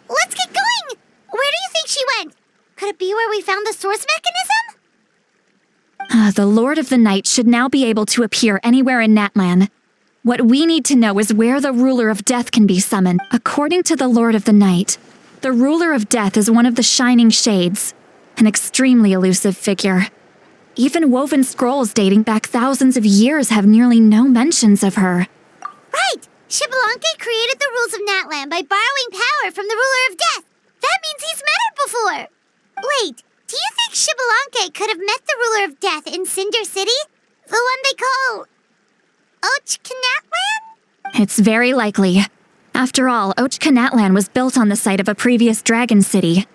let's get going! Where do you think she went? Could it be where we found the source mechanism? The Lord of the Night should now be able to appear anywhere in Natlan. What we need to know is where the Ruler of Death can be summoned. According to the Lord of the Night, the Ruler of Death is one of the Shining Shades, an extremely elusive figure. Even woven scrolls dating back thousands of years have nearly no mentions of her. Right! Xbalanque created the rules of Natlan by borrowing power from the Ruler of Death. That means he's met her before. Wait, do you think Xbalanque could have met the Ruler of Death in Cinder City? The one they call Hoyocreators? It's very likely. After all, Hoyocreators was built on the site of a previous dragon city.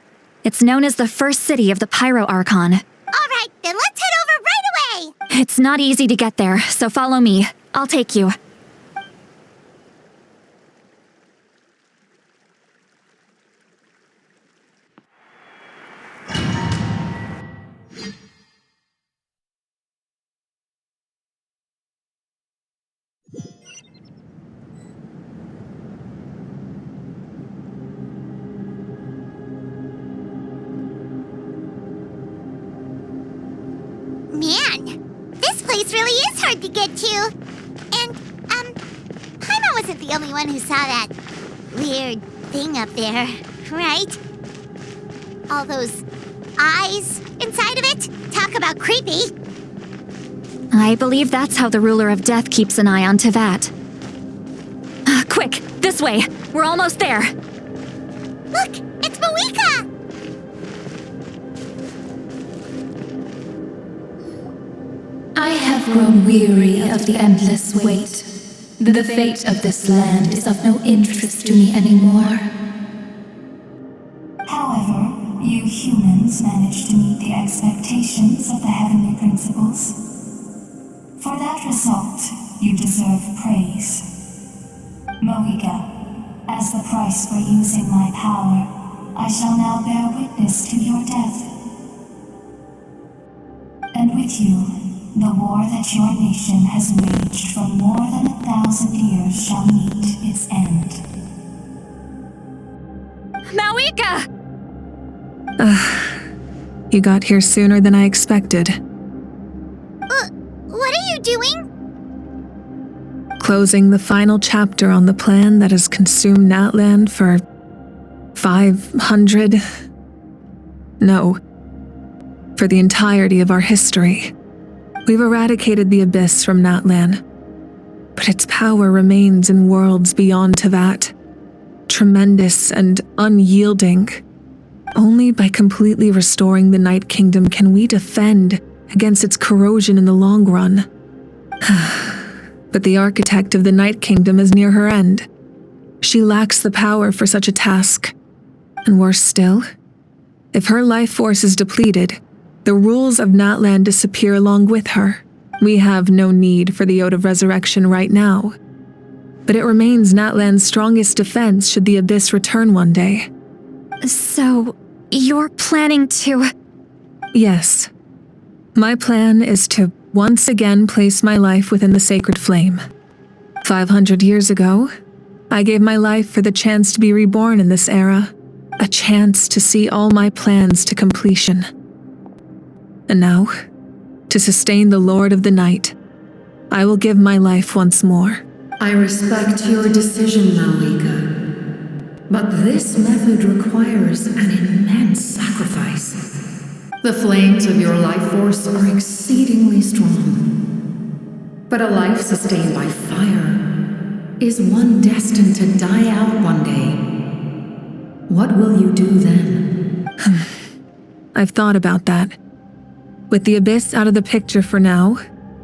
It's known as the first city of the Pyro Archon. All right, then let's head over right away! It's not easy to get there, so follow me. I'll take you. Man, this place really is hard to get to. And, Paimon wasn't the only one who saw that weird thing up there, right? All those eyes inside of it? Talk about creepy. I believe that's how the Ruler of Death keeps an eye on Tevat. Quick, this way! We're almost there! Look, it's Moeka! I have grown weary of the endless wait. The fate of this land is of no interest to me anymore. However, you humans managed to meet the expectations of the heavenly principles. For that result, you deserve praise. Moeka, as the price for using my power, I shall now bear witness to your death. And with you, the war that your nation has waged for more than 1,000 years shall meet its end. Moeka! You got here sooner than I expected. What are you doing? Closing the final chapter on the plan that has consumed Natlan for 500... No, for the entirety of our history. We've eradicated the Abyss from Natlan, but its power remains in worlds beyond Tevat, tremendous and unyielding. Only by completely restoring the Night Kingdom can we defend against its corrosion in the long run. But the architect of the Night Kingdom is near her end. She lacks the power for such a task. And worse still, if her life force is depleted, the rules of Natlan disappear along with her. We have no need for the Ode of Resurrection right now. But it remains Natlan's strongest defense should the Abyss return one day. So, you're planning to... Yes. My plan is to once again place my life within the sacred flame. 500 years ago, I gave my life for the chance to be reborn in this era, a chance to see all my plans to completion. And now, to sustain the Lord of the Night, I will give my life once more. I respect your decision, Malika, but this method requires an immense sacrifice. The flames of your life force are exceedingly strong, but a life sustained by fire is one destined to die out one day. What will you do then? I've thought about that. With the Abyss out of the picture for now,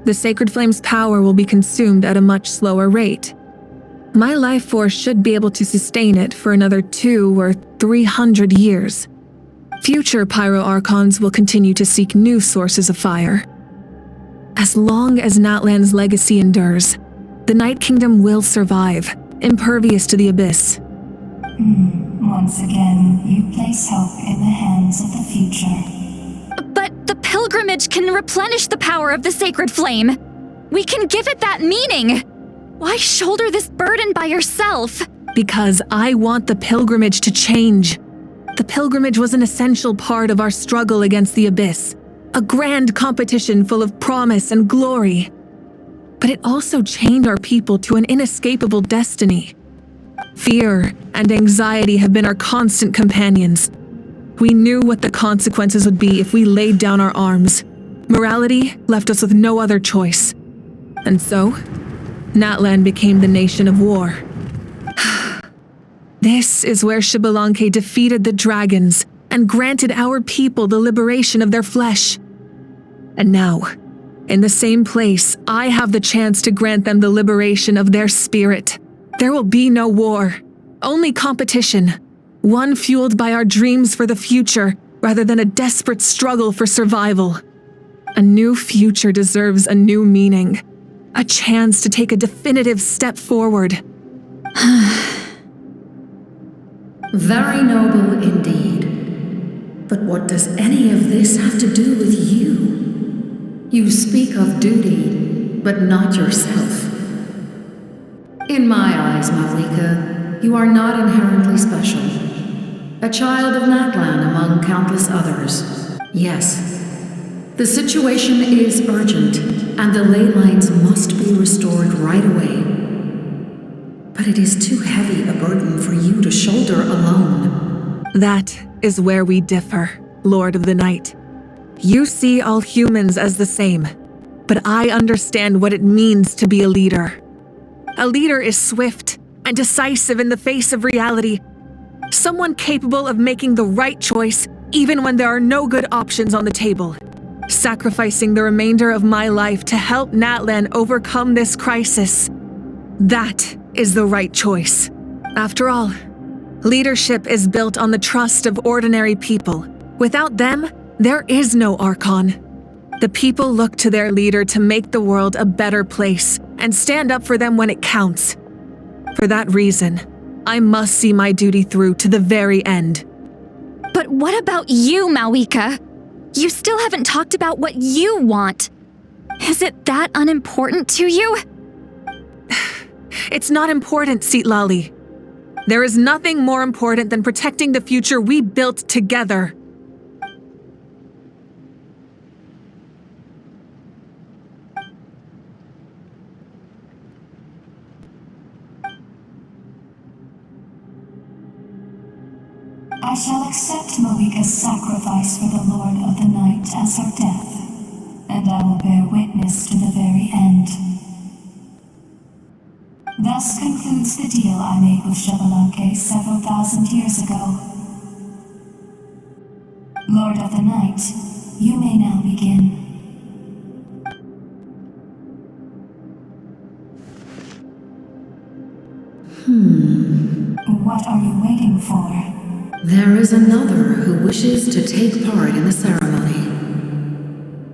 the Sacred Flame's power will be consumed at a much slower rate. My life force should be able to sustain it for another 200 or 300 years. Future Pyro Archons will continue to seek new sources of fire. As long as Natlan's legacy endures, the Night Kingdom will survive, impervious to the Abyss. Once again, you place hope in the hands of the future. But the pilgrimage can replenish the power of the Sacred Flame. We can give it that meaning. Why shoulder this burden by yourself? Because I want the pilgrimage to change. The pilgrimage was an essential part of our struggle against the Abyss, a grand competition full of promise and glory. But it also chained our people to an inescapable destiny. Fear and anxiety have been our constant companions. We knew what the consequences would be if we laid down our arms. Morality left us with no other choice. And so, Natlan became the nation of war. This is where Xbalanque defeated the dragons and granted our people the liberation of their flesh. And now, in the same place, I have the chance to grant them the liberation of their spirit. There will be no war, only competition, one fueled by our dreams for the future rather than a desperate struggle for survival. A new future deserves a new meaning, a chance to take a definitive step forward. Very noble indeed. But what does any of this have to do with you? You speak of duty, but not yourself. In my eyes, Malika, you are not inherently special. A child of Natlan among countless others. Yes, the situation is urgent, and the ley lines must be restored right away. But it is too heavy a burden for you to shoulder alone. That is where we differ, Lord of the Night. You see all humans as the same, but I understand what it means to be a leader. A leader is swift and decisive in the face of reality. Someone capable of making the right choice even when there are no good options on the table. Sacrificing the remainder of my life to help Natlan overcome this crisis. That is the right choice. After all, leadership is built on the trust of ordinary people. Without them, there is no Archon. The people look to their leader to make the world a better place and stand up for them when it counts. For that reason, I must see my duty through to the very end. But what about you, Malika? You still haven't talked about what you want. Is it that unimportant to you? It's not important, Citlali. There is nothing more important than protecting the future we built together. I shall accept Malika's sacrifice for the Lord of the Night as her death, and I will bear witness to the very end. Thus concludes the deal I made with Xbalanque several thousand years ago. Lord of the Night, you may now begin. What are you waiting for? There is another who wishes to take part in the ceremony.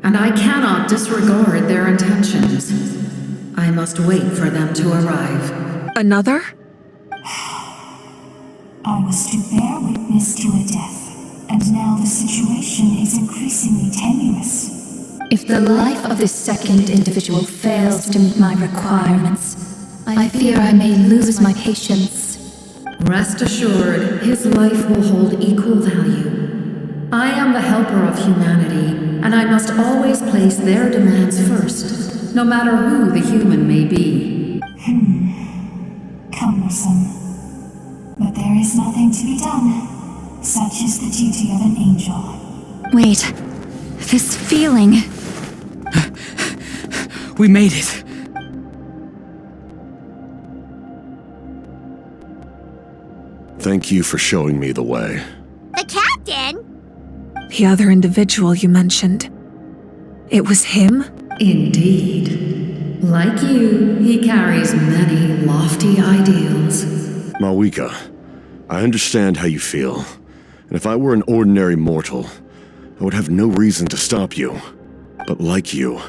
And I cannot disregard their intentions. I must wait for them to arrive. Another? I was to bear witness to a death, and now the situation is increasingly tenuous. If the life of this second individual fails to meet my requirements, I fear I may lose my patience. Rest assured, his life will hold equal value. I am the helper of humanity, and I must always place their demands first, no matter who the human may be. Cumbersome. But there is nothing to be done. Such is the duty of an angel. Wait. This feeling. We made it. Thank you for showing me the way. The captain? The other individual you mentioned. It was him? Indeed. Like you, he carries many lofty ideals. Mawika, I understand how you feel. And if I were an ordinary mortal, I would have no reason to stop you. But like you,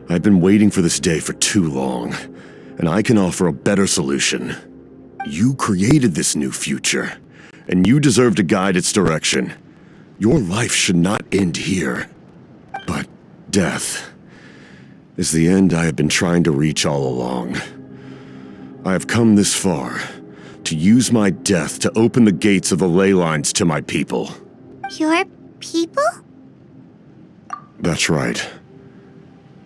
I've been waiting for this day for too long, and I can offer a better solution. You created this new future, and you deserve to guide its direction. Your life should not end here. But death is the end I have been trying to reach all along. I have come this far to use my death to open the gates of the ley lines to my people. Your people? That's right.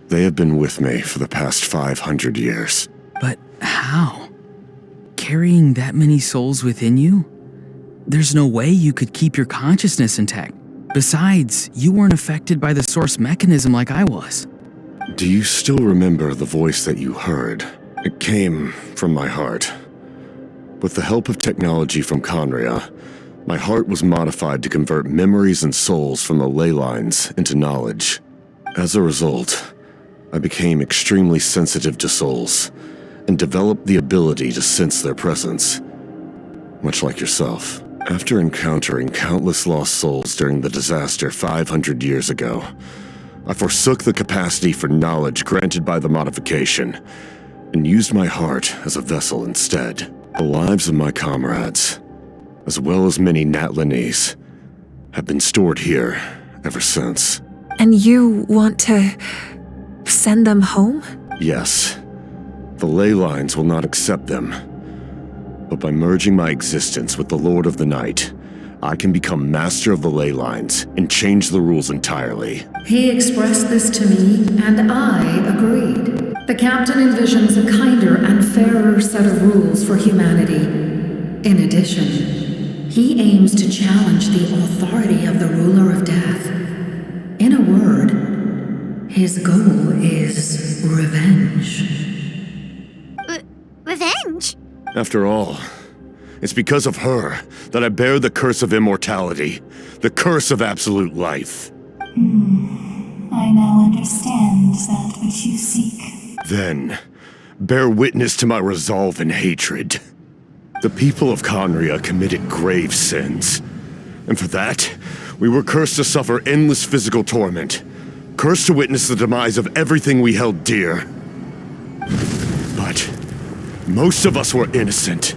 They have been with me for the past 500 years. But how? Carrying that many souls within you? There's no way you could keep your consciousness intact. Besides, you weren't affected by the source mechanism like I was. Do you still remember the voice that you heard? It came from my heart. With the help of technology from Conria, my heart was modified to convert memories and souls from the ley lines into knowledge. As a result, I became extremely sensitive to souls, and developed the ability to sense their presence. Much like yourself. After encountering countless lost souls during the disaster 500 years ago, I forsook the capacity for knowledge granted by the modification, and used my heart as a vessel instead. The lives of my comrades, as well as many Natlanese, have been stored here ever since. And you want to send them home? Yes. The ley lines will not accept them. But by merging my existence with the Lord of the Night, I can become master of the ley lines and change the rules entirely. He expressed this to me, and I agreed. The captain envisions a kinder and fairer set of rules for humanity. In addition, he aims to challenge the authority of the ruler of death. In a word, his goal is revenge. Revenge? After all, it's because of her that I bear the curse of immortality, the curse of absolute life. I now understand that which you seek. Then, bear witness to my resolve and hatred. The people of Conria committed grave sins, and for that, we were cursed to suffer endless physical torment, cursed to witness the demise of everything we held dear. But most of us were innocent.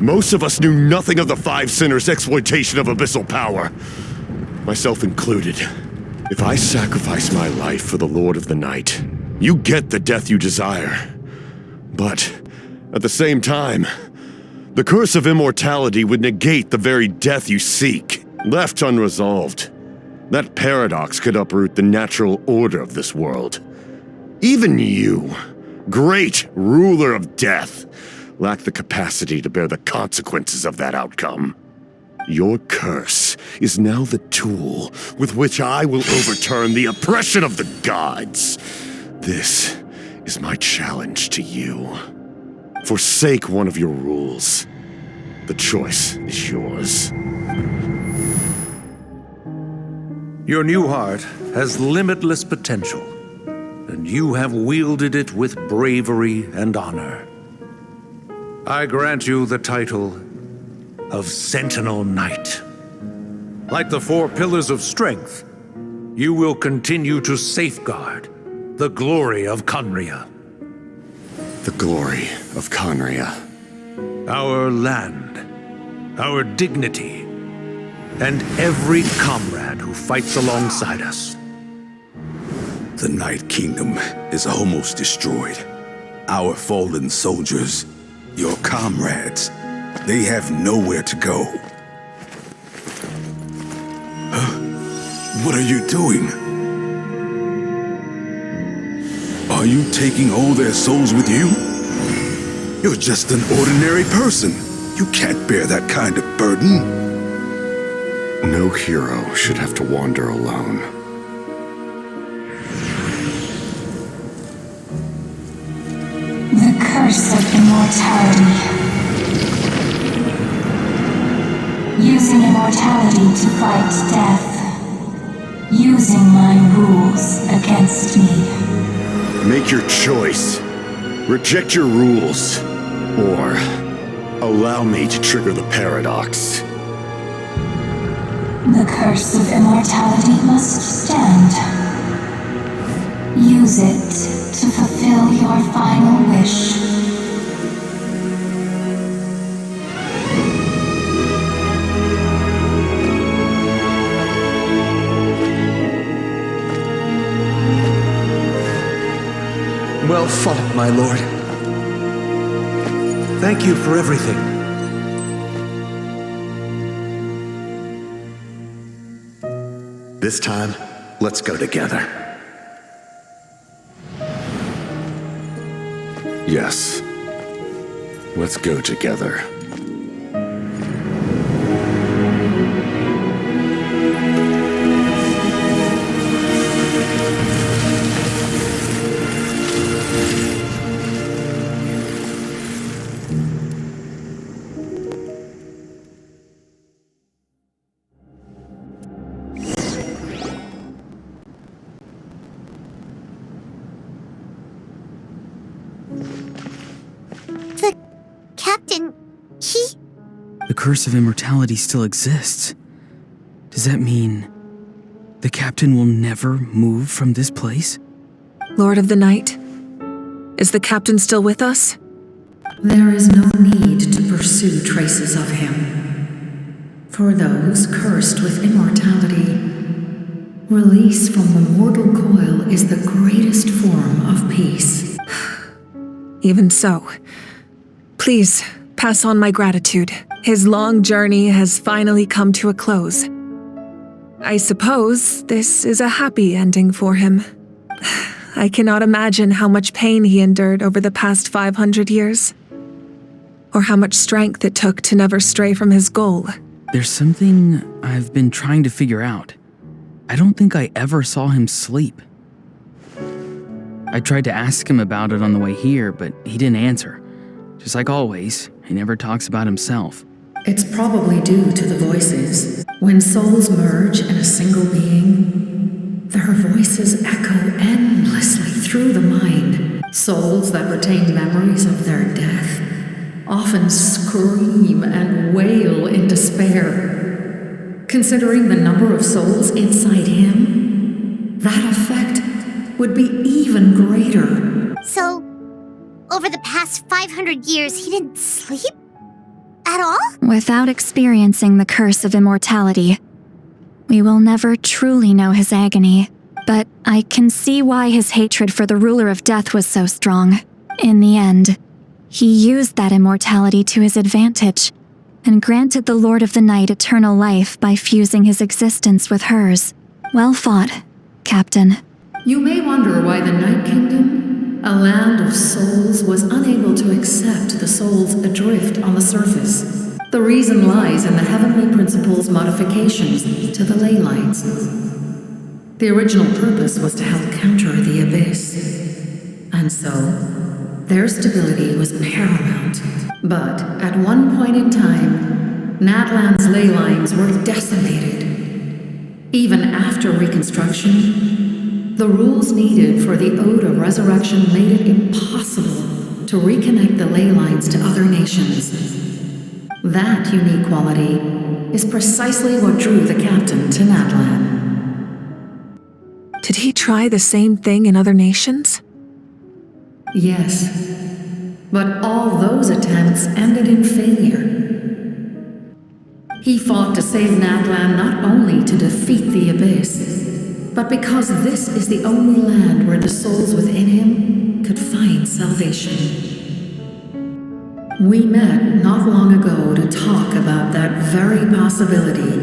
Most of us knew nothing of the Five Sinners' exploitation of abyssal power, myself included. If I sacrifice my life for the Lord of the Night, you get the death you desire. But at the same time, the curse of immortality would negate the very death you seek. Left unresolved, that paradox could uproot the natural order of this world. Even you, great ruler of death, lack the capacity to bear the consequences of that outcome. Your curse is now the tool with which I will overturn the oppression of the gods. This is my challenge to you. Forsake one of your rules. The choice is yours. Your new heart has limitless potential, and you have wielded it with bravery and honor. I grant you the title of Sentinel Knight. Like the four pillars of strength, you will continue to safeguard the glory of Conria. The glory of Conria. Our land, our dignity, and every comrade who fights alongside us. The Night Kingdom is almost destroyed. Our fallen soldiers, your comrades, they have nowhere to go. Huh? What are you doing? Are you taking all their souls with you? You're just an ordinary person. You can't bear that kind of burden. No hero should have to wander alone. The curse of immortality. Using immortality to fight death. Using my rules against me. Make your choice. Reject your rules. Or allow me to trigger the paradox. The curse of immortality must stand. Use it to fulfill your final wish. Well fought, my lord. Thank you for everything. This time, let's go together. Yes. Let's go together. The curse of immortality still exists. Does that mean the captain will never move from this place? Lord of the Night, is the captain still with us? There is no need to pursue traces of him. For those cursed with immortality, release from the mortal coil is the greatest form of peace. Even so, please pass on my gratitude. His long journey has finally come to a close. I suppose this is a happy ending for him. I cannot imagine how much pain he endured over the past 500 years, or how much strength it took to never stray from his goal. There's something I've been trying to figure out. I don't think I ever saw him sleep. I tried to ask him about it on the way here, but he didn't answer. Just like always, he never talks about himself. It's probably due to the voices. When souls merge in a single being, their voices echo endlessly through the mind. Souls that retain memories of their death often scream and wail in despair. Considering the number of souls inside him, that effect would be even greater. So, over the past 500 years, he didn't sleep? At all? Without experiencing the curse of immortality, we will never truly know his agony. But I can see why his hatred for the ruler of death was so strong. In the end, he used that immortality to his advantage, and granted the Lord of the Night eternal life by fusing his existence with hers. Well fought, Captain. You may wonder why the Night Kingdom, a land of souls, was unable to accept the souls adrift on the surface. The reason lies in the Heavenly Principle's modifications to the ley lines. The original purpose was to help counter the Abyss, and so their stability was paramount. But at one point in time, Natlan's ley lines were decimated. Even after reconstruction, the rules needed for the Ode of Resurrection made it impossible to reconnect the ley lines to other nations. That unique quality is precisely what drew the captain to Natlan. Did he try the same thing in other nations? Yes, but all those attempts ended in failure. He fought to save Natlan not only to defeat the Abyss, but because this is the only land where the souls within him could find salvation. We met not long ago to talk about that very possibility,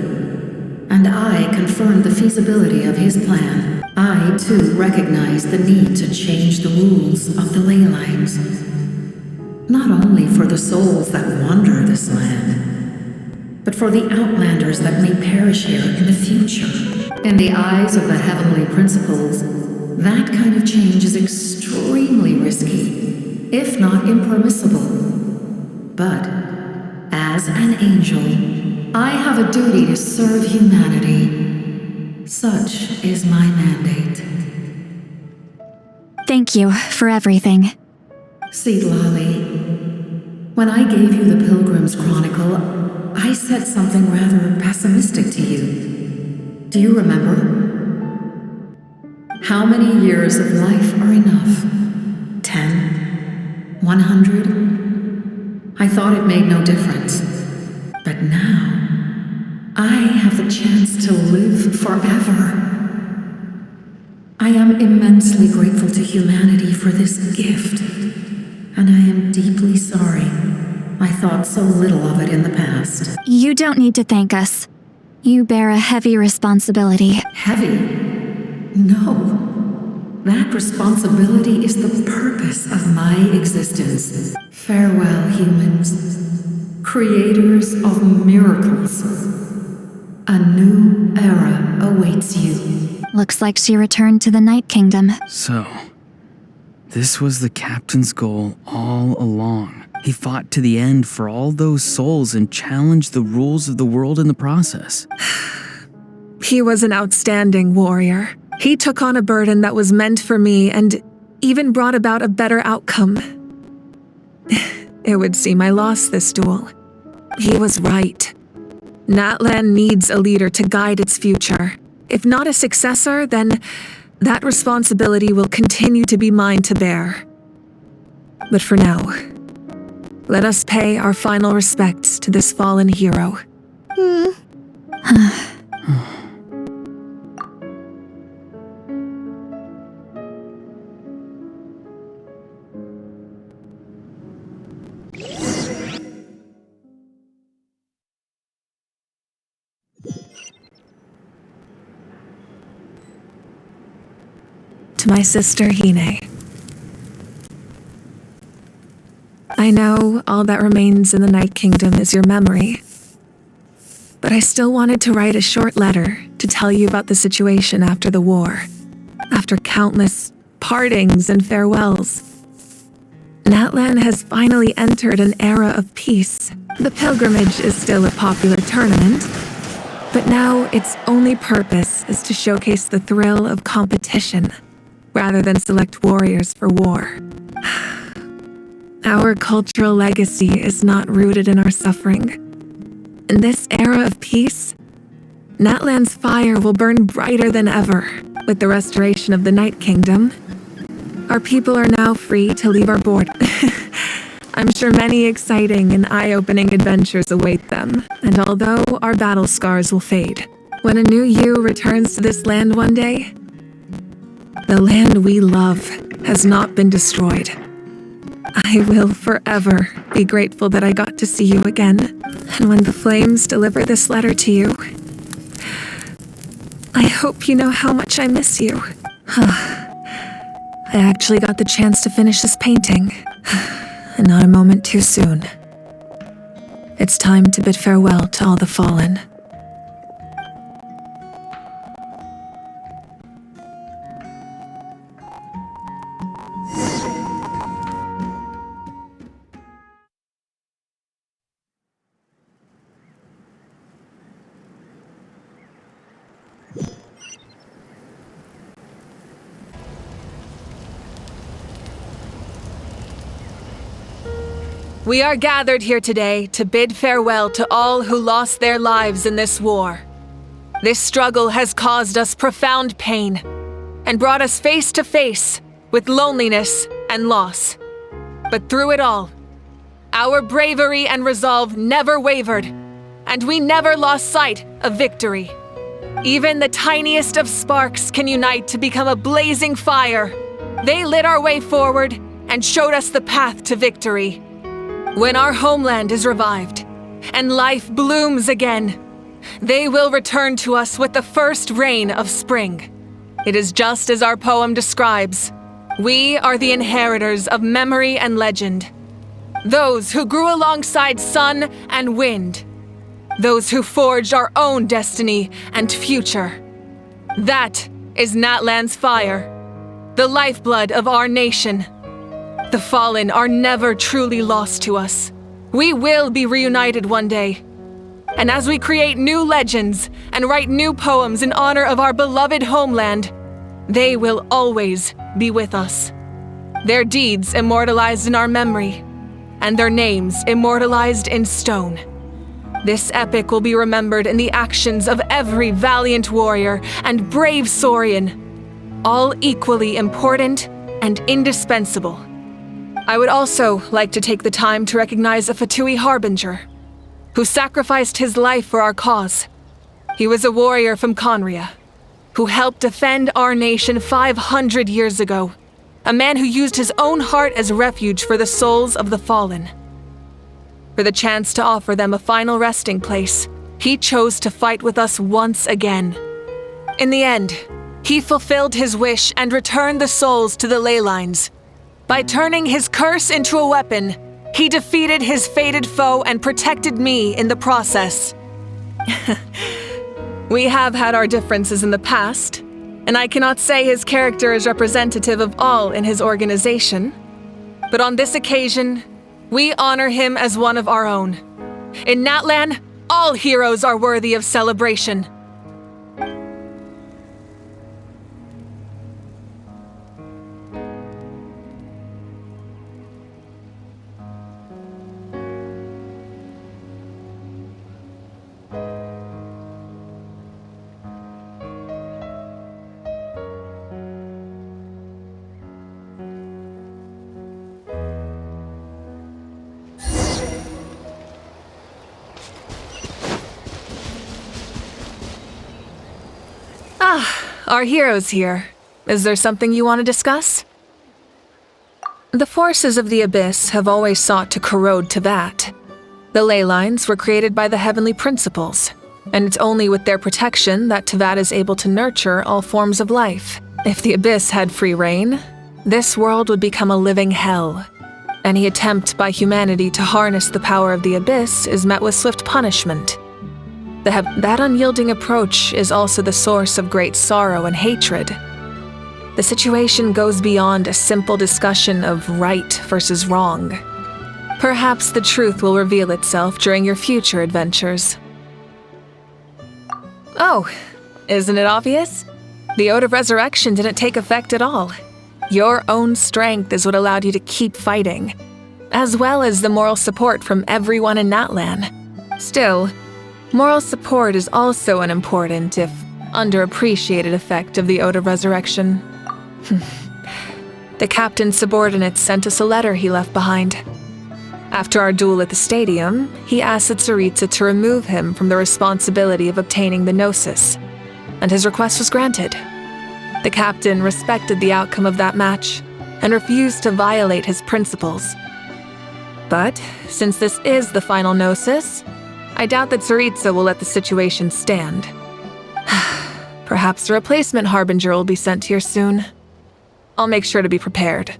and I confirmed the feasibility of his plan. I, too, recognize the need to change the rules of the ley lines, not only for the souls that wander this land, but for the outlanders that may perish here in the future. In the eyes of the heavenly principles, that kind of change is extremely risky, if not impermissible. But, as an angel, I have a duty to serve humanity. Such is my mandate. Thank you for everything. See, Lolly, when I gave you the Pilgrim's Chronicle, I said something rather pessimistic to you. Do you remember? How many years of life are enough? 10? 100? I thought it made no difference. But now, I have the chance to live forever. I am immensely grateful to humanity for this gift, and I am deeply sorry I thought so little of it in the past. You don't need to thank us. You bear a heavy responsibility. Heavy? No. That responsibility is the purpose of my existence. Farewell, humans, creators of miracles. A new era awaits you. Looks like she returned to the Night Kingdom. So, this was the captain's goal all along. He fought to the end for all those souls and challenged the rules of the world in the process. He was an outstanding warrior. He took on a burden that was meant for me and even brought about a better outcome. It would seem I lost this duel. He was right. Natlan needs a leader to guide its future. If not a successor, then that responsibility will continue to be mine to bear. But for now, let us pay our final respects to this fallen hero. To my sister Hine. I know all that remains in the Night Kingdom is your memory, but I still wanted to write a short letter to tell you about the situation after the war, after countless partings and farewells. Natlan has finally entered an era of peace. The pilgrimage is still a popular tournament, but now its only purpose is to showcase the thrill of competition, rather than select warriors for war. Our cultural legacy is not rooted in our suffering. In this era of peace, Natlan's fire will burn brighter than ever. With the restoration of the Night Kingdom, our people are now free to leave our border. I'm sure many exciting and eye-opening adventures await them, and although our battle scars will fade, when a new you returns to this land one day, the land we love has not been destroyed. I will forever be grateful that I got to see you again. And when the flames deliver this letter to you, I hope you know how much I miss you. I actually got the chance to finish this painting, and not a moment too soon. It's time to bid farewell to all the fallen. We are gathered here today to bid farewell to all who lost their lives in this war. This struggle has caused us profound pain and brought us face to face with loneliness and loss. But through it all, our bravery and resolve never wavered, and we never lost sight of victory. Even the tiniest of sparks can unite to become a blazing fire, They lit our way forward and showed us the path to victory. When our homeland is revived and life blooms again, they will return to us with the first rain of spring. It is just as our poem describes. We are the inheritors of memory and legend. Those who grew alongside sun and wind. Those who forged our own destiny and future. That is Natlan's fire, the lifeblood of our nation. The fallen are never truly lost to us. We will be reunited one day. And as we create new legends and write new poems in honor of our beloved homeland, they will always be with us. Their deeds immortalized in our memory, and their names immortalized in stone. This epic will be remembered in the actions of every valiant warrior and brave Saurian, all equally important and indispensable. I would also like to take the time to recognize a Fatui Harbinger, who sacrificed his life for our cause. He was a warrior from Conria, who helped defend our nation 500 years ago, a man who used his own heart as refuge for the souls of the fallen. For the chance to offer them a final resting place, he chose to fight with us once again. In the end, he fulfilled his wish and returned the souls to the ley lines. By turning his curse into a weapon, he defeated his fated foe and protected me in the process. We have had our differences in the past, and I cannot say his character is representative of all in his organization. But on this occasion, we honor him as one of our own. In Natlan, all heroes are worthy of celebration. Our hero's here. Is there something you want to discuss? The forces of the Abyss have always sought to corrode Teyvat. The ley lines were created by the Heavenly Principles, and it's only with their protection that Teyvat is able to nurture all forms of life. If the Abyss had free reign, this world would become a living hell. Any attempt by humanity to harness the power of the Abyss is met with swift punishment. That unyielding approach is also the source of great sorrow and hatred. The situation goes beyond a simple discussion of right versus wrong. Perhaps the truth will reveal itself during your future adventures. Oh, isn't it obvious? The Ode of Resurrection didn't take effect at all. Your own strength is what allowed you to keep fighting, as well as the moral support from everyone in Natlan. Still, moral support is also an important, if underappreciated, effect of the Ode of Resurrection. The captain's subordinates sent us a letter he left behind. After our duel at the stadium, he asked Tsaritsa to remove him from the responsibility of obtaining the Gnosis, and his request was granted. The captain respected the outcome of that match and refused to violate his principles. But since this is the final Gnosis, I doubt that Tsaritsa will let the situation stand. Perhaps a replacement Harbinger will be sent here soon. I'll make sure to be prepared.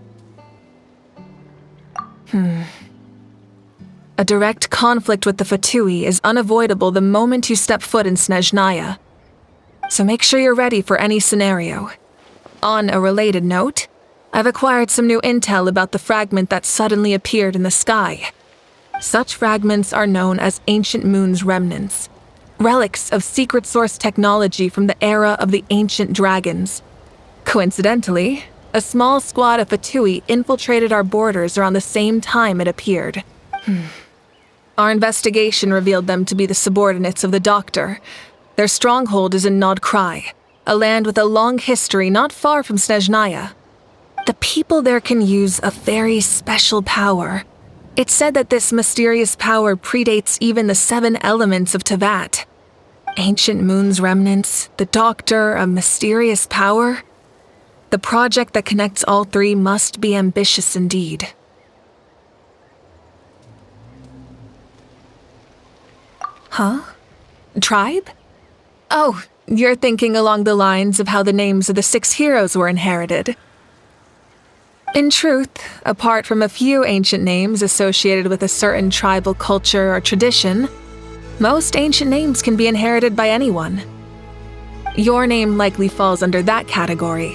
A direct conflict with the Fatui is unavoidable the moment you step foot in Snezhnaya. So make sure you're ready for any scenario. On a related note, I've acquired some new intel about the fragment that suddenly appeared in the sky. Such fragments are known as Ancient Moon's remnants, relics of secret source technology from the era of the ancient dragons. Coincidentally, a small squad of Fatui infiltrated our borders around the same time it appeared. Our investigation revealed them to be the subordinates of the Doctor. Their stronghold is in Nod Krai, a land with a long history not far from Snezhnaya. The people there can use a very special power. It's said that this mysterious power predates even the 7 elements of Teyvat. Ancient Moon's remnants, the Doctor, a mysterious power. The project that connects all three must be ambitious indeed. Huh? Tribe? Oh, you're thinking along the lines of how the names of the 6 heroes were inherited. In truth, apart from a few ancient names associated with a certain tribal culture or tradition, most ancient names can be inherited by anyone. Your name likely falls under that category.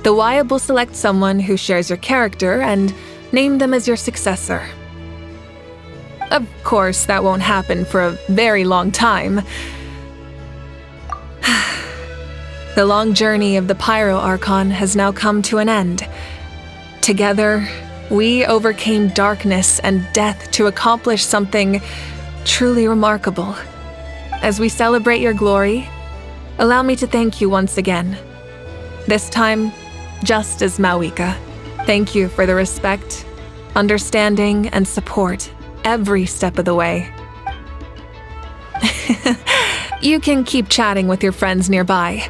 The Wyab will select someone who shares your character and name them as your successor. Of course, that won't happen for a very long time. The long journey of the Pyro Archon has now come to an end. Together, we overcame darkness and death to accomplish something truly remarkable. As we celebrate your glory, allow me to thank you once again. This time, just as Mawika. Thank you for the respect, understanding, and support every step of the way. You can keep chatting with your friends nearby.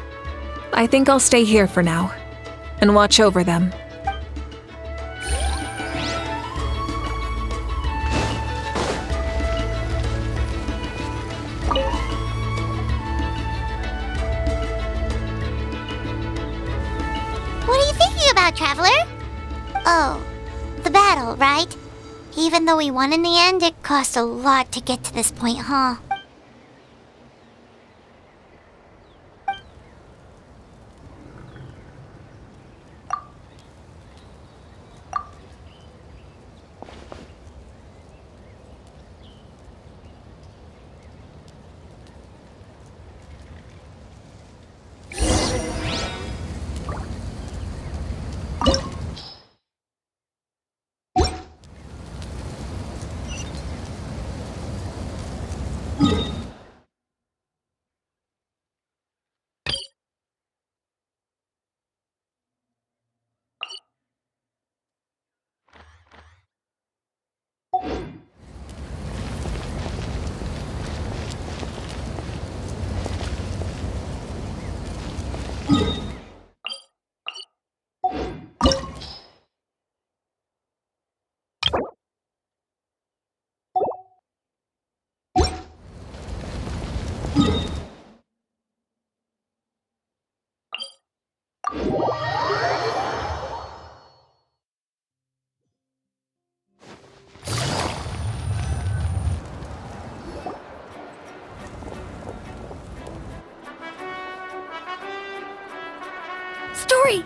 I think I'll stay here for now and watch over them. What are you thinking about, Traveler? Oh, the battle, right? Even though we won in the end, it cost a lot to get to this point, huh?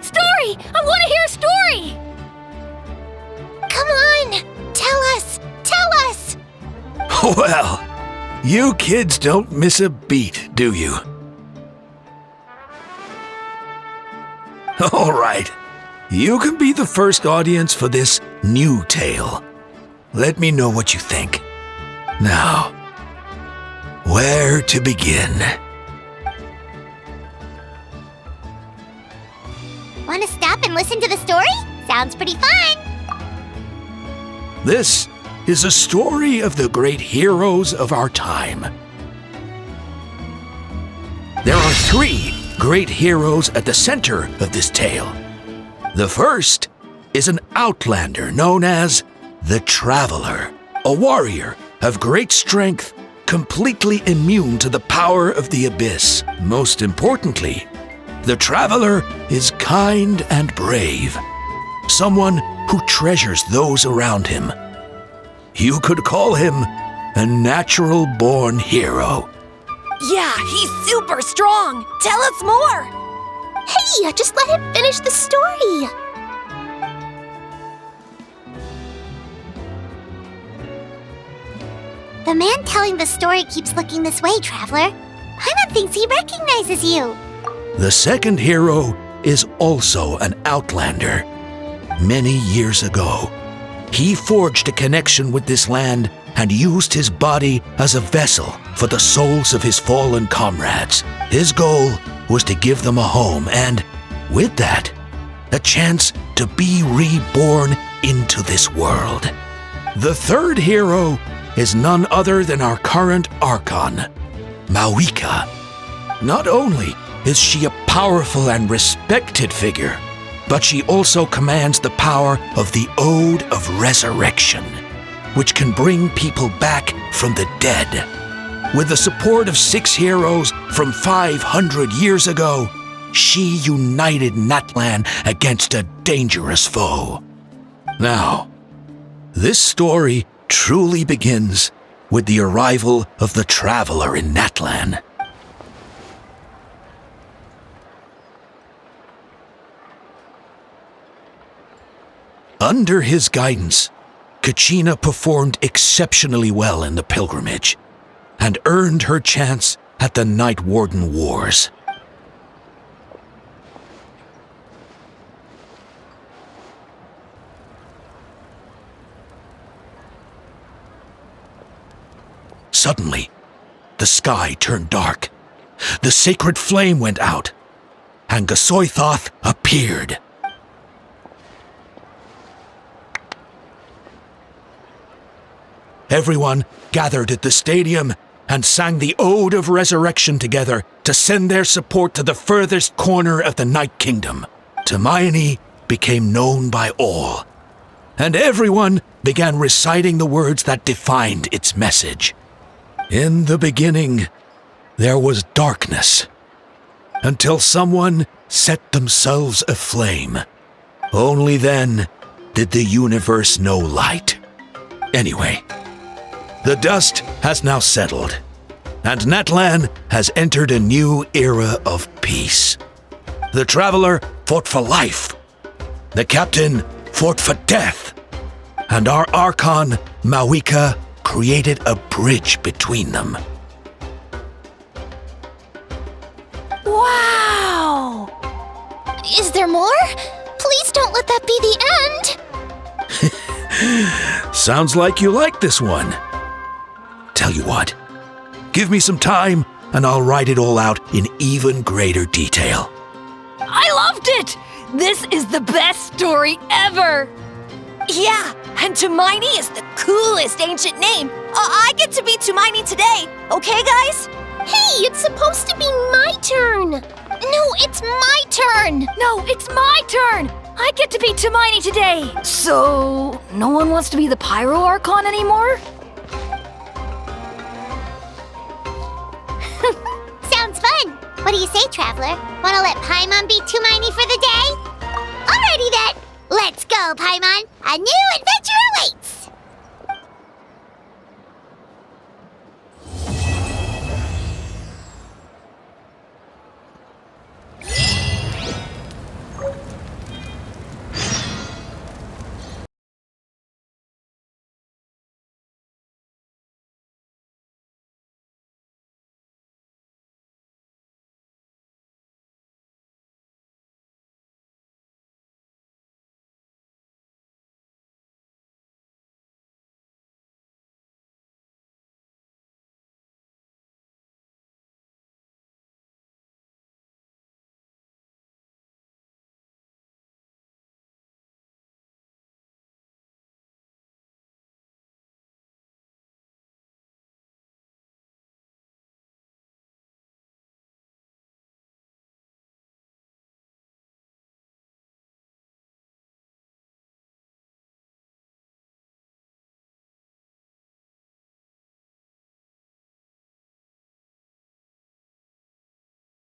Story! I want to hear a story! Come on! Tell us! Tell us! Well, you kids don't miss a beat, do you? All right. You can be the first audience for this new tale. Let me know what you think. Now, where to begin? Want to stop and listen to the story? Sounds pretty fun! This is a story of the great heroes of our time. There are 3 great heroes at the center of this tale. The first is an outlander known as the Traveler, a warrior of great strength, completely immune to the power of the abyss. Most importantly, the Traveler is kind and brave, someone who treasures those around him. You could call him a natural-born hero. Yeah, he's super strong! Tell us more! Hey, just let him finish the story! The man telling the story keeps looking this way, Traveler. Paimon thinks he recognizes you. The second hero is also an outlander. Many years ago, he forged a connection with this land and used his body as a vessel for the souls of his fallen comrades. His goal was to give them a home and, with that, a chance to be reborn into this world. The third hero is none other than our current Archon, Mawika. Not only is she a powerful and respected figure, but she also commands the power of the Ode of Resurrection, which can bring people back from the dead. With the support of 6 heroes from 500 years ago, she united Natlan against a dangerous foe. Now, this story truly begins with the arrival of the Traveler in Natlan. Under his guidance, Kachina performed exceptionally well in the pilgrimage and earned her chance at the Night Warden Wars. Suddenly, the sky turned dark. The sacred flame went out, and Gasoithoth appeared. Everyone gathered at the stadium and sang the Ode of Resurrection together to send their support to the furthest corner of the Night Kingdom. Hermione became known by all, and everyone began reciting the words that defined its message. In the beginning, there was darkness, until someone set themselves aflame. Only then did the universe know light. Anyway, the dust has now settled, and Natlan has entered a new era of peace. The Traveler fought for life, the Captain fought for death, and our Archon, Mawika, created a bridge between them. Wow! Is there more? Please don't let that be the end! Sounds like you like this one. Tell you what, give me some time and I'll write it all out in even greater detail. I loved it! This is the best story ever! Yeah, and Tumaini is the coolest ancient name. I get to be Tumaini today, okay guys? Hey, it's supposed to be my turn! No, it's my turn! No, it's my turn! I get to be Tumaini today! So, no one wants to be the Pyro Archon anymore? Sounds fun! What do you say, Traveler? Wanna let Paimon be Tumaini for the day? Alrighty then! Let's go, Paimon! A new adventure awaits!